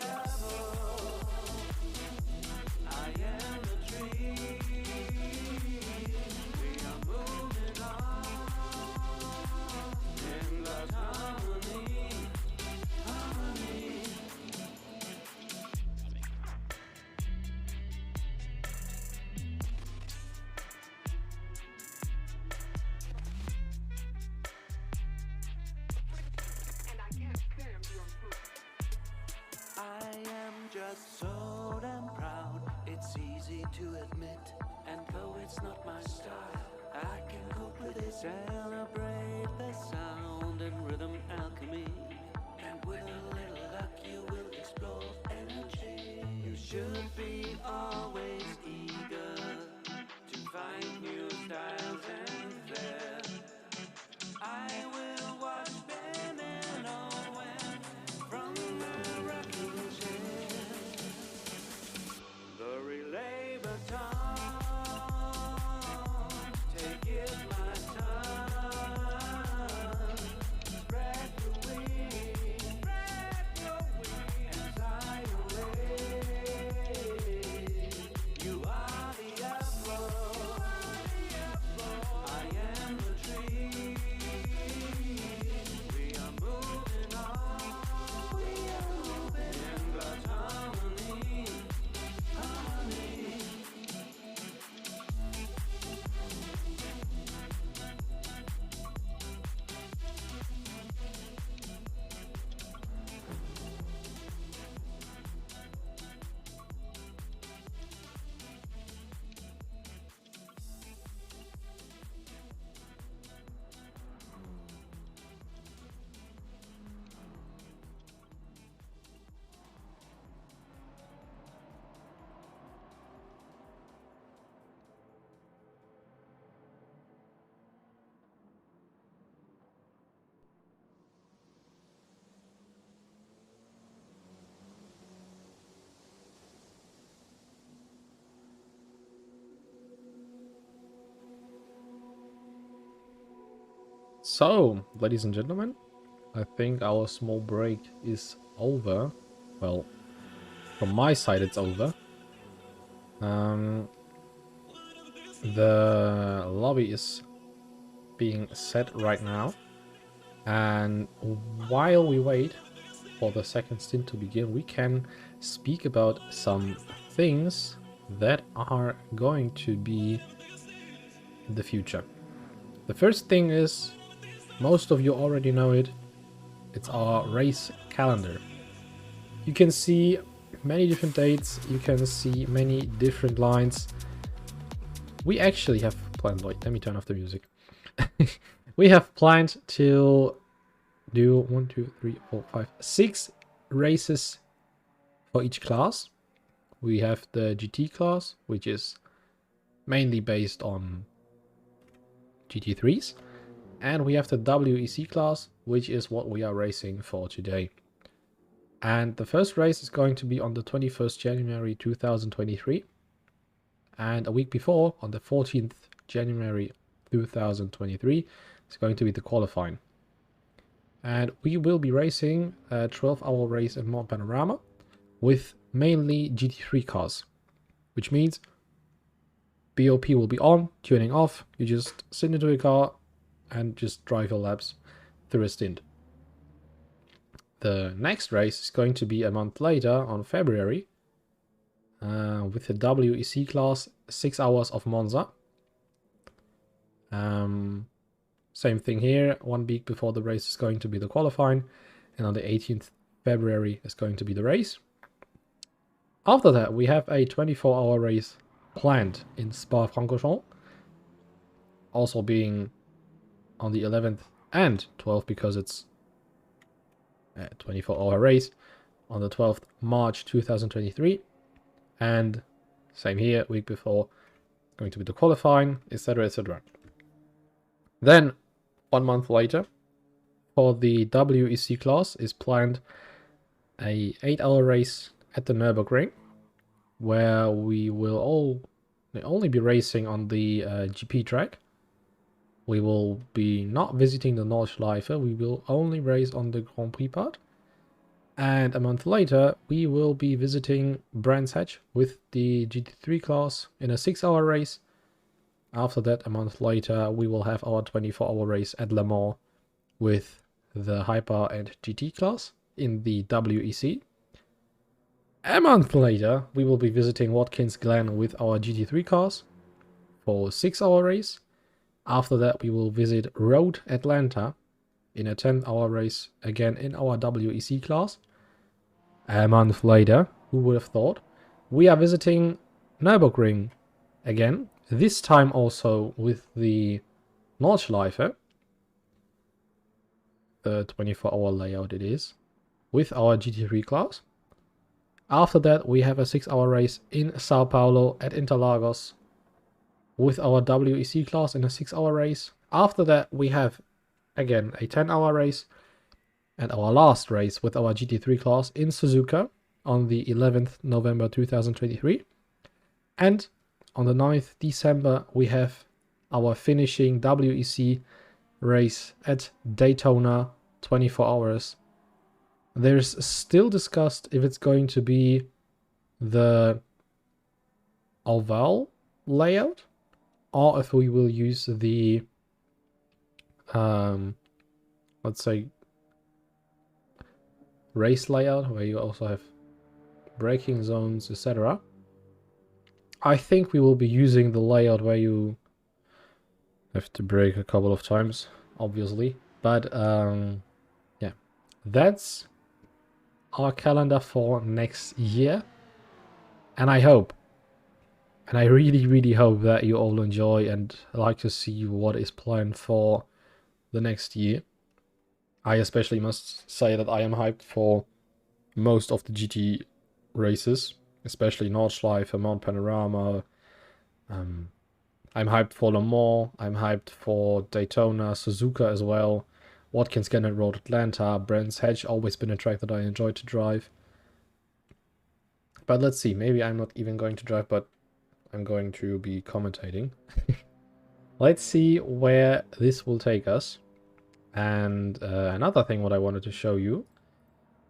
just so damn proud. It's easy to admit, and though it's not my style, I can cope with it. Celebrate the sound and rhythm alchemy, and with a little luck you will explore energy. You should be always eager to find new styles and flair. I will watch Ben and Owen from my rocking chair. The relay baton, take it my time. Spread your wings, and fly away. You are the apple, I am the tree. We are moving on, in God's harmony. So, ladies and gentlemen, I think our small break is over. Well, from my side it's over. The lobby is being set right now. And while we wait for the second stint to begin, we can speak about some things that are going to be in the future. The first thing is, most of you already know it, it's our race calendar. You can see many different dates, you can see many different lines. We actually have planned, wait, let me turn off the music. We have planned to do 1, 2, 3, 4, 5, 6 races for each class. We have the GT class, which is mainly based on GT3s. And we have the WEC class, which is what we are racing for today. And the first race is going to be on the 21st January 2023. And a week before, on the 14th January 2023, is going to be the qualifying. And we will be racing a 12-hour race in Mont Panorama with mainly GT3 cars, which means BOP will be on, tuning off. You just sit into a car and just drive your laps through a stint. The next race is going to be a month later on February with the WEC class, 6 hours of Monza. Same thing here, 1 week before the race is going to be the qualifying, and on the 18th February is going to be the race. After that, we have a 24-hour race planned in Spa-Francorchamps, also being on the 11th and 12th, because it's a 24-hour race on the 12th March 2023. And same here, week before, going to be the qualifying, etc, etc. Then, 1 month later, for the WEC class is planned a 8-hour race at the Nürburgring, where we will only be racing on the GP track. We will be not visiting the Nordschleife, we will only race on the Grand Prix part. And a month later, we will be visiting Brands Hatch with the GT3 class in a 6-hour race. After that, a month later, we will have our 24-hour race at Le Mans with the Hyper and GT class in the WEC. A month later, we will be visiting Watkins Glen with our GT3 cars for a 6-hour race. After that, we will visit Road Atlanta in a 10-hour race, again in our WEC class. A month later, Who would have thought? We are visiting Nürburgring again. This time also with the Nordschleife. The 24-hour layout it is. With our GT3 class. After that we have a 6-hour race in Sao Paulo at Interlagos. With our WEC class in a 6-hour race. After that we have again a 10-hour race. And our last race with our GT3 class in Suzuka on the 11th November 2023. And on the 9th December we have our finishing WEC race at Daytona, 24 hours. There's still discussed if it's going to be the oval layout or if we will use the let's say race layout where you also have braking zones, etc. I think we will be using the layout where you have to brake a couple of times, obviously. But yeah, that's our calendar for next year. And I hope, and I really, really hope that you all enjoy and like to see what is planned for the next year. I especially must say that I am hyped for most of the GT races, especially Nordschleife, Mount Panorama. I'm hyped for Le Mans. I'm hyped for Daytona, Suzuka as well. Watkins Glen Road Atlanta, Brands Hatch, always been a track that I enjoy to drive. But let's see, maybe I'm not even going to drive, but I'm going to be commentating. Let's see where this will take us. And another thing what I wanted to show you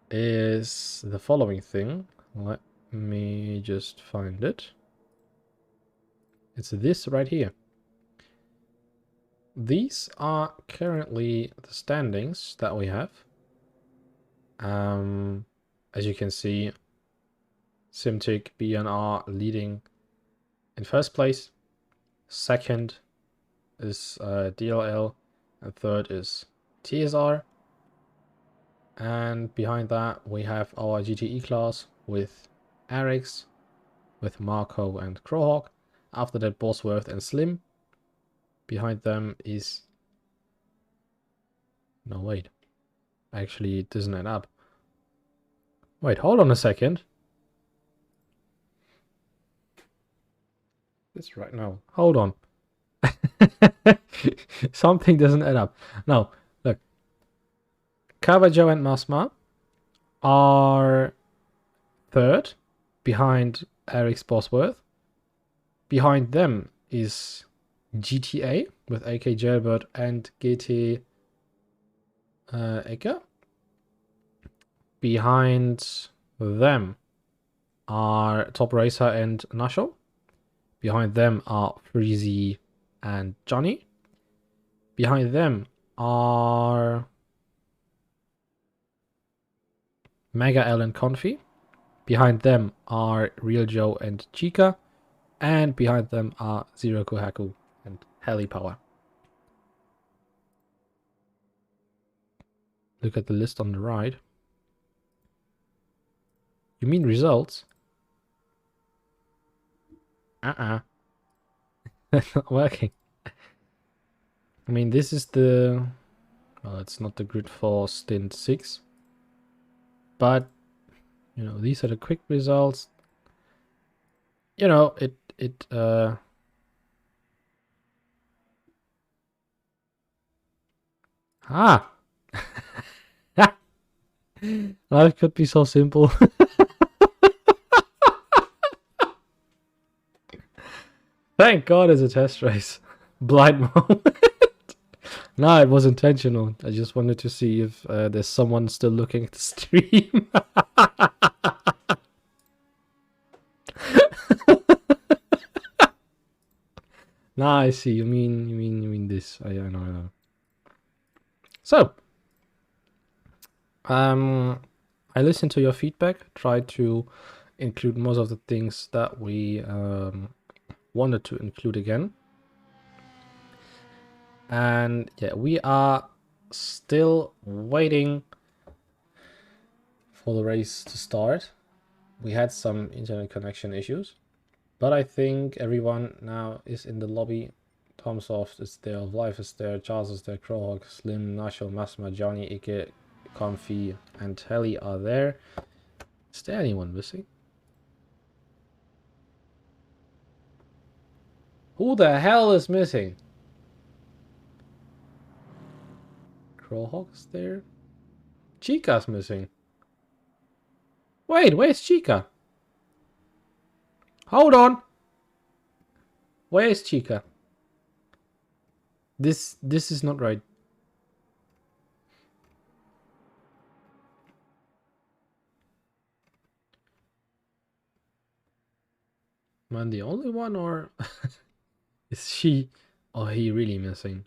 is the following thing. Let me just find it. It's this right here. These are currently the standings that we have. As you can see, Simtic BNR leading in first place. Second is DLL, and third is TSR. And behind that we have our GTE class with Arix, with Marco and Crowhawk. After that Bosworth and Slim. Behind them is... No, wait. Actually, it doesn't add up. Wait, hold on a second. That's right, no. Hold on. Something doesn't add up. No, look. Caravaggio and Masma are third, behind Eric's Bosworth. Behind them is GTA with AK Jailbird and GT Eka. Behind them are Top Racer and Nasho. Behind them are Freezy and Johnny. Behind them are Mega L and Confi. Behind them are Real Joe and Chica. And behind them are Zero Kohaku and Heli Power. Look at the list on the right. You mean results? That's not working. I mean, this is the... Well, it's not the grid for stint 6. But, you know, these are the quick results. You know, Life could be so simple. Thank God it's a test race. Blind moment. No, it was intentional. I just wanted to see if there's someone still looking at the stream. Nah, I see. You mean this. I know. So, I listened to your feedback. Tried to include most of the things that we wanted to include again. And yeah, we are still waiting for the race to start. We had some internet connection issues, but I think everyone now is in the lobby. Tomsoft is there, Life is there, Charles is there, Crowhawk, Slim, Nacho, Masma, Johnny, Ike, Comfy, and Telly are there. Is there anyone missing? Who the hell is missing? Crowhawk is there. Chica's missing. Wait, where's Chica? Hold on. Where is Chica? This is not right. Am I the only one, or is she or he really missing?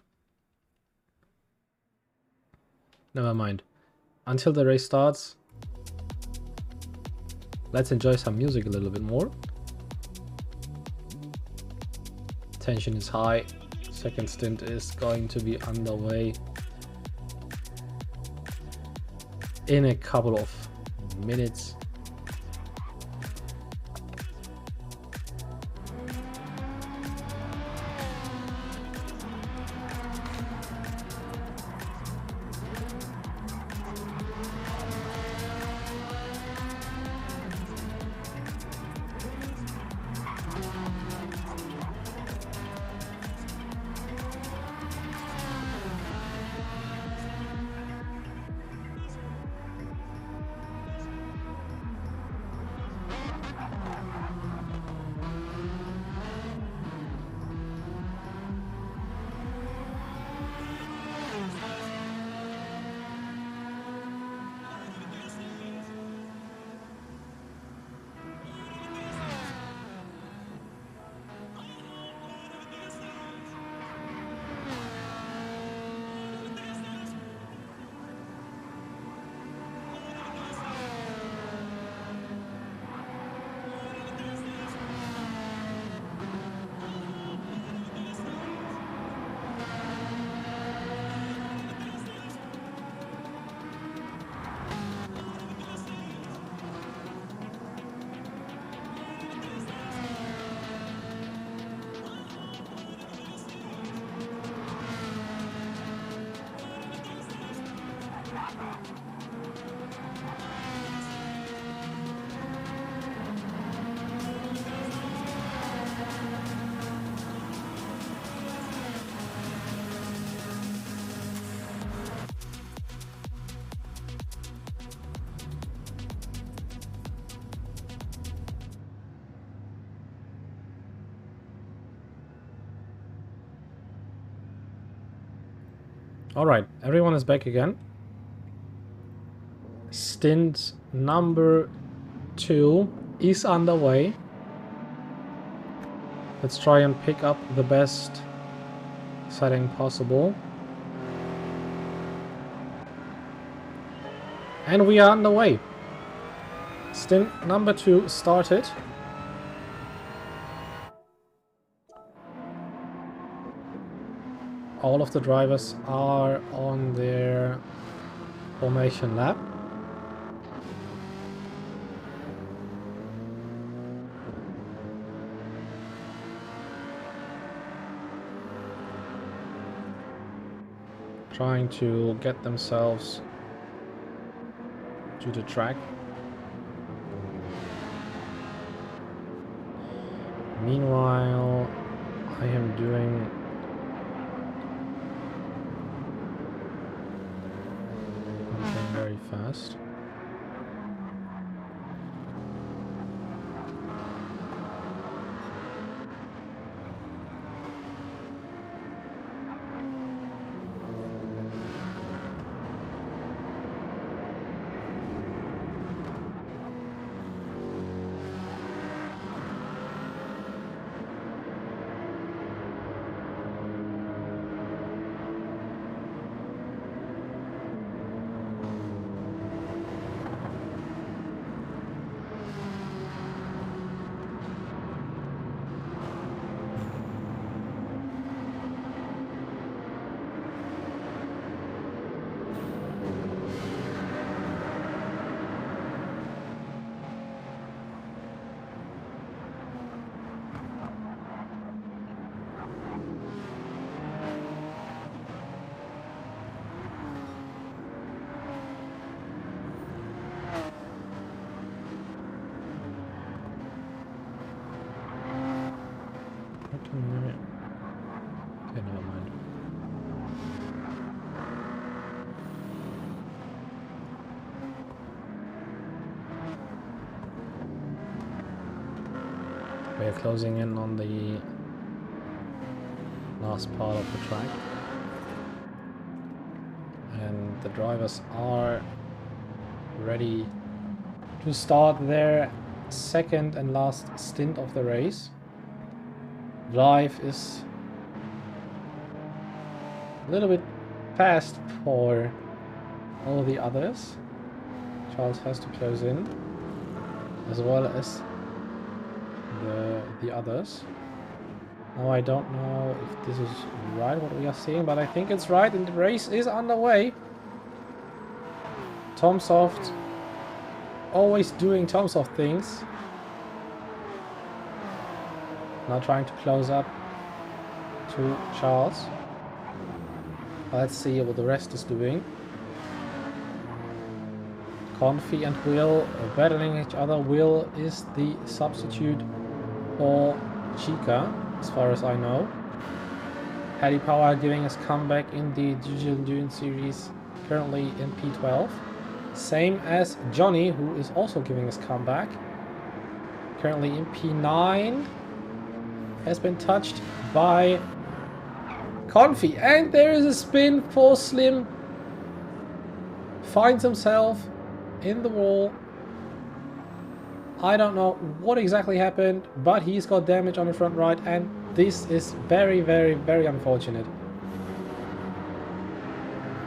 Never mind. Until the race starts, let's enjoy some music a little bit more. Tension is high. Second stint is going to be underway in a couple of minutes. Alright, everyone is back again. Stint number 2 is underway. Let's try and pick up the best setting possible. And we are underway. Stint number 2 started. All of the drivers are on their formation lap. Trying to get themselves to the track. Meanwhile, I am doing something very fast. We are closing in on the last part of the track. And the drivers are ready to start their second and last stint of the race. Drive is a little bit fast for all the others. Charles has to close in, as well as the others. Now I don't know if this is right what we are seeing, but I think it's right, and the race is underway. Tom Soft always doing Tom Soft things. Now trying to close up to Charles. Let's see what the rest is doing. Confi and Will battling each other. Will is the substitute for Chica, as far as I know. Paddy Power giving his comeback in the Digital Dune series, currently in P12. Same as Johnny, who is also giving his comeback, currently in P9. Has been touched by Confi, and there is a spin for Slim. Finds himself in the wall. I don't know what exactly happened, but he's got damage on the front right, and this is very, very, very unfortunate.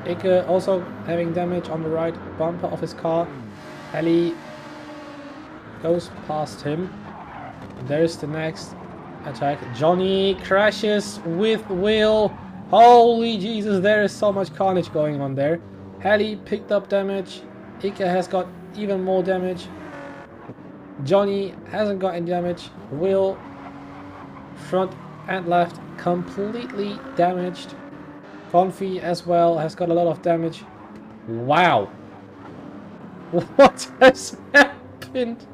Ike also having damage on the right bumper of his car. Ellie goes past him. There's the next attack. Johnny crashes with Will. Holy Jesus, there is so much carnage going on there. Hallie picked up damage. Ike has got even more damage. Johnny hasn't got any damage. Will, front and left, completely damaged. Confi as well has got a lot of damage. Wow. What has happened?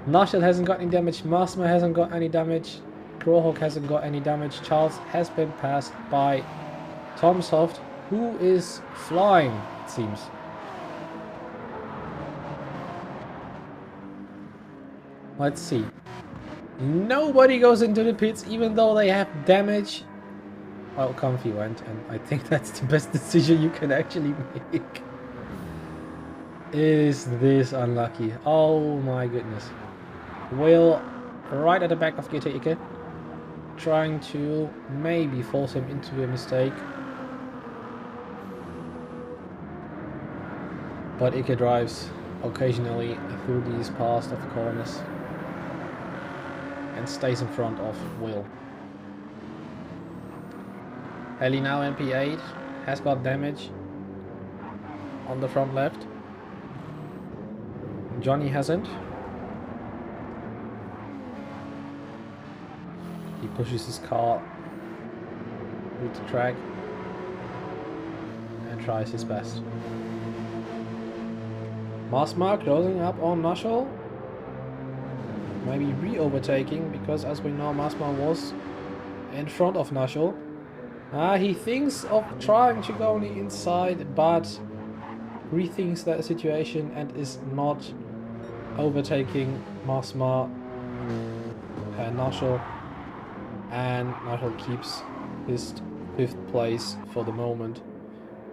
Nashel hasn't got any damage. Marsma hasn't got any damage. Crowhawk hasn't got any damage. Charles has been passed by Tom Soft, who is flying, it seems. Let's see. Nobody goes into the pits, even though they have damage. Well, Comfy went, and I think that's the best decision you can actually make. Is this unlucky? Oh my goodness. Will right at the back of Gita Ike, trying to maybe force him into a mistake. But Ike drives occasionally through these past of corners and stays in front of Will. Ellie now MP8 has got damage on the front left. Johnny hasn't. He pushes his car through the track and tries his best. Marsma closing up on Nashel. Maybe re-overtaking, because as we know Marsma was in front of Nashel. He thinks of trying to go on the inside, but rethinks that situation and is not overtaking Marsma and Nashel. And Nashel keeps his 5th place for the moment.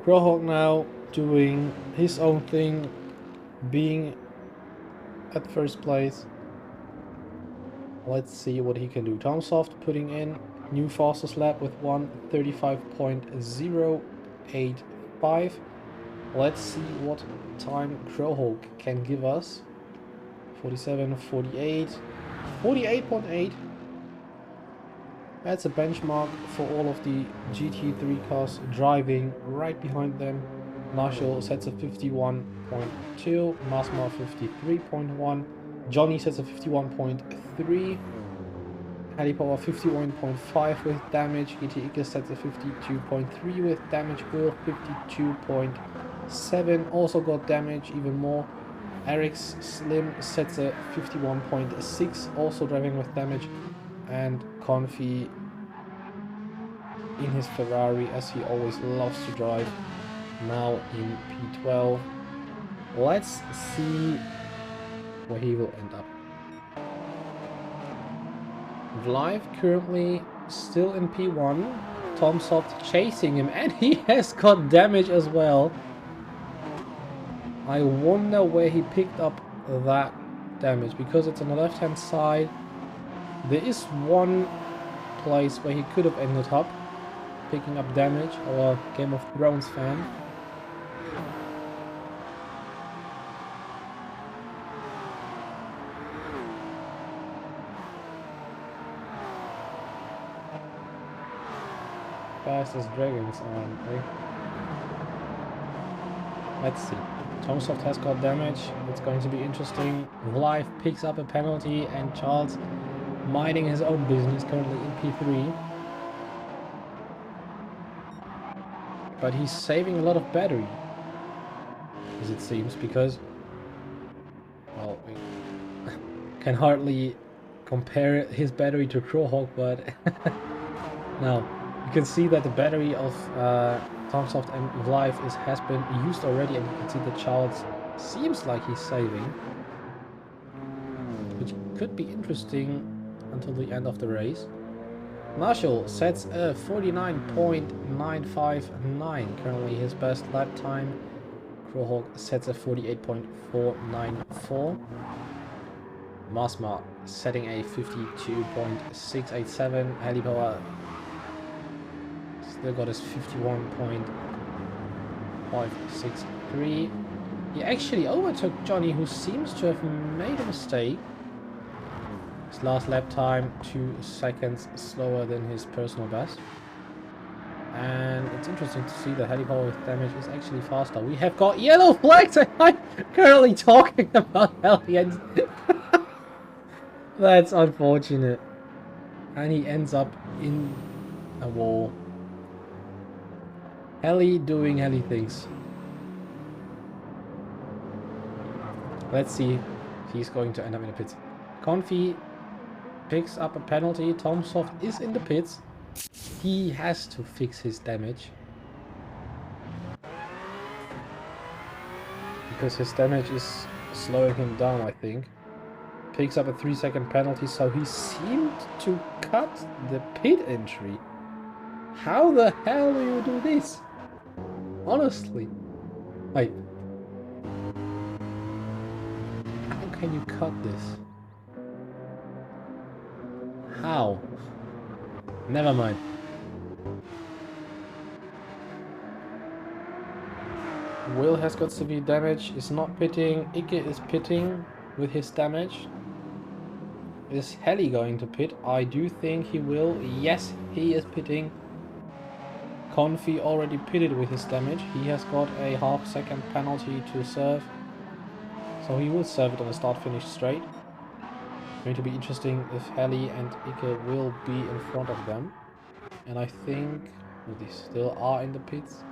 Crowhawk now doing his own thing, being at 1st place. Let's see what he can do. Tom Soft putting in new fastest lap with 1:35.085. Let's see what time Crowhawk can give us. 47.48, 48.8. That's a benchmark for all of the GT3 cars driving right behind them. Marshall sets a 51.2, Marsma 53.1, Johnny sets a 51.3, Paddy Power 51.5 with damage, GT Ike sets a 52.3 with damage, Will 52.7 also got damage, even more. Eric's Slim sets a 51.6, also driving with damage, and Confi in his Ferrari, as he always loves to drive, now in P12. Let's see where he will end up. Vlive currently still in P1. Tomsoft chasing him, and he has got damage as well. I wonder where he picked up that damage, because it's on the left hand side. There is one place where he could have ended up picking up damage, our Game of Thrones fan. Fast as dragons, aren't they? Let's see. Tomsoft has got damage. It's going to be interesting. Vlive picks up a penalty, and Charles minding his own business currently in P3. But he's saving a lot of battery, as it seems, because, well, we can hardly compare his battery to Crowhawk, but now you can see that the battery of Tomsoft and Vlive has been used already, and you can see that Charles seems like he's saving, which could be interesting until the end of the race. Marshall sets a 49.959, currently his best lap time. Crowhawk sets a 48.494. Masma setting a 52.687. Helipower still got his 51.563. He actually overtook Johnny, who seems to have made a mistake. His last lap time 2 seconds slower than his personal best. And it's interesting to see that Helipower with damage is actually faster. We have got yellow flags, and I'm currently talking about Heli, and that's unfortunate. And he ends up in a wall. Heli doing Heli things. Let's see if he's going to end up in the pits. Confi picks up a penalty. Tomsoft is in the pits. He has to fix his damage, because his damage is slowing him down, I think. Picks up a 3-second penalty, so he seemed to cut the pit entry. How the hell do you do this? Honestly. Wait. How can you cut this? How? Never mind. Will has got severe damage, is not pitting. Ike is pitting with his damage. Is Heli going to pit? I do think he will. Yes, he is pitting. Confi already pitted with his damage. He has got a half-second penalty to serve, so he will serve it on a start-finish straight. Going to be interesting if Heli and Ike will be in front of them. And I think they still are in the pits.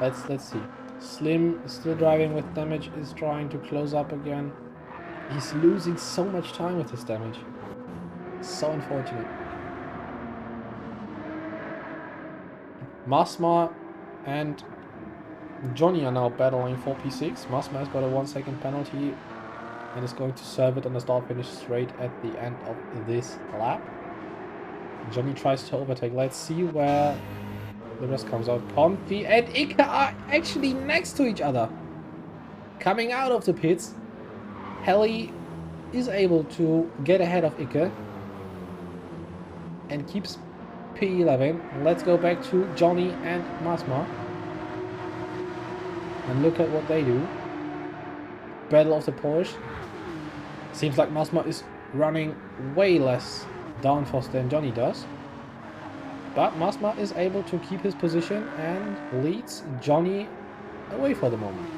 Let's see. Slim, still driving with damage, is trying to close up again. He's losing so much time with his damage. So unfortunate. Masma and Johnny are now battling for P6. Masma has got a 1-second penalty and is going to serve it on the start finish straight at the end of this lap. Johnny tries to overtake. Let's see where the rest comes out. Confi and Ike are actually next to each other. Coming out of the pits. Heli is able to get ahead of Ike and keeps P11. Let's go back to Johnny and Masma and look at what they do. Battle of the Porsche. Seems like Masma is running way less downforce than Johnny does. But Masma is able to keep his position and leads Johnny away for the moment.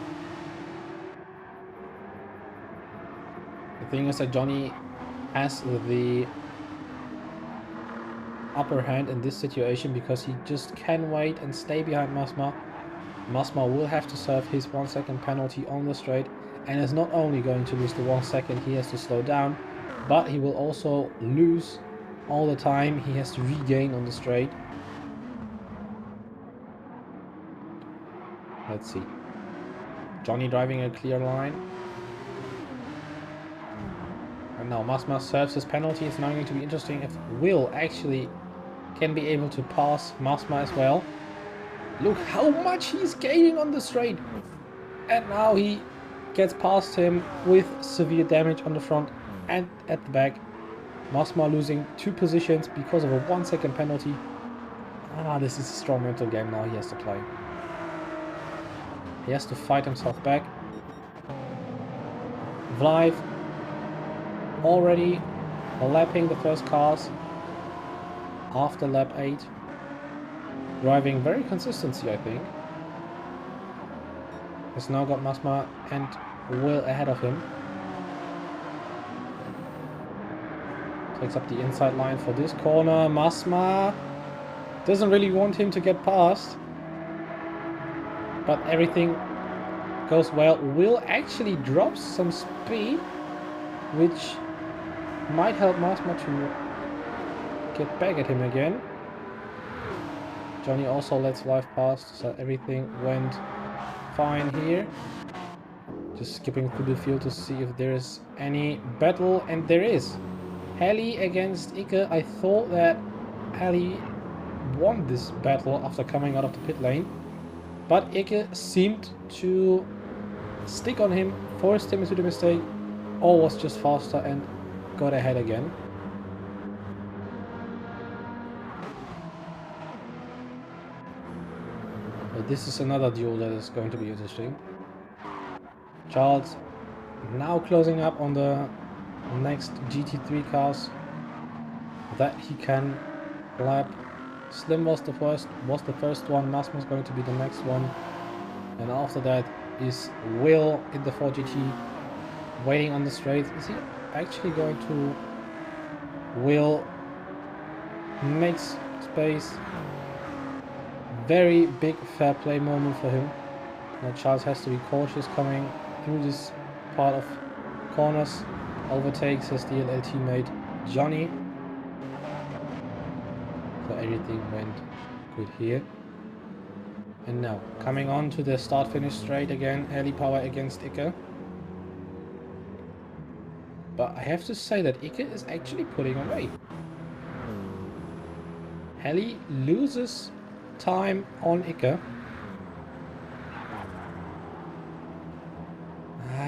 The thing is that Johnny has the upper hand in this situation because he just can wait and stay behind Masma. Masma will have to serve his 1-second penalty on the straight and is not only going to lose the 1 second he has to slow down, but he will also lose all the time he has to regain on the straight. Let's see. Johnny driving a clear line. And now Masma serves his penalty. It's now going to be interesting if Will actually can be able to pass Masma as well. Look how much he's gaining on the straight. And now he gets past him with severe damage on the front and at the back. Masma losing 2 positions because of a 1-second penalty. Ah, this is a strong mental game now he has to play. He has to fight himself back. Vlive already lapping the first cars after lap 8. Driving very consistency, I think. Has now got Masma and Will ahead of him. Takes up the inside line for this corner. Masma doesn't really want him to get past. But everything goes well. Will actually drops some speed, which might help Masma to get back at him again. Johnny also lets life pass, so everything went fine here. Just skipping through the field to see if there is any battle, and there is. Heli against Ike. I thought that Heli won this battle after coming out of the pit lane, but Ike seemed to stick on him, forced him into the mistake, or was just faster and got ahead again. But this is another duel that is going to be interesting. Charles now closing up on the next GT3 cars that he can lap. Slim was the first one. Masma is going to be the next one, and after that is Will in the 4GT waiting on the straight. Is he actually going to? Will makes space. Very big fair play moment for him. Now Charles has to be cautious coming through this part of corners. Overtakes his DLL teammate Johnny. So everything went good here. And now coming on to the start-finish straight again. Heli power against Ike. But I have to say that Ike is actually putting away. Heli loses time on Ike.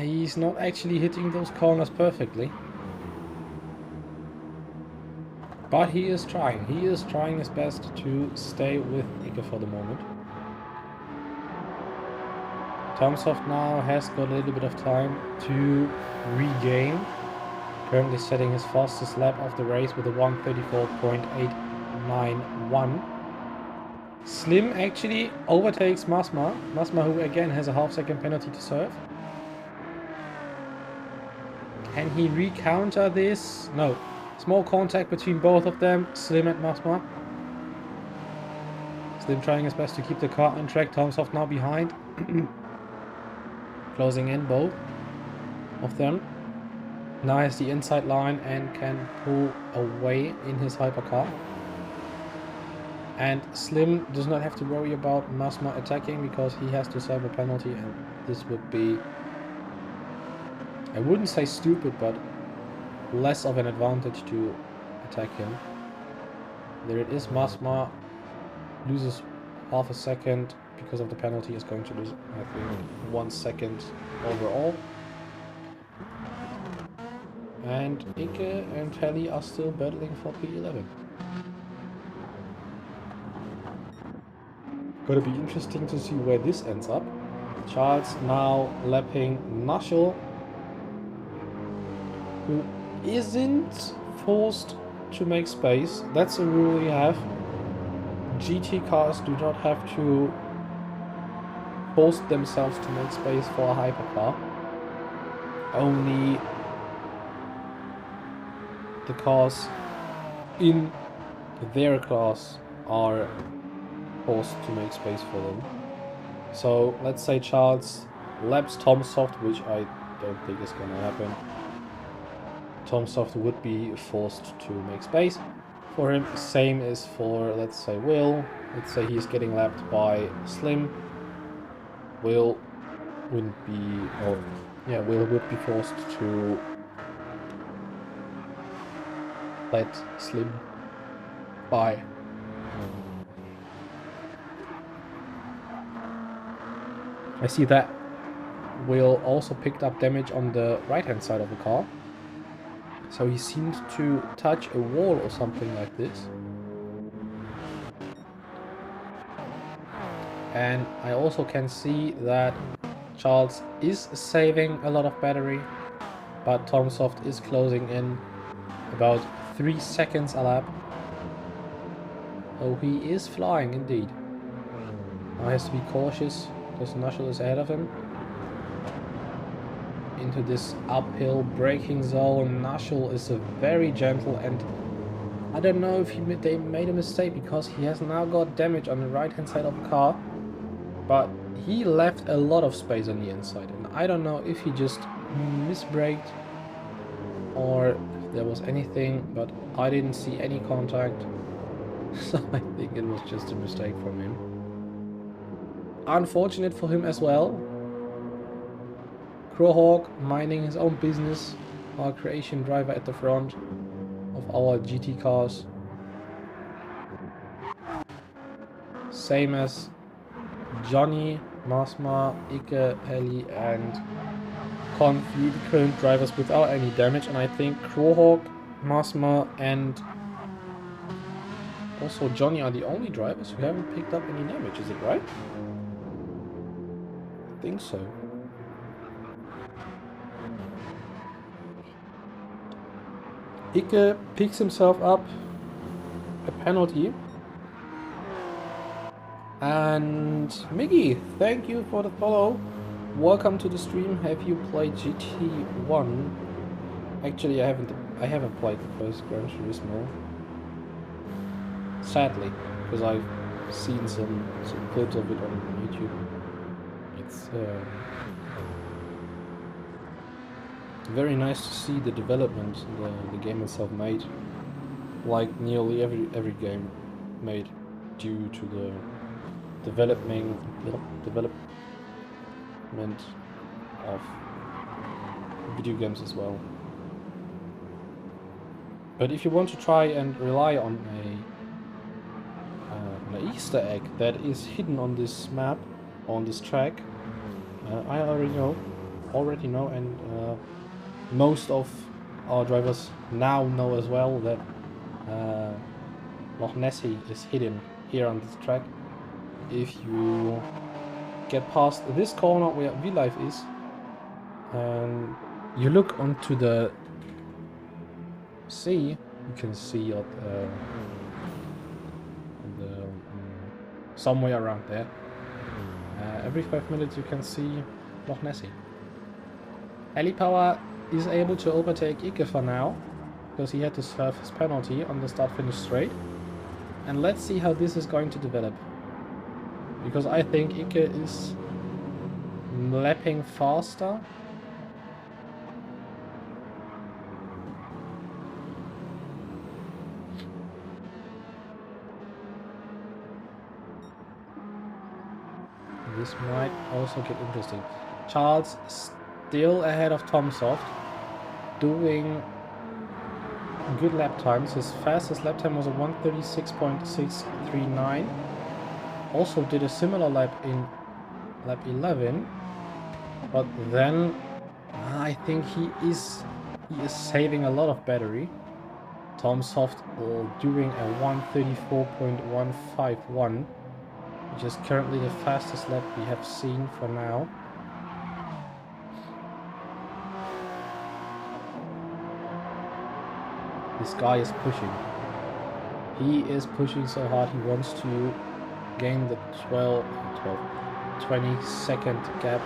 He's not actually hitting those corners perfectly. But he is trying. He is trying his best to stay with Ike for the moment. Tomsoft now has got a little bit of time to regain. Currently setting his fastest lap of the race with a 1:34.891. Slim actually overtakes Masma. Masma, who again has a half-second penalty to serve. Can he recounter this? No. Small contact between both of them, Slim and Masma. Slim trying his best to keep the car on track. Tomsoft now behind. Closing in both of them. Now has the inside line and can pull away in his hypercar. And Slim does not have to worry about Masma attacking because he has to serve a penalty, and this would be, I wouldn't say stupid, but less of an advantage to attack him. There it is. Masma loses half a second because of the penalty. Is going to lose, I think, 1 second overall. And Ike and Heli are still battling for P11. Gonna be interesting to see where this ends up. Charles now lapping Nashel, who isn't forced to make space. That's a rule we have. GT cars do not have to force themselves to make space for a hypercar. Only the cars in their class are forced to make space for them. So let's say Charles laps Tomsoft, which I don't think is going to happen. Tomsoft would be forced to make space for him. Same is for, let's say, Will. Let's say he's getting lapped by Slim. Will wouldn't be, or yeah, Will would be forced to let slip by. I see that Will also picked up damage on the right hand side of the car. So he seemed to touch a wall or something like this. And I also can see that Charles is saving a lot of battery, but Tomsoft is closing in about 3 seconds a lap. Oh, he is flying indeed. Now he has to be cautious because Nushel is ahead of him. Into this uphill braking zone. Nushel is a very gentle, and I don't know if they made a mistake because he has now got damage on the right hand side of the car. But he left a lot of space on the inside, and I don't know if he just misbraked or if there was anything, but I didn't see any contact. So I think it was just a mistake from him. Unfortunate for him as well. Crowhawk minding his own business, our creation driver at the front of our GT cars. Same as Johnny, Masma, Ike, Heli and Confi, the current drivers without any damage, and I think Crowhawk, Masma and also Johnny are the only drivers who haven't picked up any damage, is it right? I think so. Ike picks himself up a penalty. And Miggy, thank you for the follow. Welcome to the stream. Have you played GT1? Actually, I haven't played the first Gran Turismo. Sadly, because I've seen some clips of it on YouTube. It's very nice to see the development the game itself made, like nearly every game made due to the development of video games as well. But if you want to try and rely on an Easter egg that is hidden on this map, on this track, I already know, and most of our drivers now know as well that Loch Nessie is hidden here on this track. If you get past this corner where V-Life is, and you look onto the sea, you can see somewhere around there. Every 5 minutes you can see Loch Nessie. Helipower is able to overtake Ike for now, because he had to serve his penalty on the start-finish straight. And let's see how this is going to develop. Because I think Ike is lapping faster. This might also get interesting. Charles still ahead of Tomsoft, doing good lap times. His fastest lap time was a 1:36.639. Also did a similar lap in lap 11, but then I think he is saving a lot of battery. Tomsoft doing a 1:34.151, which is currently the fastest lap we have seen for now. This guy is pushing. He is pushing so hard. He wants to gain the 20-second gap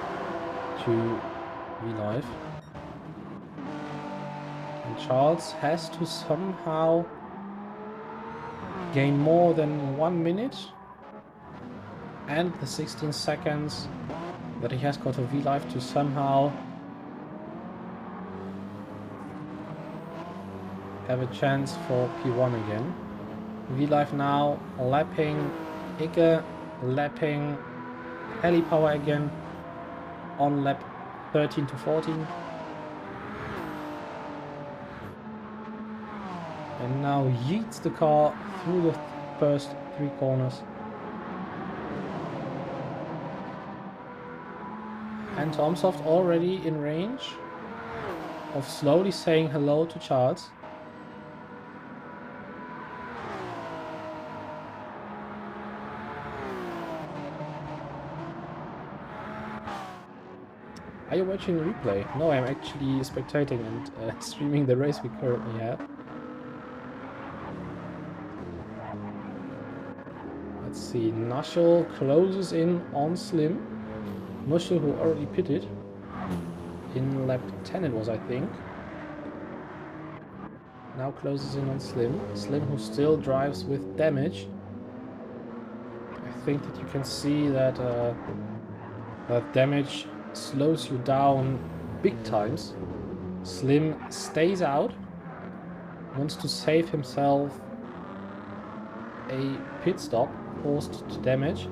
to V-Live. And Charles has to somehow gain more than 1 minute and the 16 seconds that he has got to V-Live to somehow have a chance for P1 again. V-Live now lapping Ike, lapping Helipower again on lap 13 to 14. And now yeets the car through the first 3 corners. And Tomsoft already in range of slowly saying hello to Charles. Are you watching the replay? No, I'm actually spectating and streaming the race we currently have. Let's see, Nashel closes in on Slim. Nashel, who already pitted in lap 10 it was, I think. Now closes in on Slim. Slim, who still drives with damage. I think that you can see that that damage slows you down big times. Slim stays out, wants to save himself a pit stop forced to damage,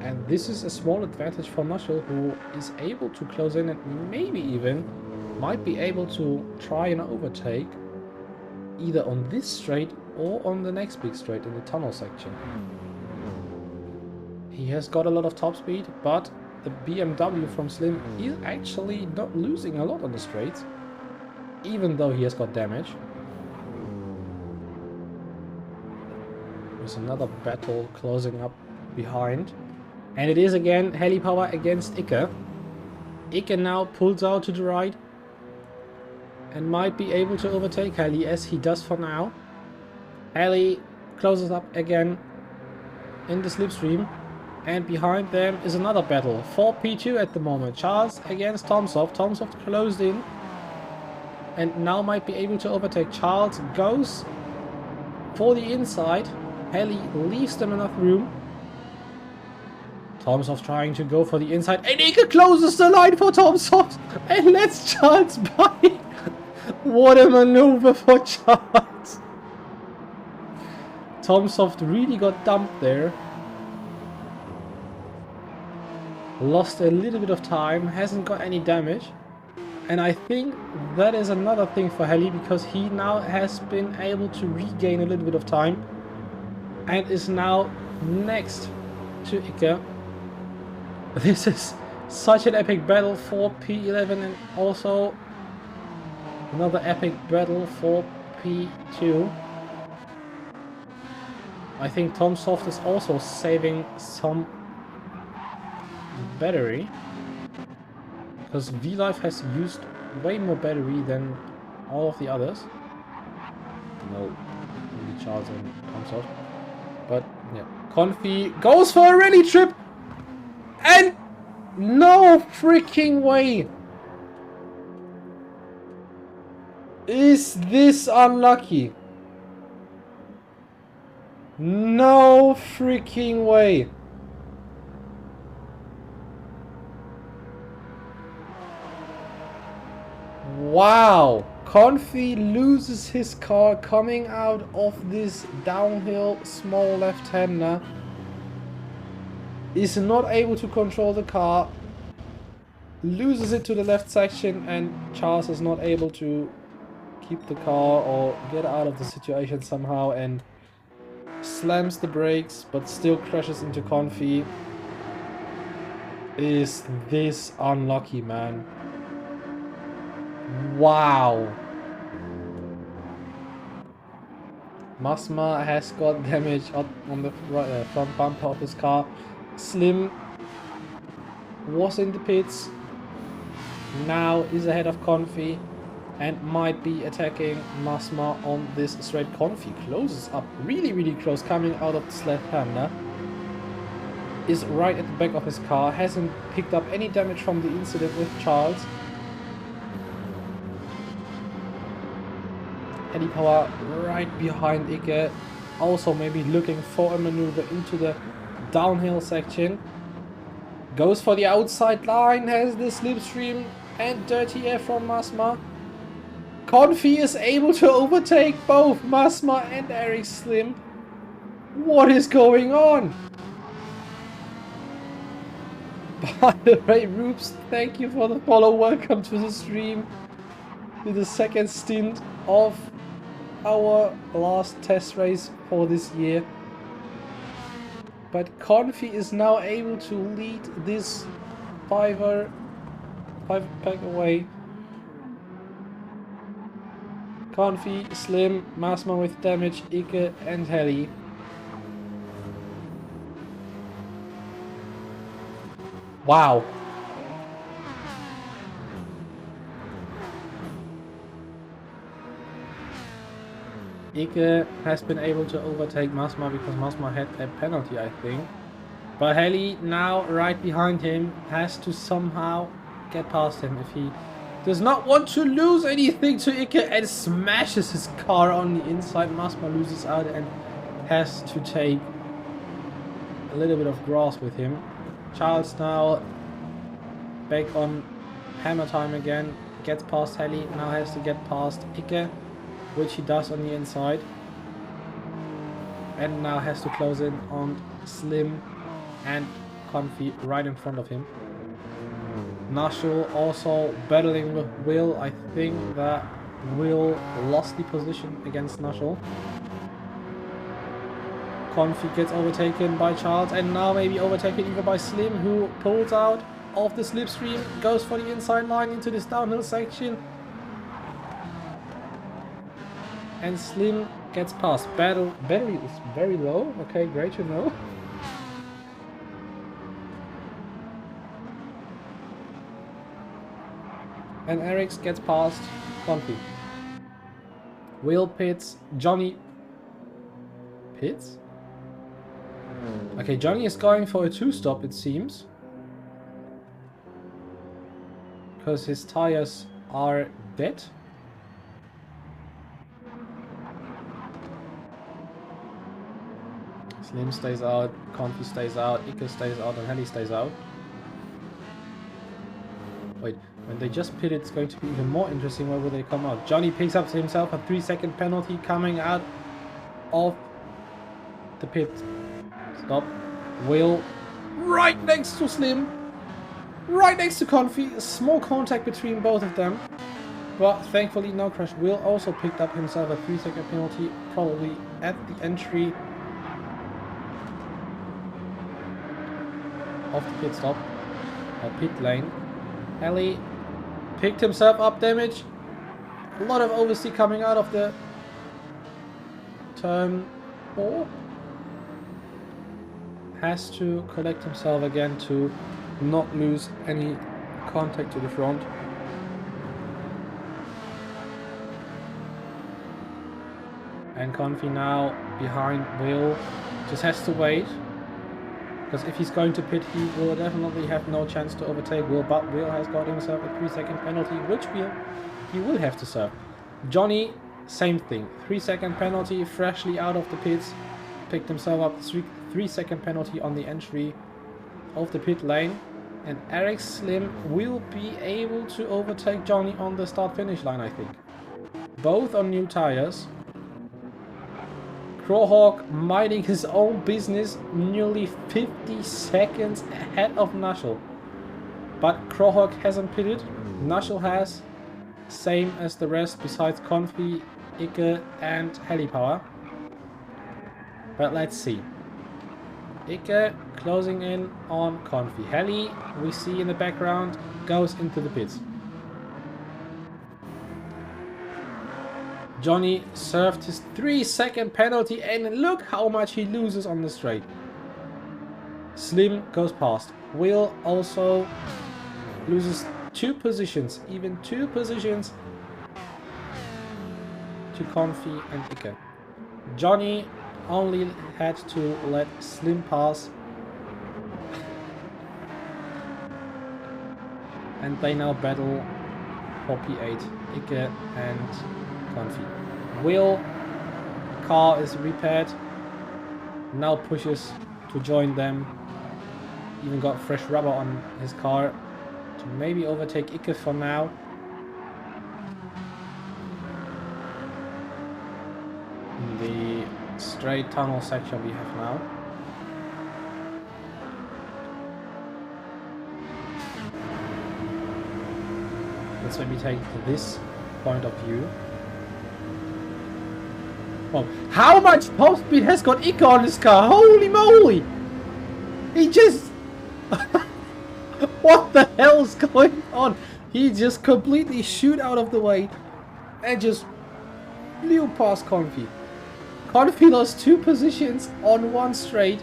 and this is a small advantage for Nashel, who is able to close in and maybe even might be able to try and overtake either on this straight or on the next big straight in the tunnel section. He has got a lot of top speed, but the BMW from Slim is actually not losing a lot on the straights, even though he has got damage. There's another battle closing up behind. And it is again Heli Power against Ike. Ike now pulls out to the right and might be able to overtake Heli, as he does for now. Heli closes up again in the slipstream. And behind them is another battle for P2 at the moment. Charles against Tomsoft. Tomsoft closed in and now might be able to overtake. Charles goes for the inside. Heli leaves them enough room. Tomsoft trying to go for the inside. And Ike closes the line for Tomsoft and lets Charles by. What a maneuver for Charles. Tomsoft really got dumped there. Lost a little bit of time, hasn't got any damage. And I think that is another thing for Heli, because he now has been able to regain a little bit of time and is now next to Ike. This is such an epic battle for P11 and also another epic battle for P2. I think Tomsoft is also saving some battery, because V-Life has used way more battery than all of the others. No, only Charles and Tomsoft. But yeah, Confi goes for a rally trip, and no freaking way is this unlucky. No freaking way. Wow, Confi loses his car coming out of this downhill small left-hander. Is not able to control the car. Loses it to the left section, and Charles is not able to keep the car or get out of the situation somehow and slams the brakes but still crashes into Confi. Is this unlucky, man? Wow. Masma has got damage on the front bumper of his car. Slim was in the pits. Now is ahead of Confi and might be attacking Masma on this straight. Confi closes up really close coming out of this left-hander. Is right at the back of his car. Hasn't picked up any damage from the incident with Charles. Heli Power right behind Ike, also maybe looking for a maneuver into the downhill section. Goes for the outside line, has the slipstream and dirty air from Masma. Confi is able to overtake both Masma and Eric Slim. What is going on? By the way, Roops, thank you for the follow. Welcome to the stream. To the second stint of our last test race for this year. But Confi is now able to lead this 5-pack away. Confi, Slim, Masma with damage, Ike and Heli. Wow. Ike has been able to overtake Masma because Masma had a penalty, I think. But Heli, now right behind him, has to somehow get past him if he does not want to lose anything to Ike, and smashes his car on the inside. Masma loses out and has to take a little bit of grass with him. Charles now back on hammer time again, gets past Heli, now has to get past Ike, which he does on the inside, and now has to close in on Slim and Confi right in front of him. Nashul also battling with Will. I think that Will lost the position against Nashul. Confi gets overtaken by Charles, and now maybe overtaken even by Slim, who pulls out of the slipstream, goes for the inside line into this downhill section. And Slim gets past. Battery is very low. Okay, great to know. And Eriks gets past Confi. Will pits. Johnny pits? Okay, Johnny is going for a 2-stop, it seems. Because his tires are dead. Slim stays out, Confi stays out, Ike stays out, and Heli stays out. Wait, when they just pit, it's going to be even more interesting. Where will they come out? Johnny picks up himself a 3-second penalty coming out of the pit. Stop. Will right next to Slim. Right next to Confi. A small contact between both of them. But thankfully no crash. Will also picked up himself a 3-second penalty. Probably at the entry of the pit stop. Or pit lane. Heli picked himself up damage. A lot of oversteer coming out of the turn 4. Has to collect himself again to not lose any contact to the front. And Confi now behind Will. Just has to wait. Because if he's going to pit, he will definitely have no chance to overtake Will. But Will has got himself a 3-second penalty, which he will have to serve. Johnny, same thing. 3-second penalty, freshly out of the pits. Picked himself up 3-second penalty on the entry of the pit lane. And Eric Slim will be able to overtake Johnny on the start-finish line, I think. Both on new tires. Crowhawk minding his own business, nearly 50 seconds ahead of Nashul. But Crowhawk hasn't pitted. Nashul has, same as the rest besides Confi, Ike and Helipower. But let's see. Ike closing in on Confi. Heli, we see in the background, goes into the pits. Johnny served his 3-second penalty, and look how much he loses on the straight. Slim goes past. Will also loses 2 positions, even 2 positions to Confi and Ike. Johnny only had to let Slim pass. And they now battle for P8, Ike and Confi. Will, car is repaired, now pushes to join them. Even got fresh rubber on his car to maybe overtake Ike for now. In the straight tunnel section we have now. Let's maybe take this point of view. Oh, how much top speed has got Ika on this car? Holy moly! He just... What the hell is going on? He just completely shoot out of the way and just flew past Confi. Confi lost 2 positions on one straight.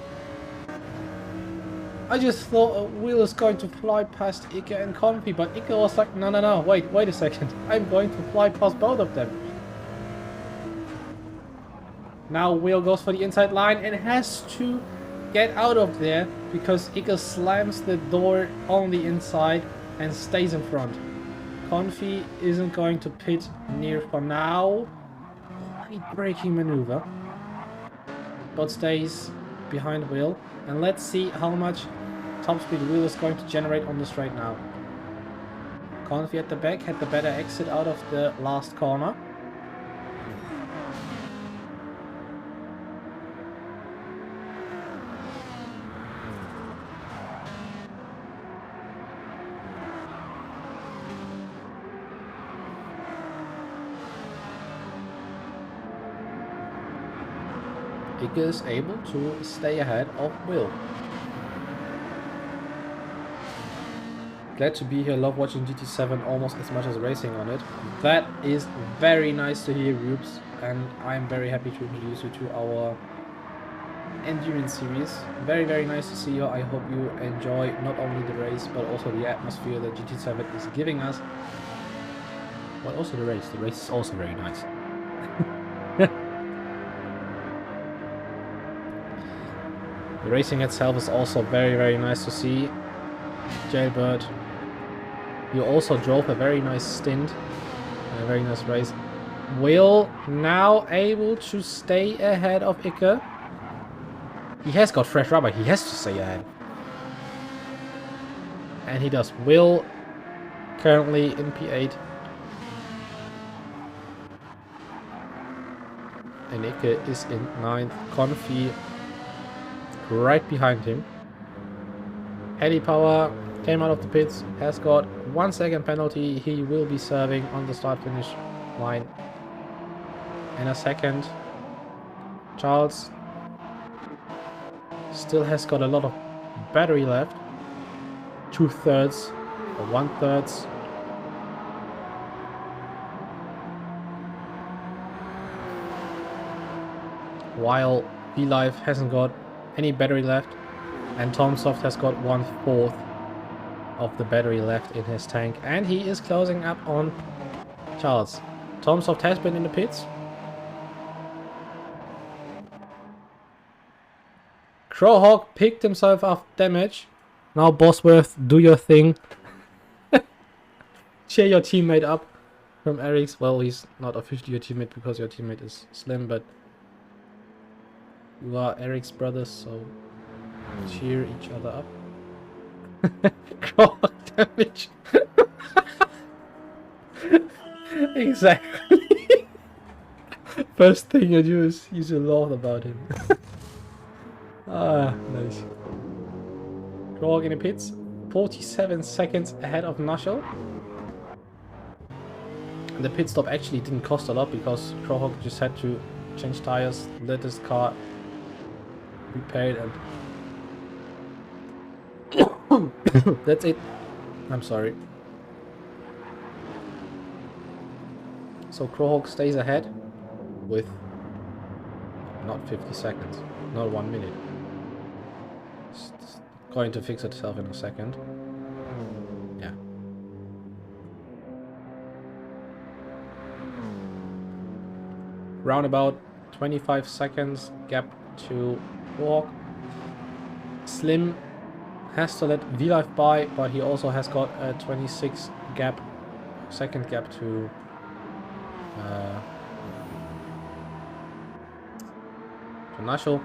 I just thought Will is going to fly past Ika and Confi, but Ika was like, no, wait a second. I'm going to fly past both of them. Now Will goes for the inside line and has to get out of there because Ika slams the door on the inside and stays in front. Confi isn't going to pit near for now. Light braking maneuver. But stays behind Will. And let's see how much top speed Will is going to generate on the straight now. Confi at the back had the better exit out of the last corner. Ika is able to stay ahead of Will. Glad to be here, love watching GT7 almost as much as racing on it. That is very nice to hear, Rubes, and I'm very happy to introduce you to our endurance series. Very nice to see you. I hope you enjoy not only the race but also the atmosphere that GT7 is giving us. But also the race. The race is also very nice. The racing itself is also very nice to see. Jailbird, you also drove a very nice stint, a very nice race. Will now able to stay ahead of Ika. He has got fresh rubber, he has to stay ahead. And he does. Will currently in P8. And Ika is in 9th. Confi right behind him. Heli Power came out of the pits, has got 1 second penalty. He will be serving on the start finish line in a second. Charles still has got a lot of battery left. 2/3 or 1/3. While V-Life hasn't got any battery left, and Tomsoft has got 1/4 of the battery left in his tank, and he is closing up on Charles. Tomsoft has been in the pits. Crowhawk picked himself up damage. Now Bosworth, do your thing. Cheer your teammate up from Eric's. Well, he's not officially your teammate because your teammate is Slim, but you are Eric's brothers, so cheer each other up. God damage. Exactly. First thing you do is use a laugh about him. Ah, nice. Grog in the pits. 47 seconds ahead of Nashel. The pit stop actually didn't cost a lot because Crowhawk just had to change tires, let his car repaired, and that's it. I'm sorry. So Crowhawk stays ahead with not 50 seconds, not 1 minute. It's going to fix itself in a second. Yeah. Round about 25 seconds gap to Crowhawk. Slim has to let V-Life by, but he also has got a 26 gap, second gap to Nashel.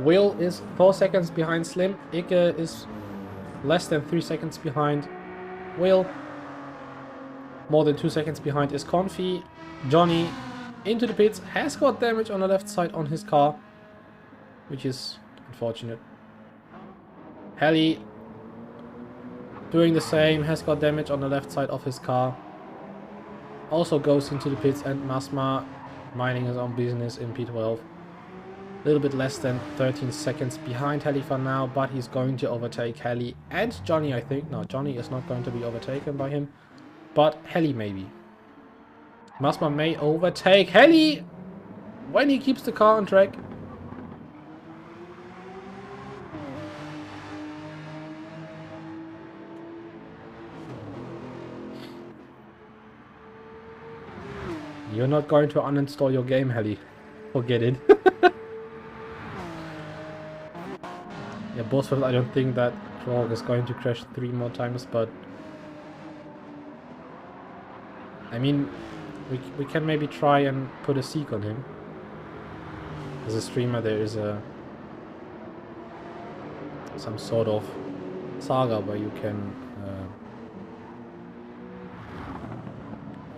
Will is 4 seconds behind Slim. Ike is less than 3 seconds behind Will. More than 2 seconds behind is Confi. Johnny into the pits, has got damage on the left side on his car, which is unfortunate. Heli doing the same, has got damage on the left side of his car. Also goes into the pits, and Masma minding his own business in P12. A little bit less than 13 seconds behind Heli for now, but he's going to overtake Heli and Johnny, I think. No, Johnny is not going to be overtaken by him, but Heli maybe. Masma may overtake Heli when he keeps the car on track. You're not going to uninstall your game, Heli. Forget it. Yeah, Bosworth, I don't think that Frog is going to crash 3 more times, but... I mean, we can maybe try and put a seek on him. As a streamer, there is some sort of saga where you can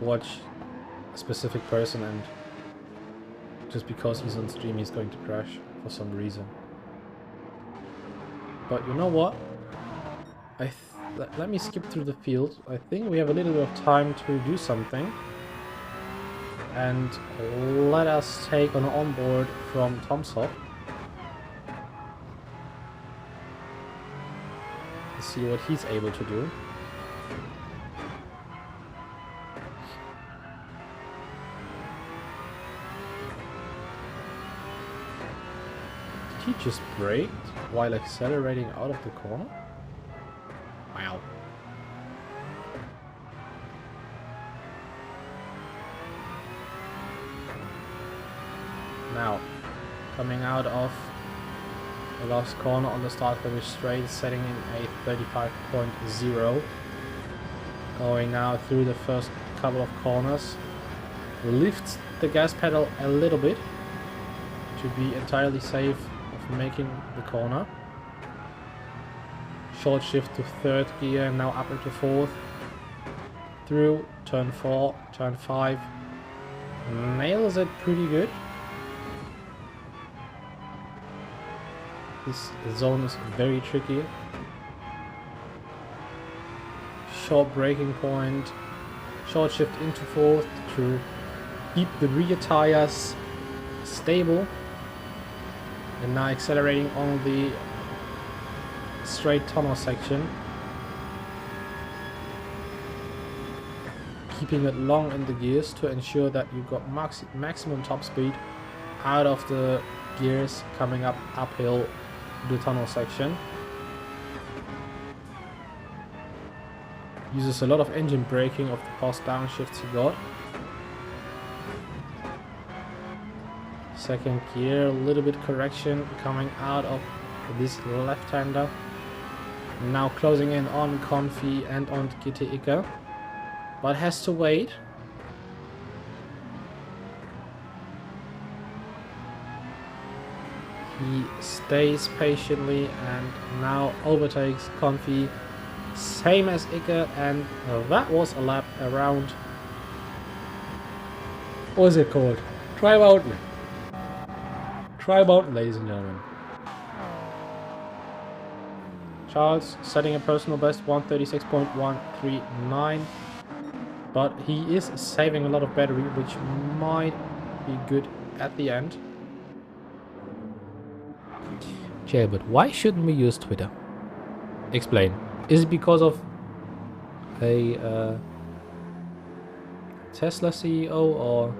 watch a specific person, and just because he's on stream he's going to crash for some reason. But you know what? Let me skip through the field. I think we have a little bit of time to do something. And let us take an onboard from Tomsop. Let's see what he's able to do. Did he just braked while accelerating out of the corner? Wow. Now, coming out of the last corner on the start finish straight, setting in a 35.0. Going now through the first couple of corners. Lifts the gas pedal a little bit to be entirely safe of making the corner. Short shift to third gear, now up into fourth. Through turn 4, turn 5. Nails it pretty good. This zone is very tricky. Short braking point. Short shift into fourth to keep the rear tires stable. And now accelerating on the straight tunnel section. Keeping it long in the gears to ensure that you got maximum top speed out of the gears coming up uphill the tunnel section. Uses a lot of engine braking of the past downshifts he got. Second gear, a little bit correction coming out of this left-hander. Now closing in on Confi and on GTIK, but has to wait. He stays patiently and now overtakes Confi, same as Ike, and that was a lap around. What is it called? Tri-Mountain. Tri-Mountain, ladies and gentlemen. Charles setting a personal best 136.139, but he is saving a lot of battery, which might be good at the end. Yeah, but why shouldn't we use Twitter? Explain. Is it because of a Tesla CEO, or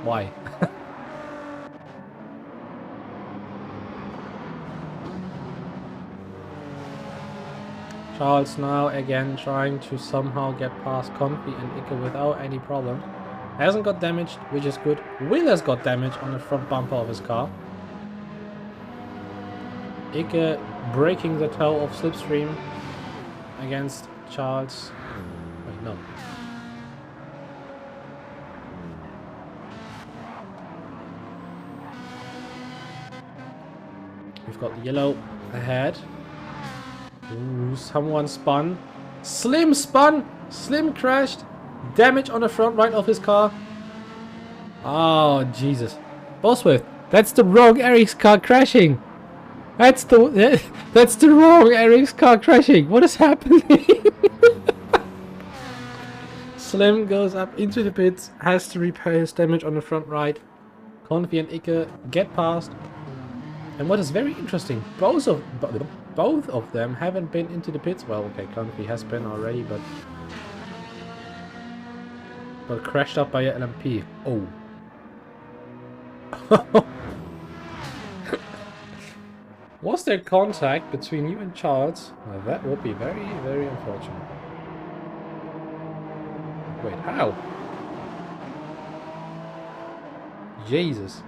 why? Charles now again trying to somehow get past Confi and Ike without any problem. Hasn't got damaged, which is good. Will has got damage on the front bumper of his car. Ike breaking the toe of Slipstream against Charles. Wait, no. We've got yellow ahead. Ooh, someone spun. Slim spun! Slim crashed. Damage on the front right of his car. Oh, Jesus. Bosworth, that's the wrong Eric's car crashing. That's the wrong Eric's car crashing. What is happening? Slim goes up into the pits, has to repair his damage on the front right. Confi and Ike get past. And what is very interesting, both of them haven't been into the pits. Well, okay, Confi has been already, but crashed up by a LMP. Oh. Was there contact between you and Charles? Well, that would be very, very unfortunate. Wait, how? Jesus.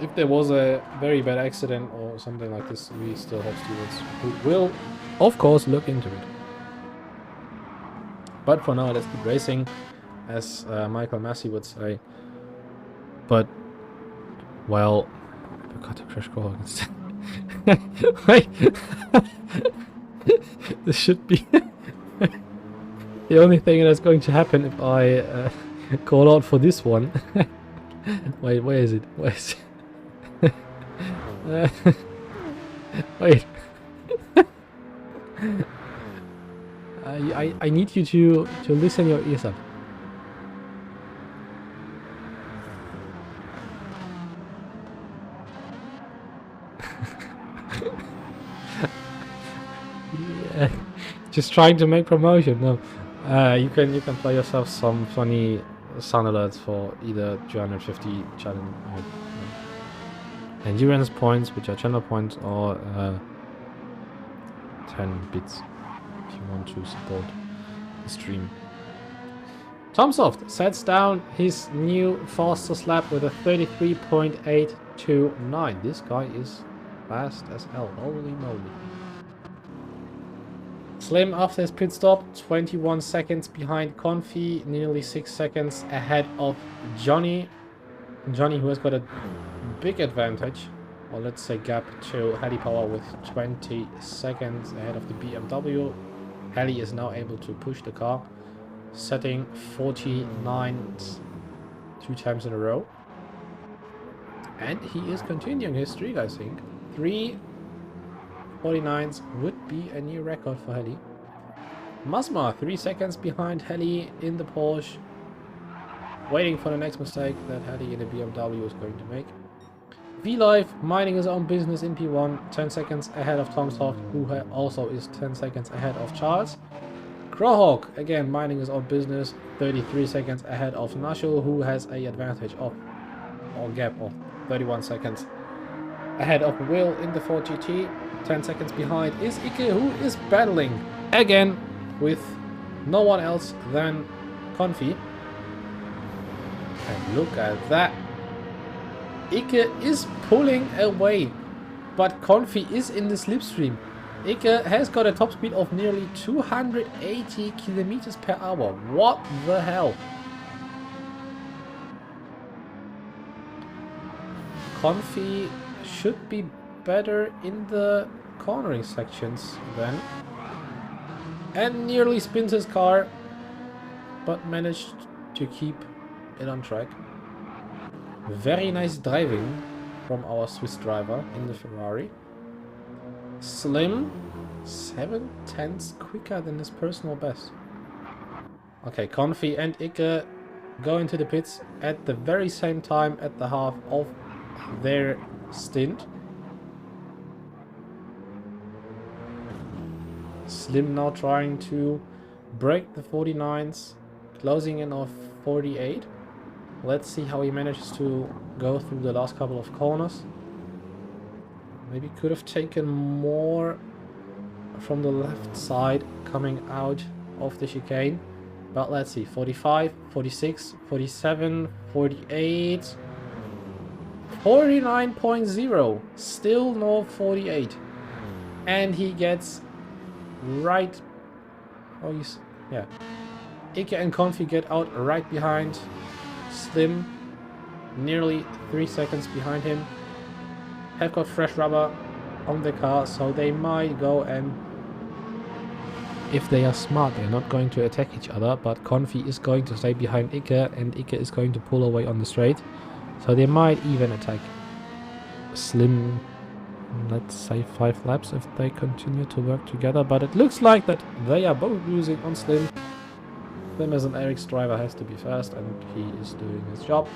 If there was a very bad accident or something like this, we still have students who will, of course, look into it. But for now, let's keep racing, as Michael Massey would say. But, well, I forgot to crash call instead. Wait. This should be the only thing that's going to happen if I call out for this one. Wait, where is it? Where is it? Wait. I need you to listen your ears up. Yeah. Just trying to make promotion. No, you can play yourself some funny sound alerts for either 250 challenge endurance points, which are channel points, or 10 bits if you want to support the stream. Tomsoft sets down his new fastest lap with a 33.829. This guy is fast as hell. Holy moly. Slim after his pit stop, 21 seconds behind Confi, nearly 6 seconds ahead of Johnny. Johnny, who has got a big advantage, or let's say gap to Heli Power, with 20 seconds ahead of the BMW. Heli is now able to push the car, setting 49 2 times in a row. And he is continuing his streak, I think. 3 49s would be a new record for Heli. Masma, 3 seconds behind Heli in the Porsche, waiting for the next mistake that Heli in the BMW is going to make. V-Life minding his own business in P1, 10 seconds ahead of Tomsoft, who also is 10 seconds ahead of Charles. Crowhawk, again minding his own business, 33 seconds ahead of Nashul, who has a advantage of, or gap of, 31 seconds ahead of Will in the Ford GT. 10 seconds behind is Ike, who is battling again with no one else than Confi. And look at that. Ike is pulling away, but Confi is in the slipstream. Ike has got a top speed of nearly 280 kilometers per hour. What the hell? Confi should be better in the cornering sections then, and nearly spins his car, but managed to keep it on track. Very nice driving from our Swiss driver in the Ferrari. Slim, 7/10 quicker than his personal best. Okay, Confi and Ike go into the pits at the very same time at the half of their stint. Slim now trying to break the 49s, closing in of 48. Let's see how he manages to go through the last couple of corners. Maybe could have taken more from the left side coming out of the chicane. But let's see, 45, 46, 47, 48, 49.0, still no 48. And he gets right, oh he's, yeah. Ike and Confi get out right behind Slim, nearly 3 seconds behind him. Have got fresh rubber on the car, so they might go, and if they are smart, they're not going to attack each other, but Confi is going to stay behind Ike, and Ike is going to pull away on the straight, so they might even attack Slim let's say 5 laps if they continue to work together, but it looks like that they are both losing on Slim. Slim as an Eric's driver has to be fast, and he is doing his job.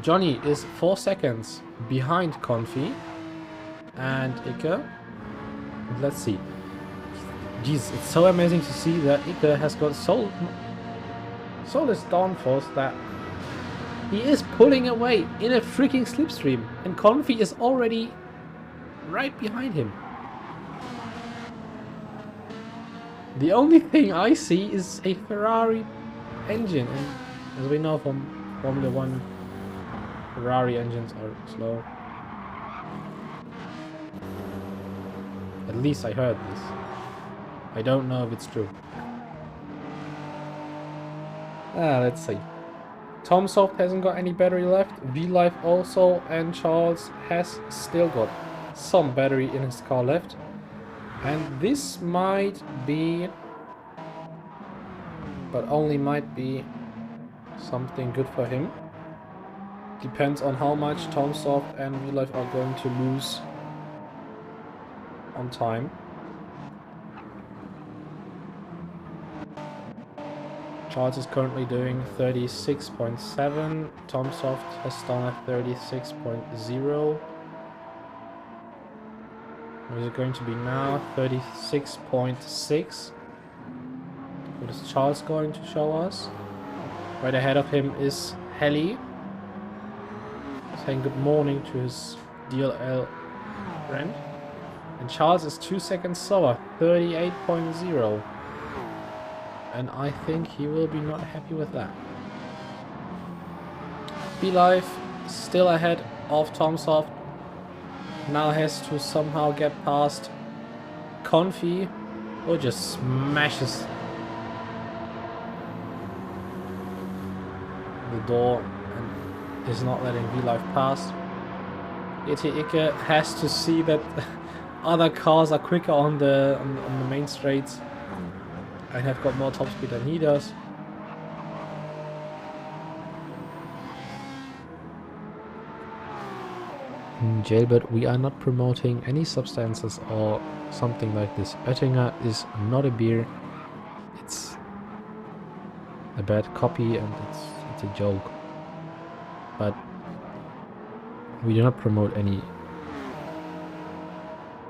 Johnny is 4 seconds behind Confi and Ike. Let's see. Jeez, it's so amazing to see that Ike has got so less downforce that he is pulling away in a freaking slipstream, and Confi is already right behind him. The only thing I see is a Ferrari engine, and as we know from Formula 1, Ferrari engines are slow. At least I heard this. I don't know if it's true. Let's see. Tom Soft hasn't got any battery left. V-Life also, and Charles has still got some battery in his car left. And this might be, but only might be, something good for him. Depends on how much Tom Soft and V-Life are going to lose on time. Charles is currently doing 36.7. Tom Soft has done at 36.0. What is it going to be now? 36.6. What is Charles going to show us? Right ahead of him is Helly, saying good morning to his DLL friend. And Charles is 2 seconds slower, 38.0. And I think he will be not happy with that. V-Life still ahead of Tom Soft. Now has to somehow get past Confi, or just smashes the door and is not letting V-Life pass. Ike has to see that other cars are quicker on the main straights and have got more top speed than he does. Jailbird, we are not promoting any substances or something like this. Oettinger is not a beer. It's a bad copy and it's a joke. But we do not promote any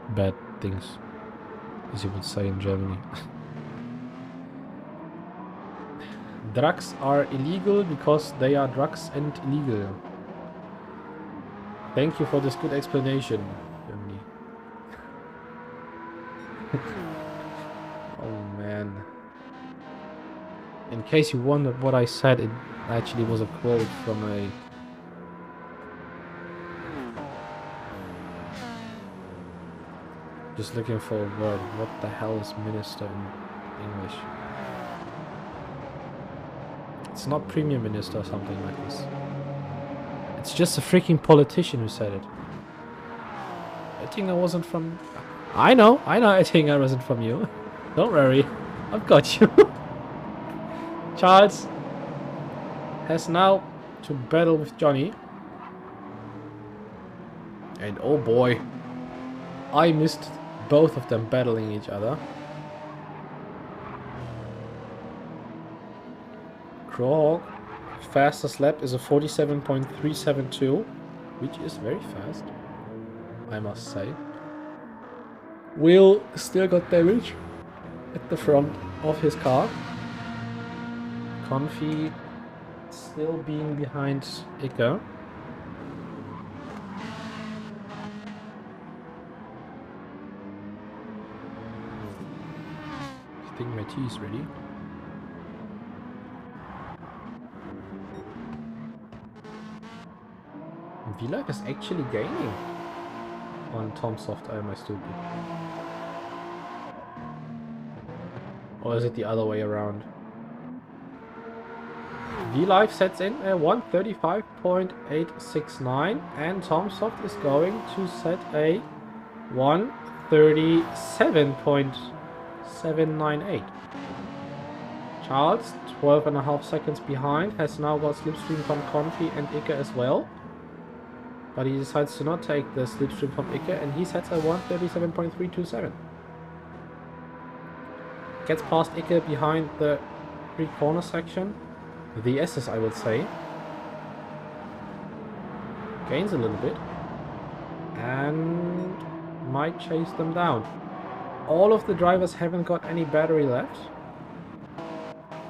bad things, as you would say in Germany. Drugs are illegal because they are drugs and illegal. Thank you for this good explanation, Germany. Oh man. In case you wondered what I said, it actually was a quote from a... Just looking for a word. What the hell is minister in English? It's not Premier Minister or something like this. It's just a freaking politician who said it. Oettinger wasn't from... I know Oettinger wasn't from you. Don't worry, I've got you. Charles has now to battle with Johnny. And oh boy, I missed both of them battling each other. Krog, fastest lap is a 47.372, which is very fast, I must say. Will still got damage at the front of his car. Confi still being behind Ike. I think my tea is ready. V-Life is actually gaining on Tom Soft. Am I stupid? Or is it the other way around? V-Life sets in a 135.869 and Tom Soft is going to set a 137.798. Charles, 12.5 seconds behind, has now got slipstream from Confi and Ike as well. But he decides to not take the slipstream from Ike, and he sets a 137.327. Gets past Ike behind the 3-corner section. The S's, I would say. Gains a little bit. And might chase them down. All of the drivers haven't got any battery left.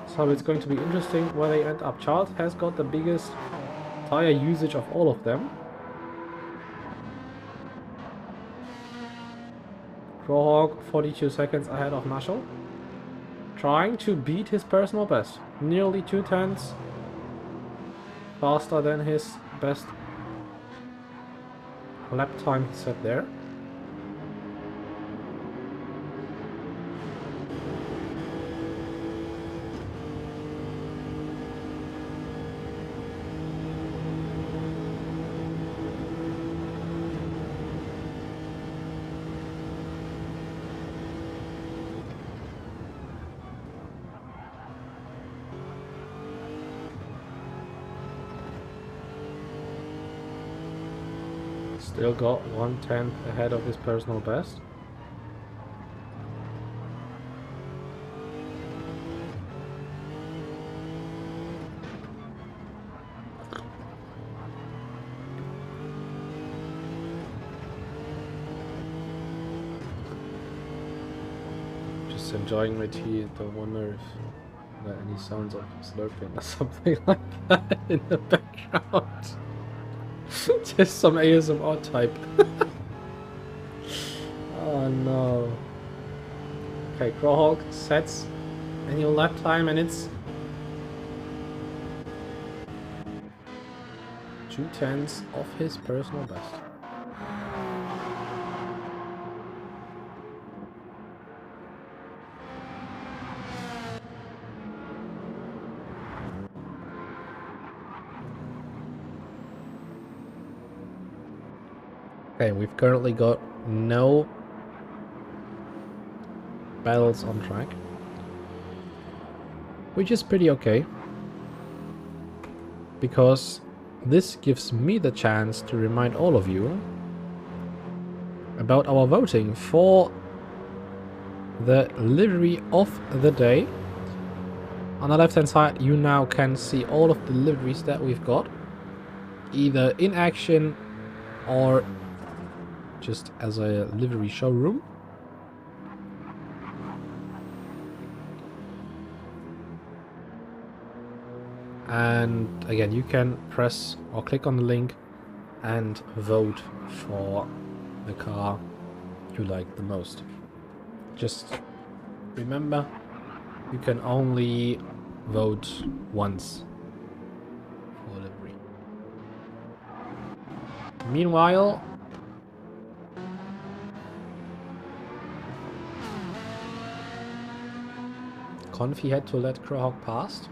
So it's going to be interesting where they end up. Charles has got the biggest tire usage of all of them. Crowhawk 42 seconds ahead of Marshall. Trying to beat his personal best. Nearly 2/10 faster than his best lap time he set there. Still got 1/10 ahead of his personal best. Just enjoying my tea. Don't wonder if there are any sounds of slurping or something like that in the background. Just some ASMR type. Oh no. Okay, Crowhawk sets a new lap time and it's 2/10 of his personal best. Okay, we've currently got no battles on track, which is pretty okay, because this gives me the chance to remind all of you about our voting for the livery of the day. On the left hand side you now can see all of the liveries that we've got, either in action or just as a livery showroom. And again, you can press or click on the link and vote for the car you like the most. Just remember, you can only vote once for livery. Meanwhile, Confi had to let Crowhawk past.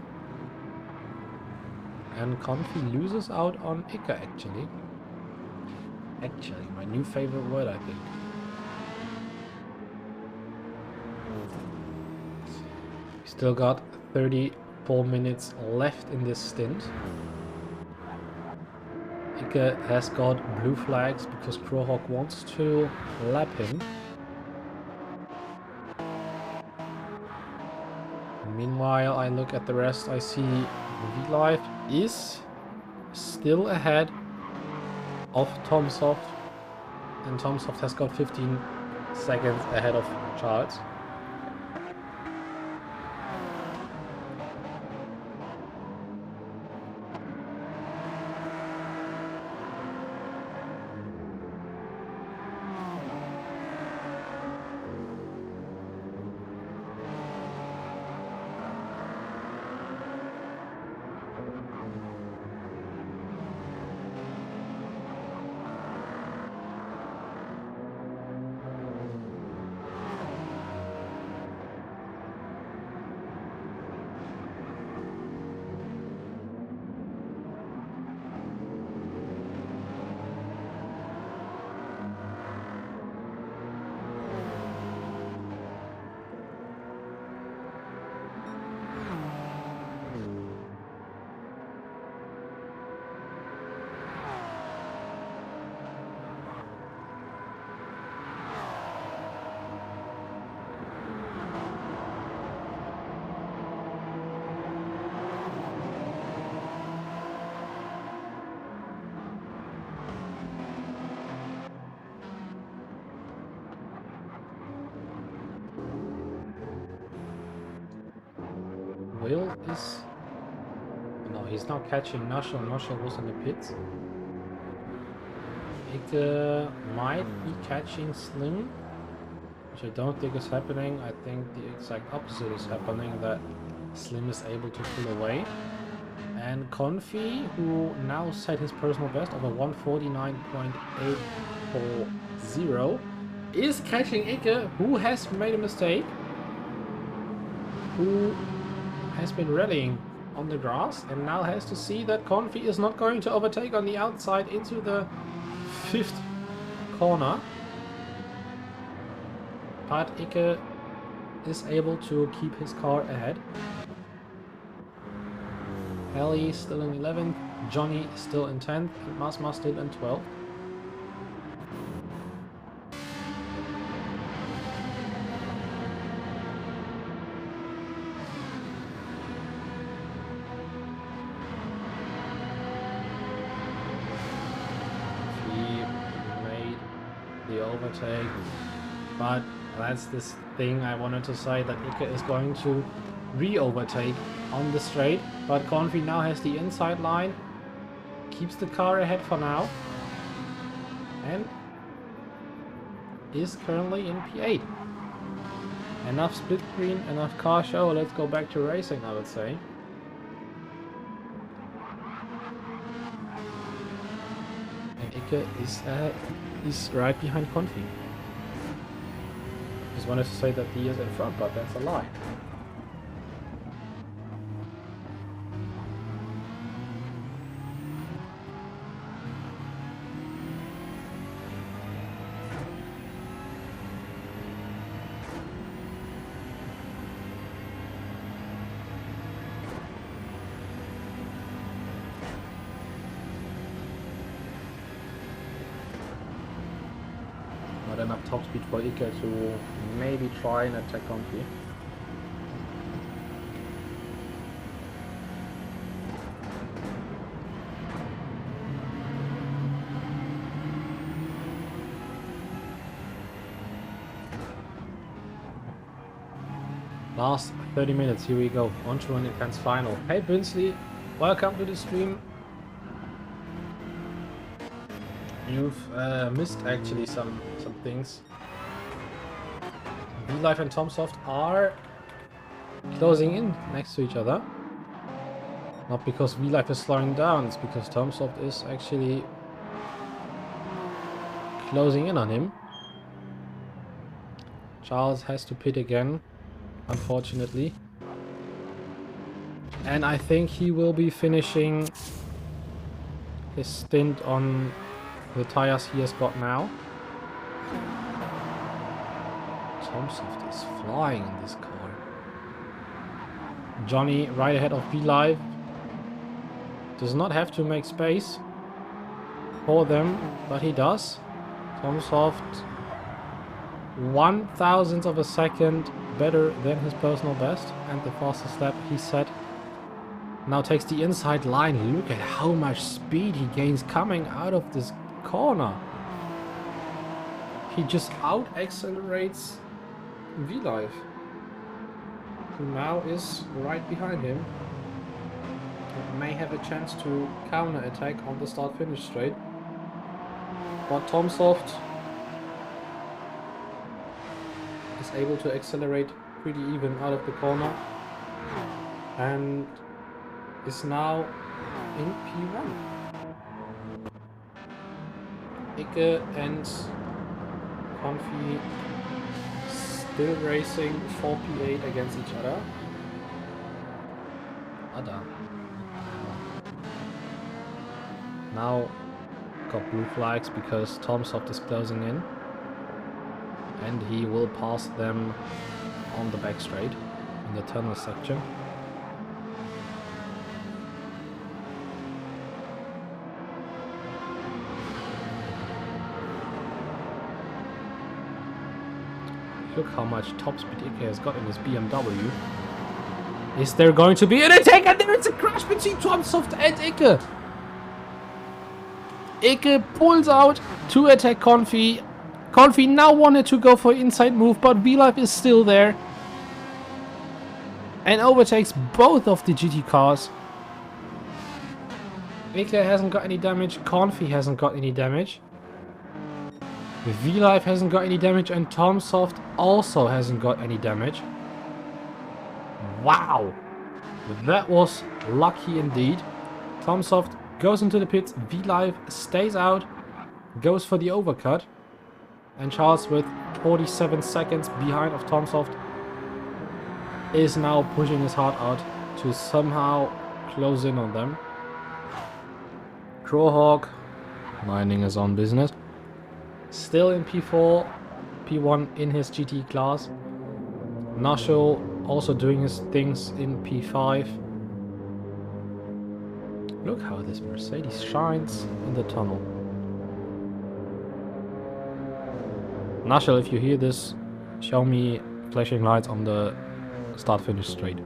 And Confi loses out on Ika, actually. Actually, my new favorite word, I think. Still got 34 minutes left in this stint. Ika has got blue flags because Crowhawk wants to lap him. Meanwhile, I look at the rest, I see V-Live is still ahead of Tomsoft, and Tomsoft has got 15 seconds ahead of Charles. Will is... No, he's not catching Marshall. Marshall was in the pits. It might be catching Slim, which I don't think is happening. I think the exact opposite is happening, that Slim is able to pull away. And Confi, who now set his personal best of a 149.840, is catching Ike, who has made a mistake, who has been rallying on the grass and now has to see that Confi is not going to overtake on the outside into the 5th corner. But Ike is able to keep his car ahead. Ellie still in 11th, Johnny still in 10th, and Masma still in 12th. The overtake, but that's this thing I wanted to say, that Ike is going to re-overtake on the straight, but Confi now has the inside line, keeps the car ahead for now, and is currently in P8. Enough split screen, enough car show, let's go back to racing, I would say. And Ike is right behind Confi. Just wanted to say that he is in front, but that's a lie. Not enough top speed for Ike to maybe try and attack Confi. Last 30 minutes, here we go, on to an intense final. Hey Binsley, welcome to the stream. You've missed actually some things. V-Live and Tomsoft are closing in next to each other. Not because V-Live is slowing down, it's because Tomsoft is actually closing in on him. Charles has to pit again, unfortunately. And I think he will be finishing his stint on the tires he has got now. Tomsoft is flying in this car. Johnny right ahead of V-Live. Does not have to make space for them, but he does. Tomsoft 1/1000th of a second better than his personal best, and the fastest lap he set. Now takes the inside line. Look at how much speed he gains coming out of this corner. He just out accelerates V-Live, who now is right behind him. It may have a chance to counter attack on the start finish straight, but Tomsoft is able to accelerate pretty even out of the corner and is now in P1. Ike and Confi still racing for P8 against each other. Now got blue flags because Tomsoft is closing in, and he will pass them on the back straight in the tunnel section. Look how much top speed Ike has got in his BMW. Is there going to be an attack? And there is a crash between Tomsoft and Ike. Ike pulls out to attack Confi. Confi now wanted to go for inside move, but V-Live is still there. and overtakes both of the GT cars. Ike hasn't got any damage, Confi hasn't got any damage. V-Live hasn't got any damage, and Tomsoft also hasn't got any damage. Wow! That was lucky indeed. Tomsoft goes into the pits, V-Live stays out, goes for the overcut. And Charles, with 47 seconds behind of Tomsoft, is now pushing his heart out to somehow close in on them. Crowhawk minding his own business. Still in P4, P1 in his GT class. Nashel also doing his things in P5. Look how this Mercedes shines in the tunnel. Nashel, if you hear this, show me flashing lights on the start-finish straight. I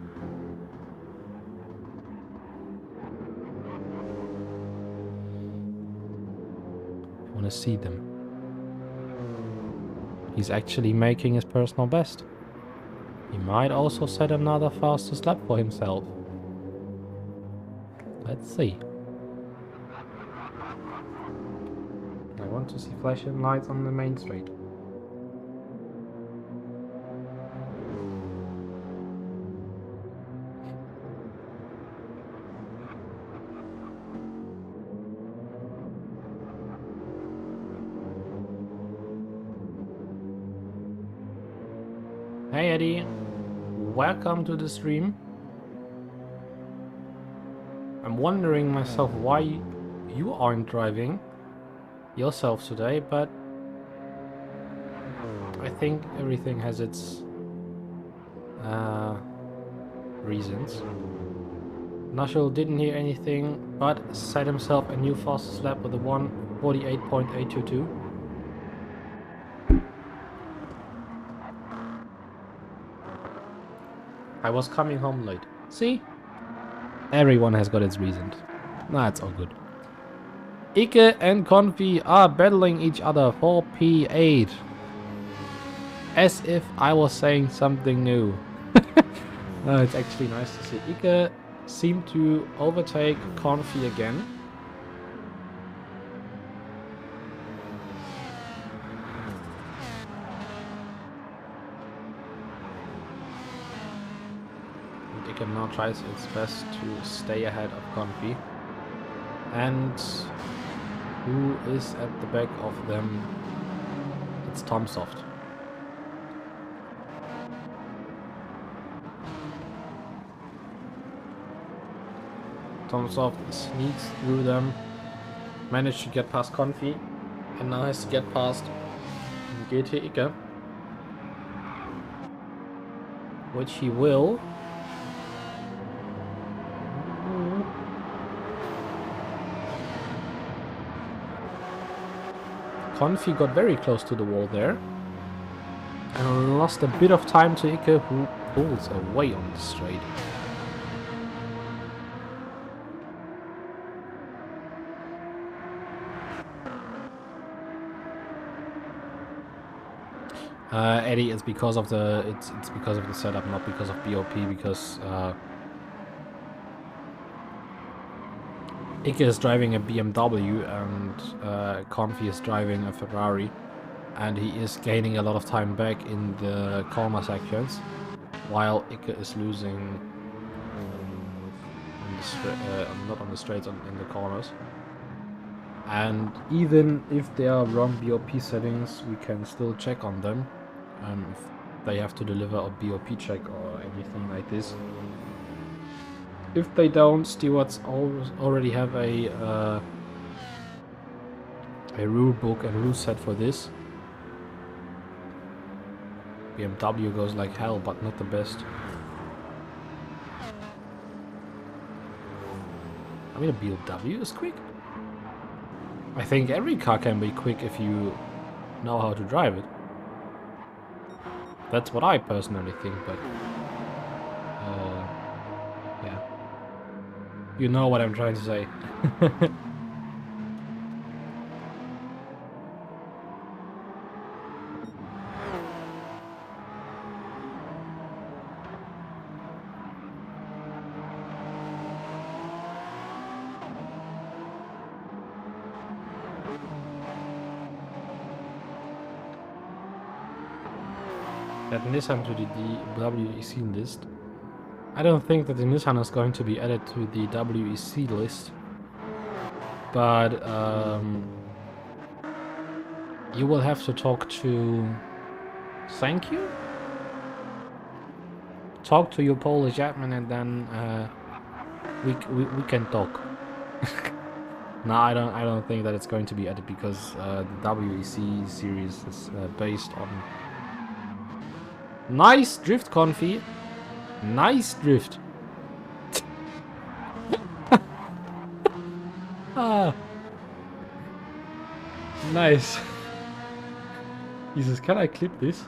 want to see them. He's actually making his personal best. He might also set another fastest lap for himself. Let's see. I want to see flashing lights on the main straight. Hey Eddie, welcome to the stream. I'm wondering myself why you aren't driving yourself today, but I think everything has its reasons. Nashel didn't hear anything, but set himself a new fastest lap with a 1:48.822. I was coming home late. See? Everyone has got its reasons. Nah, it's all good. Ike and Confi are battling each other for P8. As if I was saying something new. No, it's actually nice to see. Ike seemed to overtake Confi again. Ike now tries its best to stay ahead of Confi. And who is at the back of them? It's Tomsoft. Tomsoft sneaks through them, managed to get past Confi, and now has to get past GT Ike, which he will. Confi got very close to the wall there and lost a bit of time to Ike, who pulls away on the straight. Eddie, it's because of the it's because of the setup, not because of BOP. Because Ike is driving a BMW and Confi is driving a Ferrari, and he is gaining a lot of time back in the corner sections, while Ike is losing not on the straights, in the corners. And even if they are wrong BOP settings, we can still check on them. If they have to deliver a BOP check or anything like this. If they don't, stewards already have a rule book and rule set for this. BMW goes like hell, but not the best. I mean, a BMW is quick. I think every car can be quick if you know how to drive it. That's what I personally think, but yeah. You know what I'm trying to say. add Nissan to the WEC list. I don't think that the Nissan is going to be added to the WEC list. But you will have to talk to... Thank you? Talk to your Polish admin and then we can talk. No, I don't think that it's going to be added because the WEC series is based on... Nice drift, Confi. Nice drift. Ah. Nice. Jesus, can I clip this?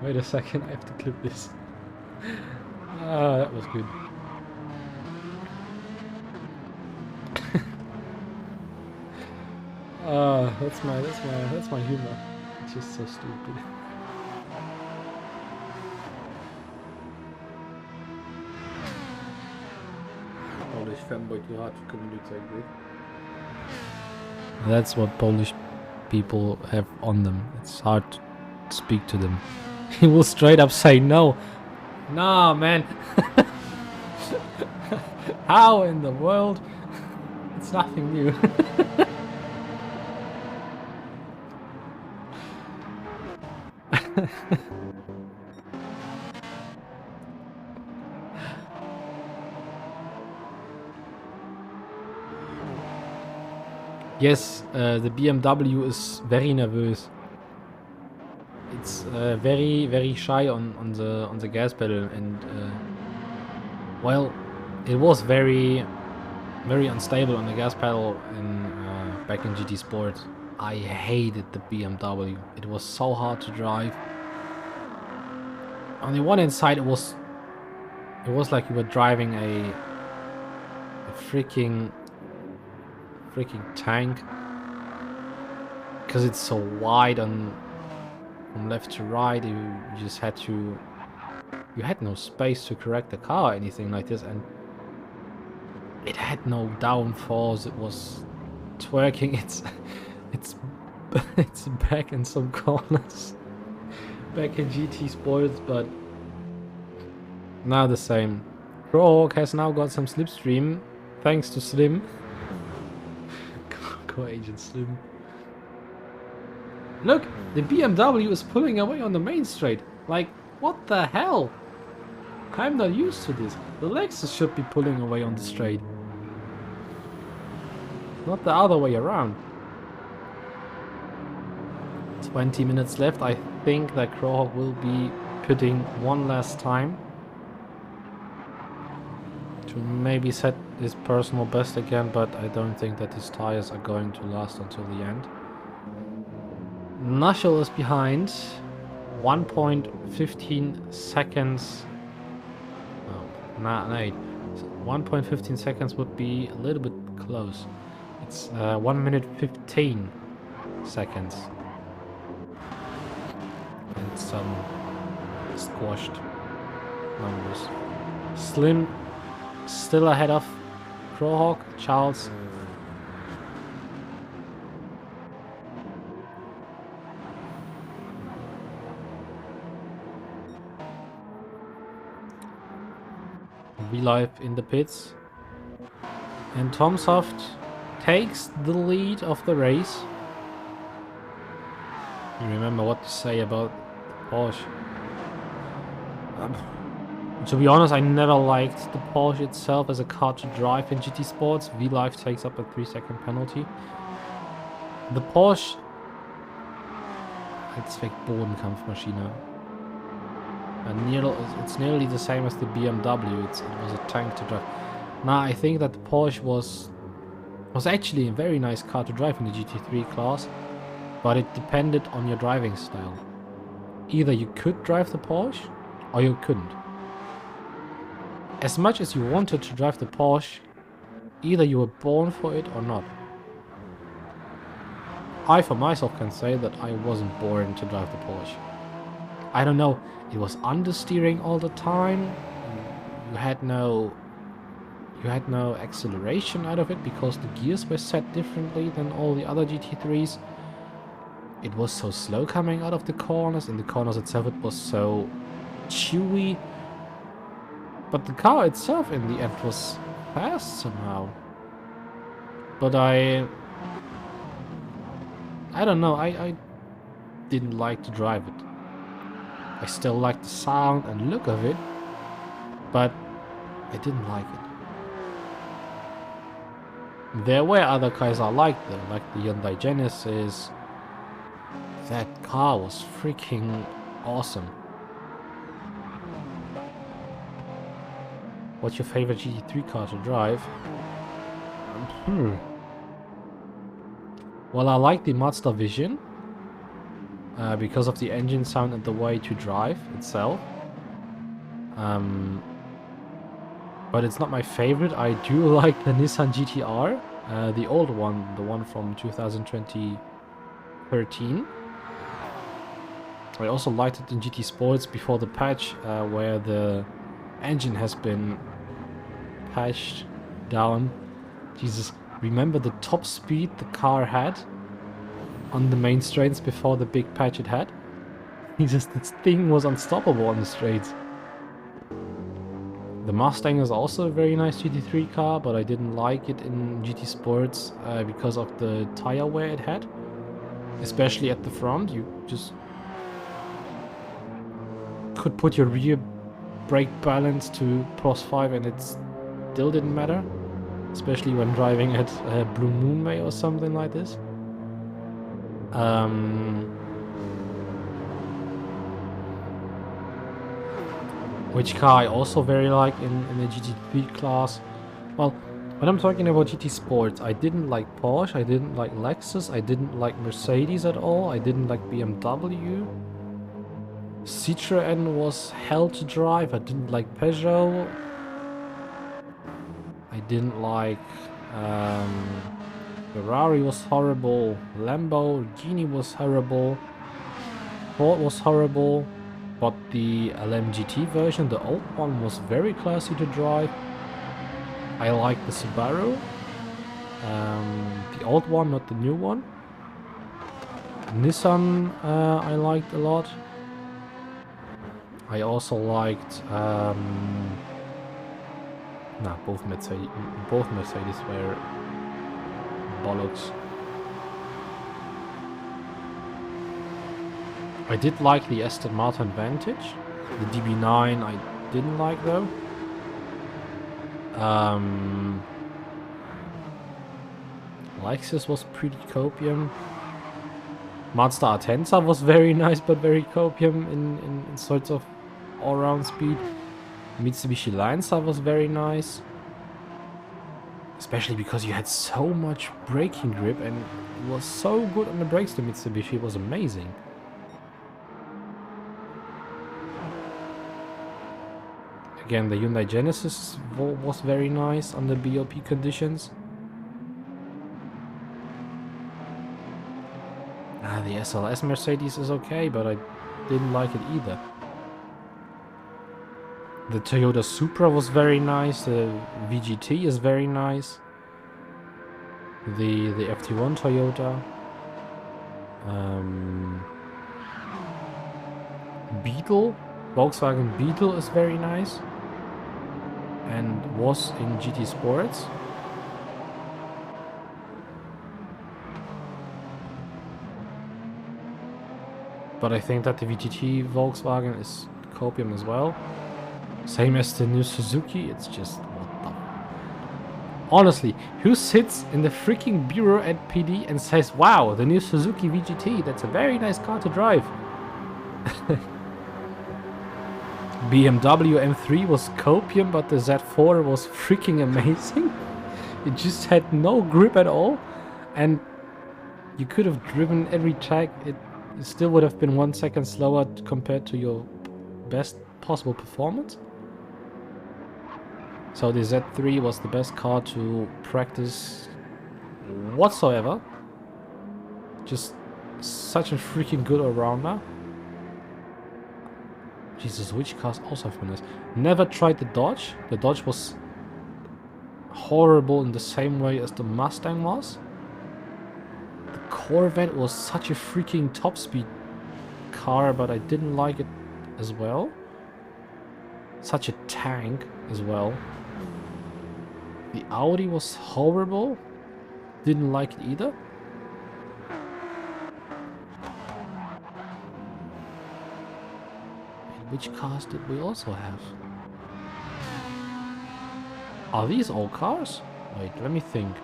Wait a second, I have to clip this. Ah, that was good. That's my humor. It's just so stupid. Polish fanboy too hard to communicate with. That's what Polish people have on them. It's hard to speak to them. He will straight up say no. Nah, man. How in the world? It's nothing new. Yes, the BMW is very nervous. It's very shy on the gas pedal, and well, it was very unstable on the gas pedal in back in GT Sport. I hated the BMW. It was so hard to drive. On the one hand side, it was like you were driving a freaking tank, because it's so wide from left to right. You just had to... You had no space to correct the car or anything like this, and it had no downforce. It was twerking it's back in some corners. Back in GT Sports, but now the same. Rogue has now got some slipstream, thanks to Slim. Core Agent Slim. Look, the BMW is pulling away on the main straight. Like, what the hell? I'm not used to this. The Lexus should be pulling away on the straight, not the other way around. 20 minutes left. I think that Crowhawk will be pitting one last time to maybe set his personal best again, but I don't think that his tires are going to last until the end. Nushel is behind 1.15 seconds. Oh, nah, 1.15 seconds would be a little bit close. It's 1 minute 15 seconds. And some squashed numbers. Slim still ahead of Crowhawk. Charles V-Live in the pits, and Tom Soft takes the lead of the race. You remember what to say about Porsche. To be honest, I never liked the Porsche itself as a car to drive in GT Sports. V-Live takes up a 3-second penalty. The Porsche... It's like Bodenkampfmaschine. It's nearly the same as the BMW. It was a tank to drive. Now, I think that the Porsche was actually a very nice car to drive in the GT3 class, but it depended on your driving style. Either you could drive the Porsche, or you couldn't. As much as you wanted to drive the Porsche, either you were born for it or not. I for myself can say that I wasn't born to drive the Porsche. I don't know, it was understeering all the time. You had no acceleration out of it because the gears were set differently than all the other GT3s. it was so slow coming out of the corners. In the corners itself, it was so chewy. But the car itself, in the end, was fast somehow. But I don't know. I didn't like to drive it. I still liked the sound and look of it, but I didn't like it. There were other cars I liked though, like the Hyundai Genesis. That car was freaking awesome. What's your favorite GT3 car to drive? Well, I like the Mazda Vision because of the engine sound and the way to drive itself. But it's not my favorite. I do like the Nissan GT-R, the old one, the one from 2013. I also liked it in GT Sports before the patch, where the engine has been patched down. Jesus, remember the top speed the car had on the main straights before the big patch it had? Jesus, this thing was unstoppable on the straights. The Mustang is also a very nice GT3 car, but I didn't like it in GT Sports because of the tire wear it had. Especially at the front, you just could put your rear brake balance to +5 and it still didn't matter. Especially when driving at Blue Moon Way or something like this. Which car I also very like in the GT3 class. Well, when I'm talking about GT Sports, I didn't like Porsche, I didn't like Lexus, I didn't like Mercedes at all, I didn't like BMW. Citroën was hell to drive, I didn't like Peugeot. I didn't like Ferrari was horrible, Lamborghini was horrible, Ford was horrible, but the LMGT version, the old one, was very classy to drive. I like the Subaru, the old one, not the new one. Nissan I liked a lot. I also liked both Mercedes were bollocks. I did like the Aston Martin Vantage. The DB9 I didn't like though. Lexus was pretty copium. Mazda Atenza was very nice but very copium in sorts of all-round speed. Mitsubishi Lancer was very nice. Especially because you had so much braking grip and it was so good on the brakes, the Mitsubishi, it was amazing. Again, the Hyundai Genesis was very nice under BOP conditions. The SLS Mercedes is okay, but I didn't like it either. The Toyota Supra was very nice, the VGT is very nice. The FT1 Toyota. Beetle, Volkswagen Beetle is very nice. And was in GT Sports. But I think that the VGT Volkswagen is copium as well. Same as the new Suzuki, it's just what the... Honestly, who sits in the freaking bureau at PD and says, wow, the new Suzuki VGT, that's a very nice car to drive. BMW M3 was copium, but the Z4 was freaking amazing. It just had no grip at all. And you could have driven every track, it still would have been 1 second slower compared to your best possible performance. So the Z3 was the best car to practice whatsoever. Just such a freaking good all-rounder. Jesus, which cars also have been nice? Never tried the Dodge. The Dodge was horrible in the same way as the Mustang was. The Corvette was such a freaking top speed car, but I didn't like it as well. Such a tank as well. The Audi was horrible. Didn't like it either. And which cars did we also have? Are these all cars? Wait, let me think.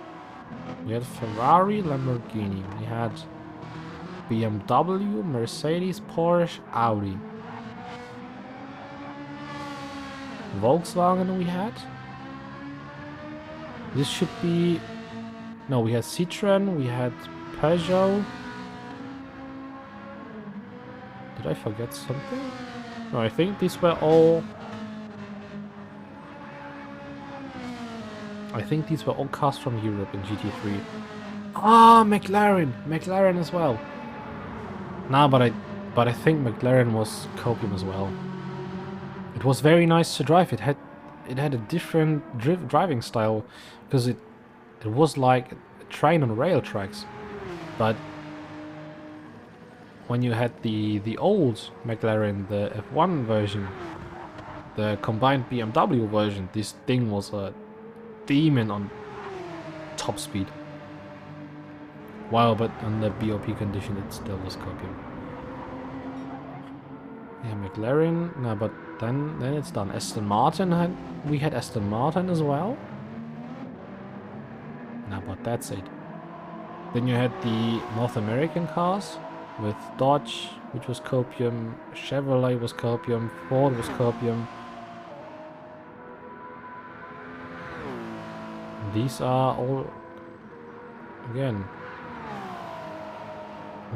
We had Ferrari, Lamborghini. We had BMW, Mercedes, Porsche, Audi. Volkswagen we had. This should be... No, we had Citroën, we had Peugeot. Did I forget something? No, I think these were all... I think these were all cars from Europe in GT3. Ah, McLaren! McLaren as well. Nah, but I think McLaren was copium as well. It was very nice to drive. It had a different driving style because it was like a train on rail tracks. But when you had the old McLaren, the F1 version, the combined BMW version, this thing was a demon on top speed. Wow, but on the BOP condition it still was copium. Yeah, McLaren, no, but then it's done. Aston Martin we had Aston Martin as well. No, but that's it. Then you had the North American cars with Dodge, which was copium, Chevrolet was copium, Ford was copium. These are all again.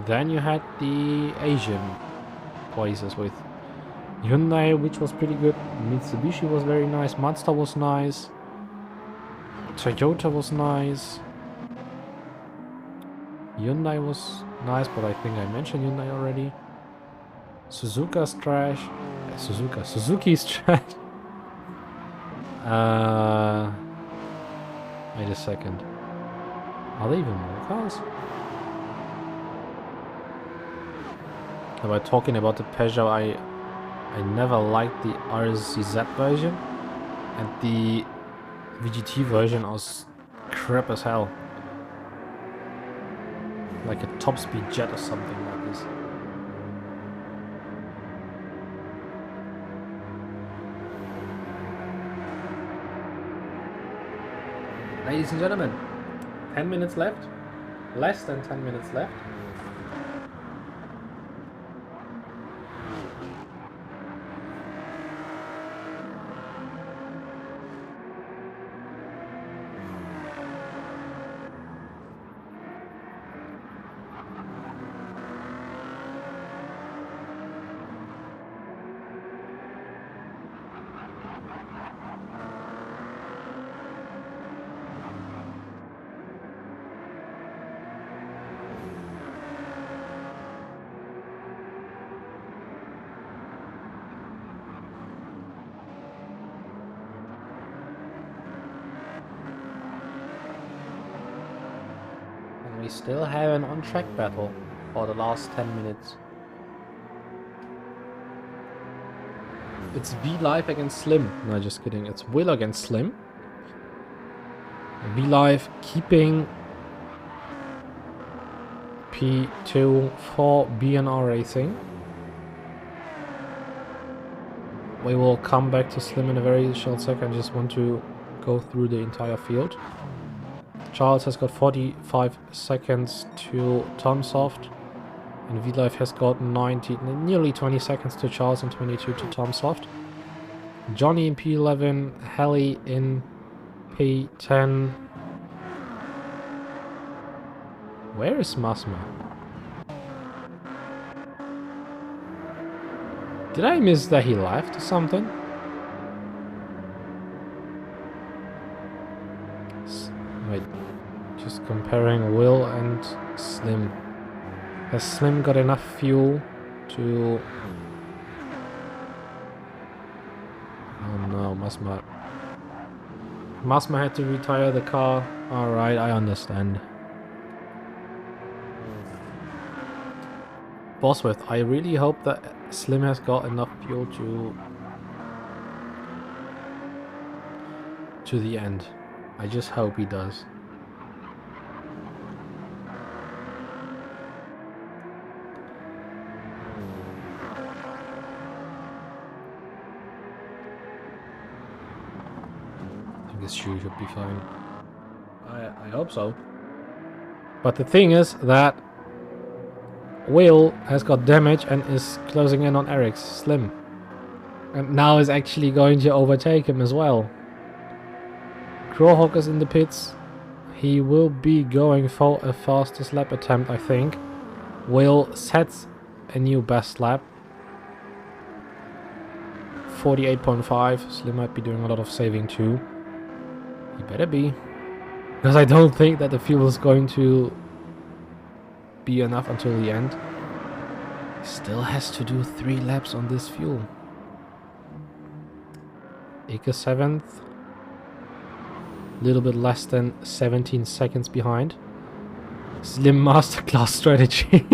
Then you had the Asian places with Hyundai, which was pretty good. Mitsubishi was very nice. Mazda was nice. Toyota was nice. Hyundai was nice, but I think I mentioned Hyundai already. Suzuka's trash. Suzuki's trash. Wait a second. Are there even more cars? About talking about the Peugeot, I never liked the RZZ version, and the VGT version was crap as hell. Like a top speed jet or something like this. Ladies and gentlemen, 10 minutes left. Less than 10 minutes left. We still have an on-track battle for the last 10 minutes. It's V Live against Slim. No, just kidding. It's Will against Slim. V Live keeping P2 for BNR Racing. We will come back to Slim in a very short second. I just want to go through the entire field. Charles has got 45 seconds to Tomsoft, and V-Live has got nearly 20 seconds to Charles and 22 to Tomsoft. Johnny in P11, Helly in P10. Where is Masma? Did I miss that he left or something? Wait, just comparing Will and Slim. Has Slim got enough fuel to... Oh no, Masma. Masma had to retire the car. Alright, I understand. Bosworth, I really hope that Slim has got enough fuel to the end. I just hope he does. I think his shoe should be fine. I hope so. But the thing is that Will has got damage and is closing in on Eric's Slim. And now is actually going to overtake him as well. Crawhawk is in the pits. He will be going for a fastest lap attempt, I think. Will sets a new best lap. 48.5. Slim might be doing a lot of saving too. He better be. Because I don't think that the fuel is going to be enough until the end. He still has to do 3 laps on this fuel. Ika 7th. Little bit less than 17 seconds behind. Slim masterclass strategy.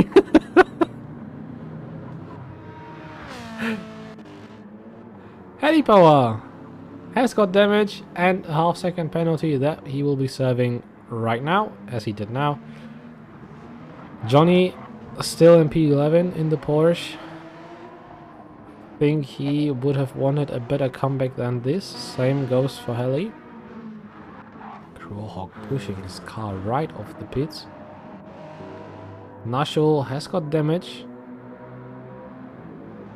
Heli power has got damage and a half-second penalty that he will be serving right now, as he did now. Johnny still in P11 in the Porsche. Think he would have wanted a better comeback than this. Same goes for Heli. Crawhawk pushing his car right off the pits. Nashul has got damage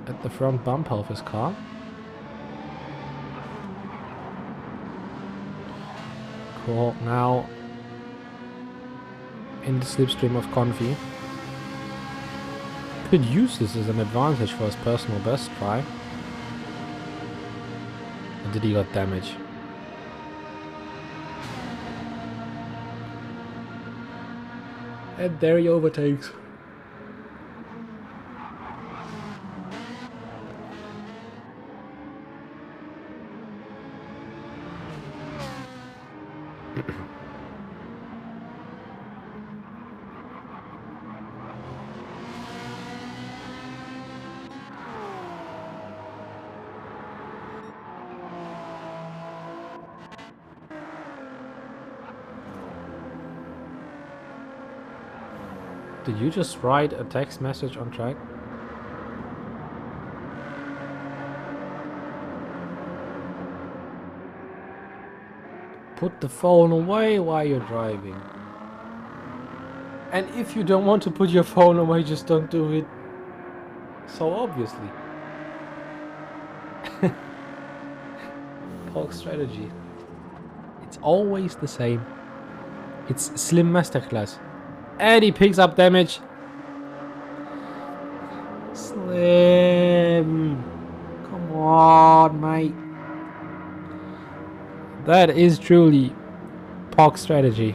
at the front bumper of his car. Crawhawk now in the slipstream of Confi. Could use this as an advantage for his personal best try. Or did he got damage? And there he overtakes. Did you just write a text message on track? Put the phone away while you're driving. And if you don't want to put your phone away, just don't do it so obviously. Hulk strategy. It's always the same. It's Slim Masterclass. And he picks up damage. Slim. Come on, mate. That is truly POG strategy.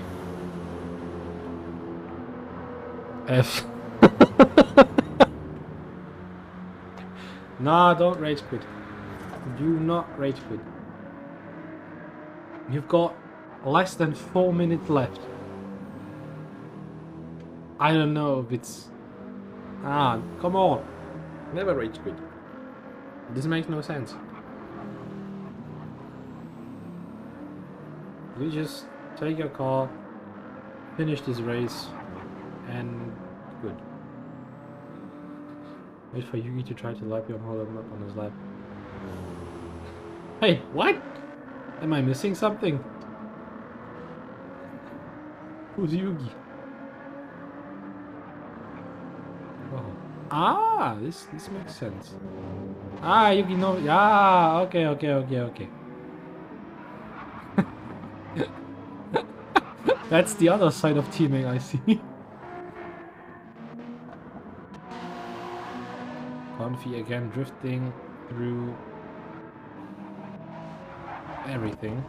F. Nah, don't rage quit. Do not rage quit. You've got less than 4 minutes left. I don't know if it's... come on. Never rage quit. This makes no sense. You just take your car, finish this race, and good. Wait for Yugi to try to lap you on his lap. Hey, what? Am I missing something? Who's Yugi? Oh. This makes sense. Yugi no. Yeah, okay. That's the other side of teaming, I see. Confi again drifting through everything.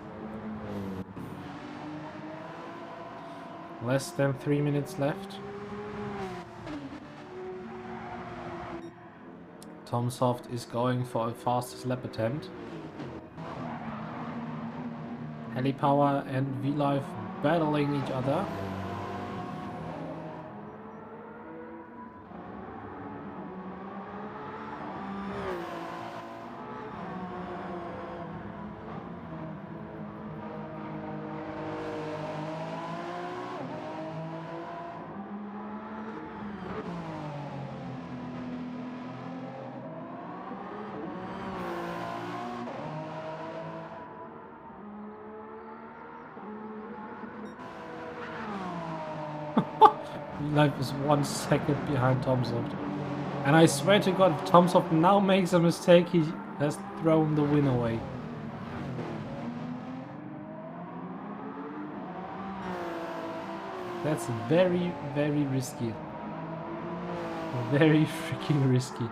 Less than 3 minutes left. Tom Soft is going for a fastest lap attempt. Heli Power and V-Life battling each other. Life is 1 second behind Tomsoft. And I swear to God, if Tomsoft now makes a mistake, he has thrown the win away. That's very, very risky. Very freaking risky.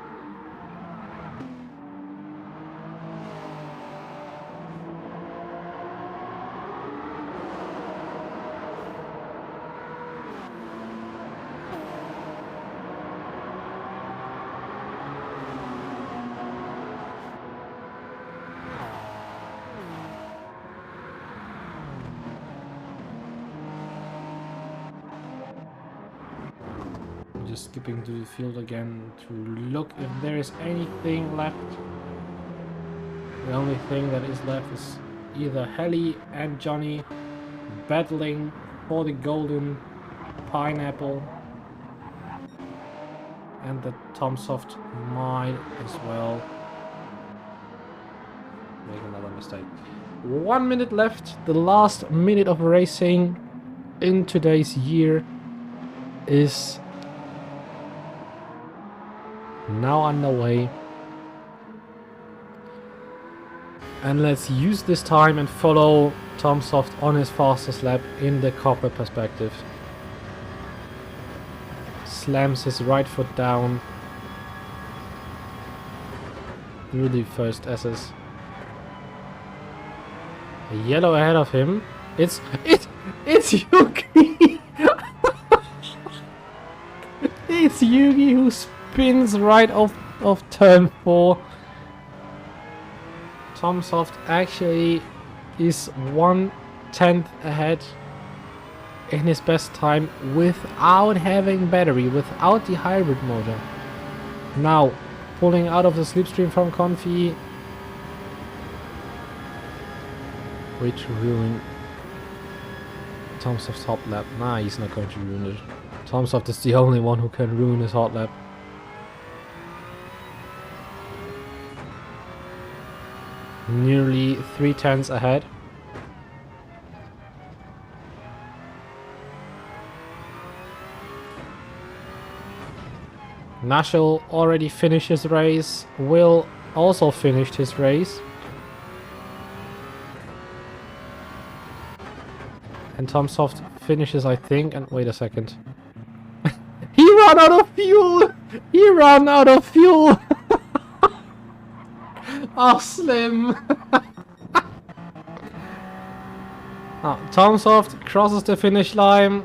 Just skipping to the field again to look if there is anything left. The only thing that is left is either Helly and Johnny battling for the golden pineapple, and the Tomsoft might as well make another mistake. 1 minute left. The last minute of racing in today's year is now underway, and let's use this time and follow Tomsoft on his fastest lap in the cockpit perspective. Slams his right foot down through the first S's. A yellow ahead of him. It's Yugi. It's Yugi who spins right off turn 4. Tomsoft actually is 1/10 ahead in his best time without having battery, without the hybrid motor. Now pulling out of the slipstream from Confi, which ruined Tomsoft's hot lap. Nah, he's not going to ruin it. Tomsoft is the only one who can ruin his hot lap. Nearly 3/10 ahead. Nashel already finished his race. Will also finished his race. And Tomsoft finishes, I think. And wait a second. He ran out of fuel! He ran out of fuel! Oh, Slim! Tomsoft crosses the finish line.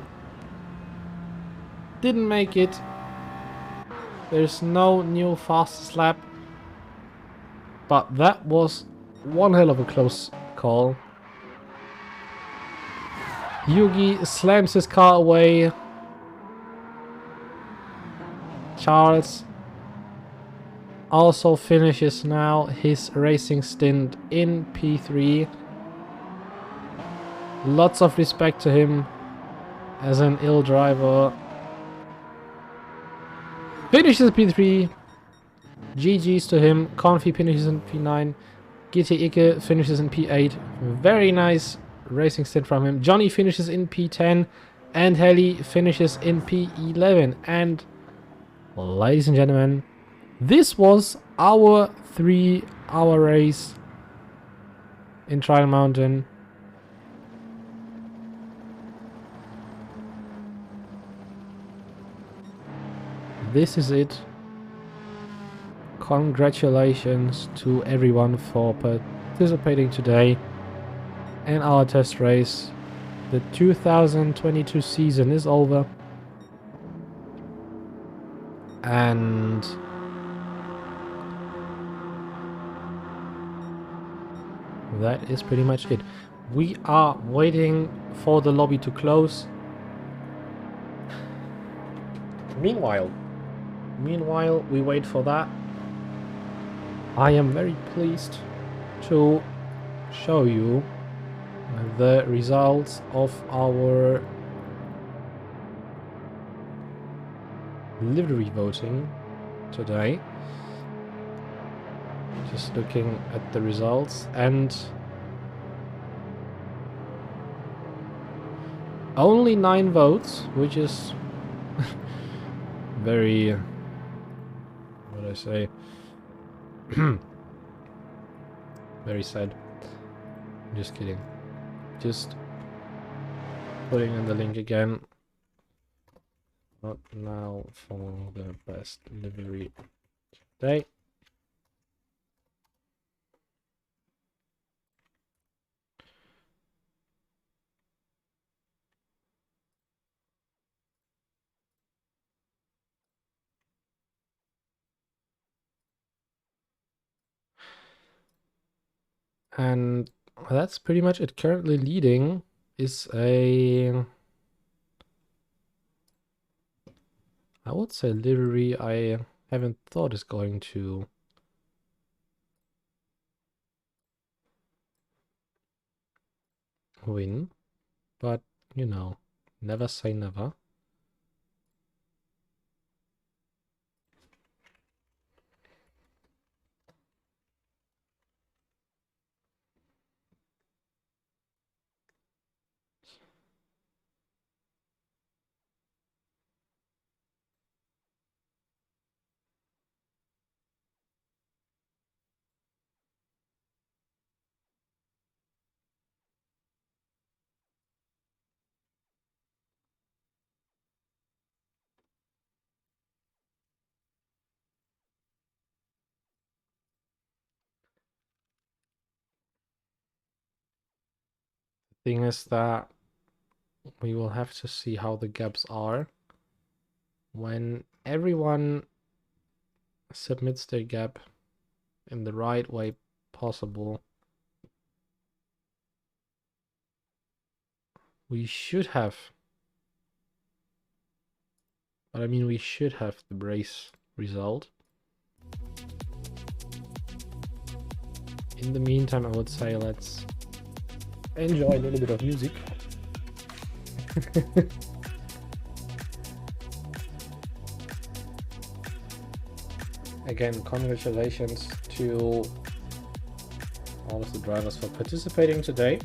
Didn't make it. There's no new fastest lap. But that was one hell of a close call. Yugi slams his car away. Charles also finishes now his racing stint in P3. Lots of respect to him as an ill driver. Finishes P3. GG's to him. Confi finishes in P9. GT Ike finishes in P8. Very nice racing stint from him. Johnny finishes in P10. And Helly finishes in P11. And ladies and gentlemen, this was our 3-hour race in Trial Mountain. This is it. Congratulations to everyone for participating today in our test race. The 2022 season is over. And that is pretty much it. We are waiting for the lobby to close. Meanwhile, we wait for that. I am very pleased to show you the results of our livery voting today. Just looking at the results, and Only 9 votes, which is very, what I say, very sad. Just kidding. Just putting in the link again. Not now for the best livery today. And that's pretty much it. Currently leading is a, I would say livery I haven't thought is going to win, but you know, never say never. Thing is that we will have to see how the gaps are when everyone submits their gap in the right way possible. We should have, but I mean we should have the brace result. In the meantime, I would say let's enjoy a little bit of music. Again, congratulations to all of the drivers for participating today.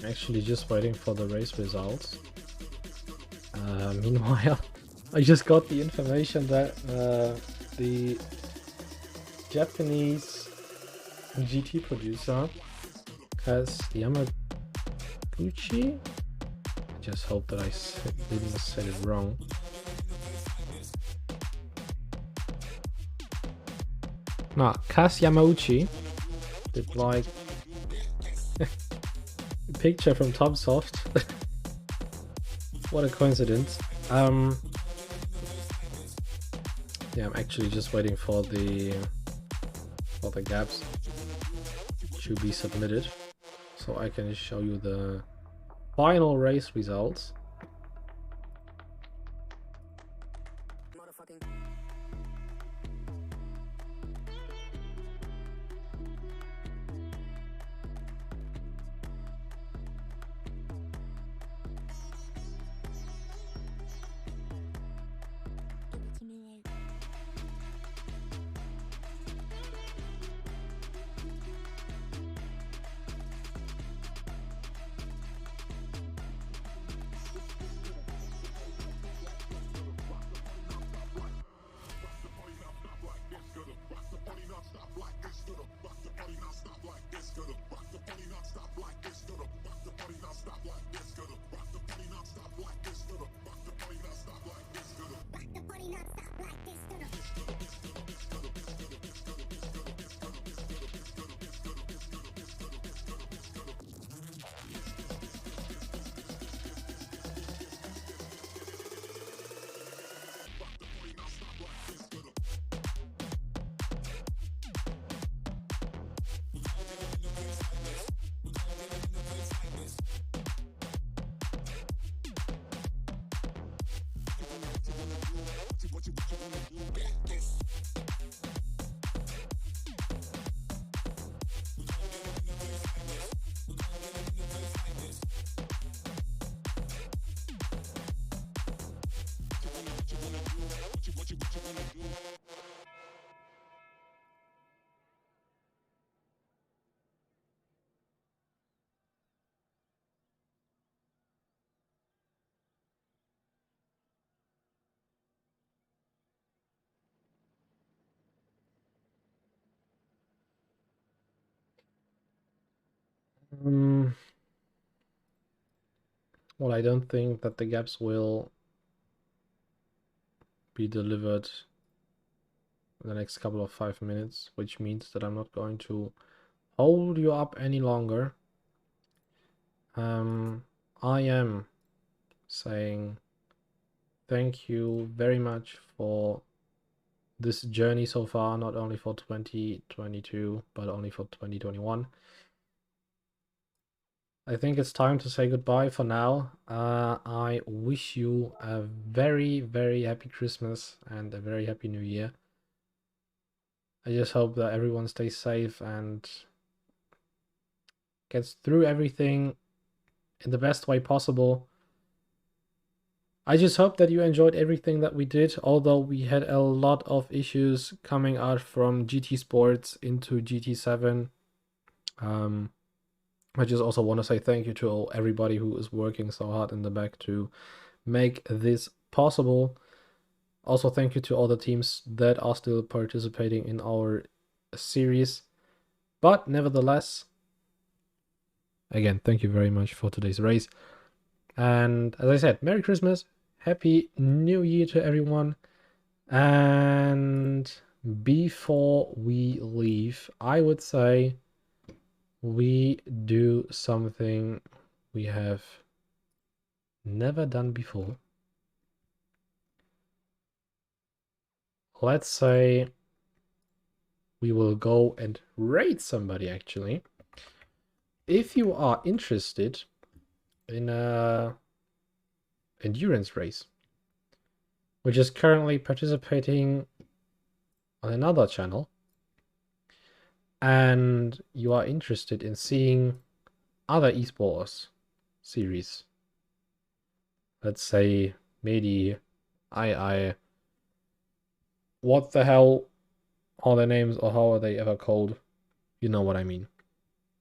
Actually just waiting for the race results. Meanwhile, I just got the information that the Japanese GT producer has Yamaguchi. I just hope that I didn't say it wrong. No, Kaz Yamauchi did like a picture from Tomsoft. What a coincidence. Yeah, I'm actually just waiting for the gaps to be submitted so I can show you the final race results. Well, I don't think that the gaps will be delivered in the next couple of 5 minutes, which means that I'm not going to hold you up any longer. I am saying thank you very much for this journey so far, not only for 2022, but only for 2021. I think it's time to say goodbye for now. I wish you a very, very happy Christmas and a very happy New Year. I just hope that everyone stays safe and gets through everything in the best way possible. I just hope that you enjoyed everything that we did, although we had a lot of issues coming out from GT Sports into GT7. I just also want to say thank you to everybody who is working so hard in the back to make this possible. Also, thank you to all the teams that are still participating in our series. But nevertheless, again, thank you very much for today's race. And as I said, Merry Christmas, Happy New Year to everyone. And before we leave, I would say we do something we have never done before. Let's say we will go and raid somebody, actually. If you are interested in a endurance race, which is currently participating on another channel, and you are interested in seeing other esports series, let's say maybe What the hell are their names, or how are they ever called? You know what I mean.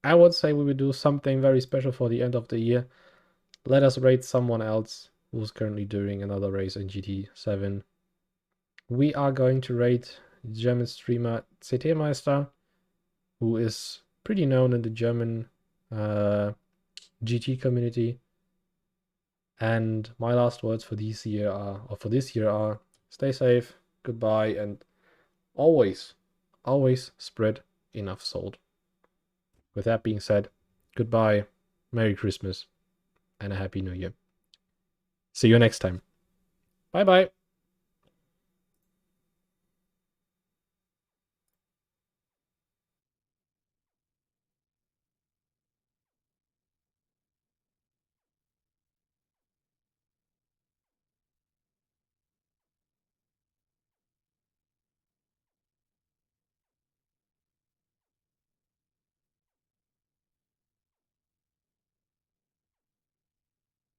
I would say we will do something very special for the end of the year. Let us rate someone else who's currently doing another race in GT7. We are going to rate German streamer CT Meister, who is pretty known in the German GT community. And my last words for this year are stay safe, goodbye, and always spread enough salt. With that being said, goodbye, Merry Christmas, and a Happy New Year. See you next time. Bye bye.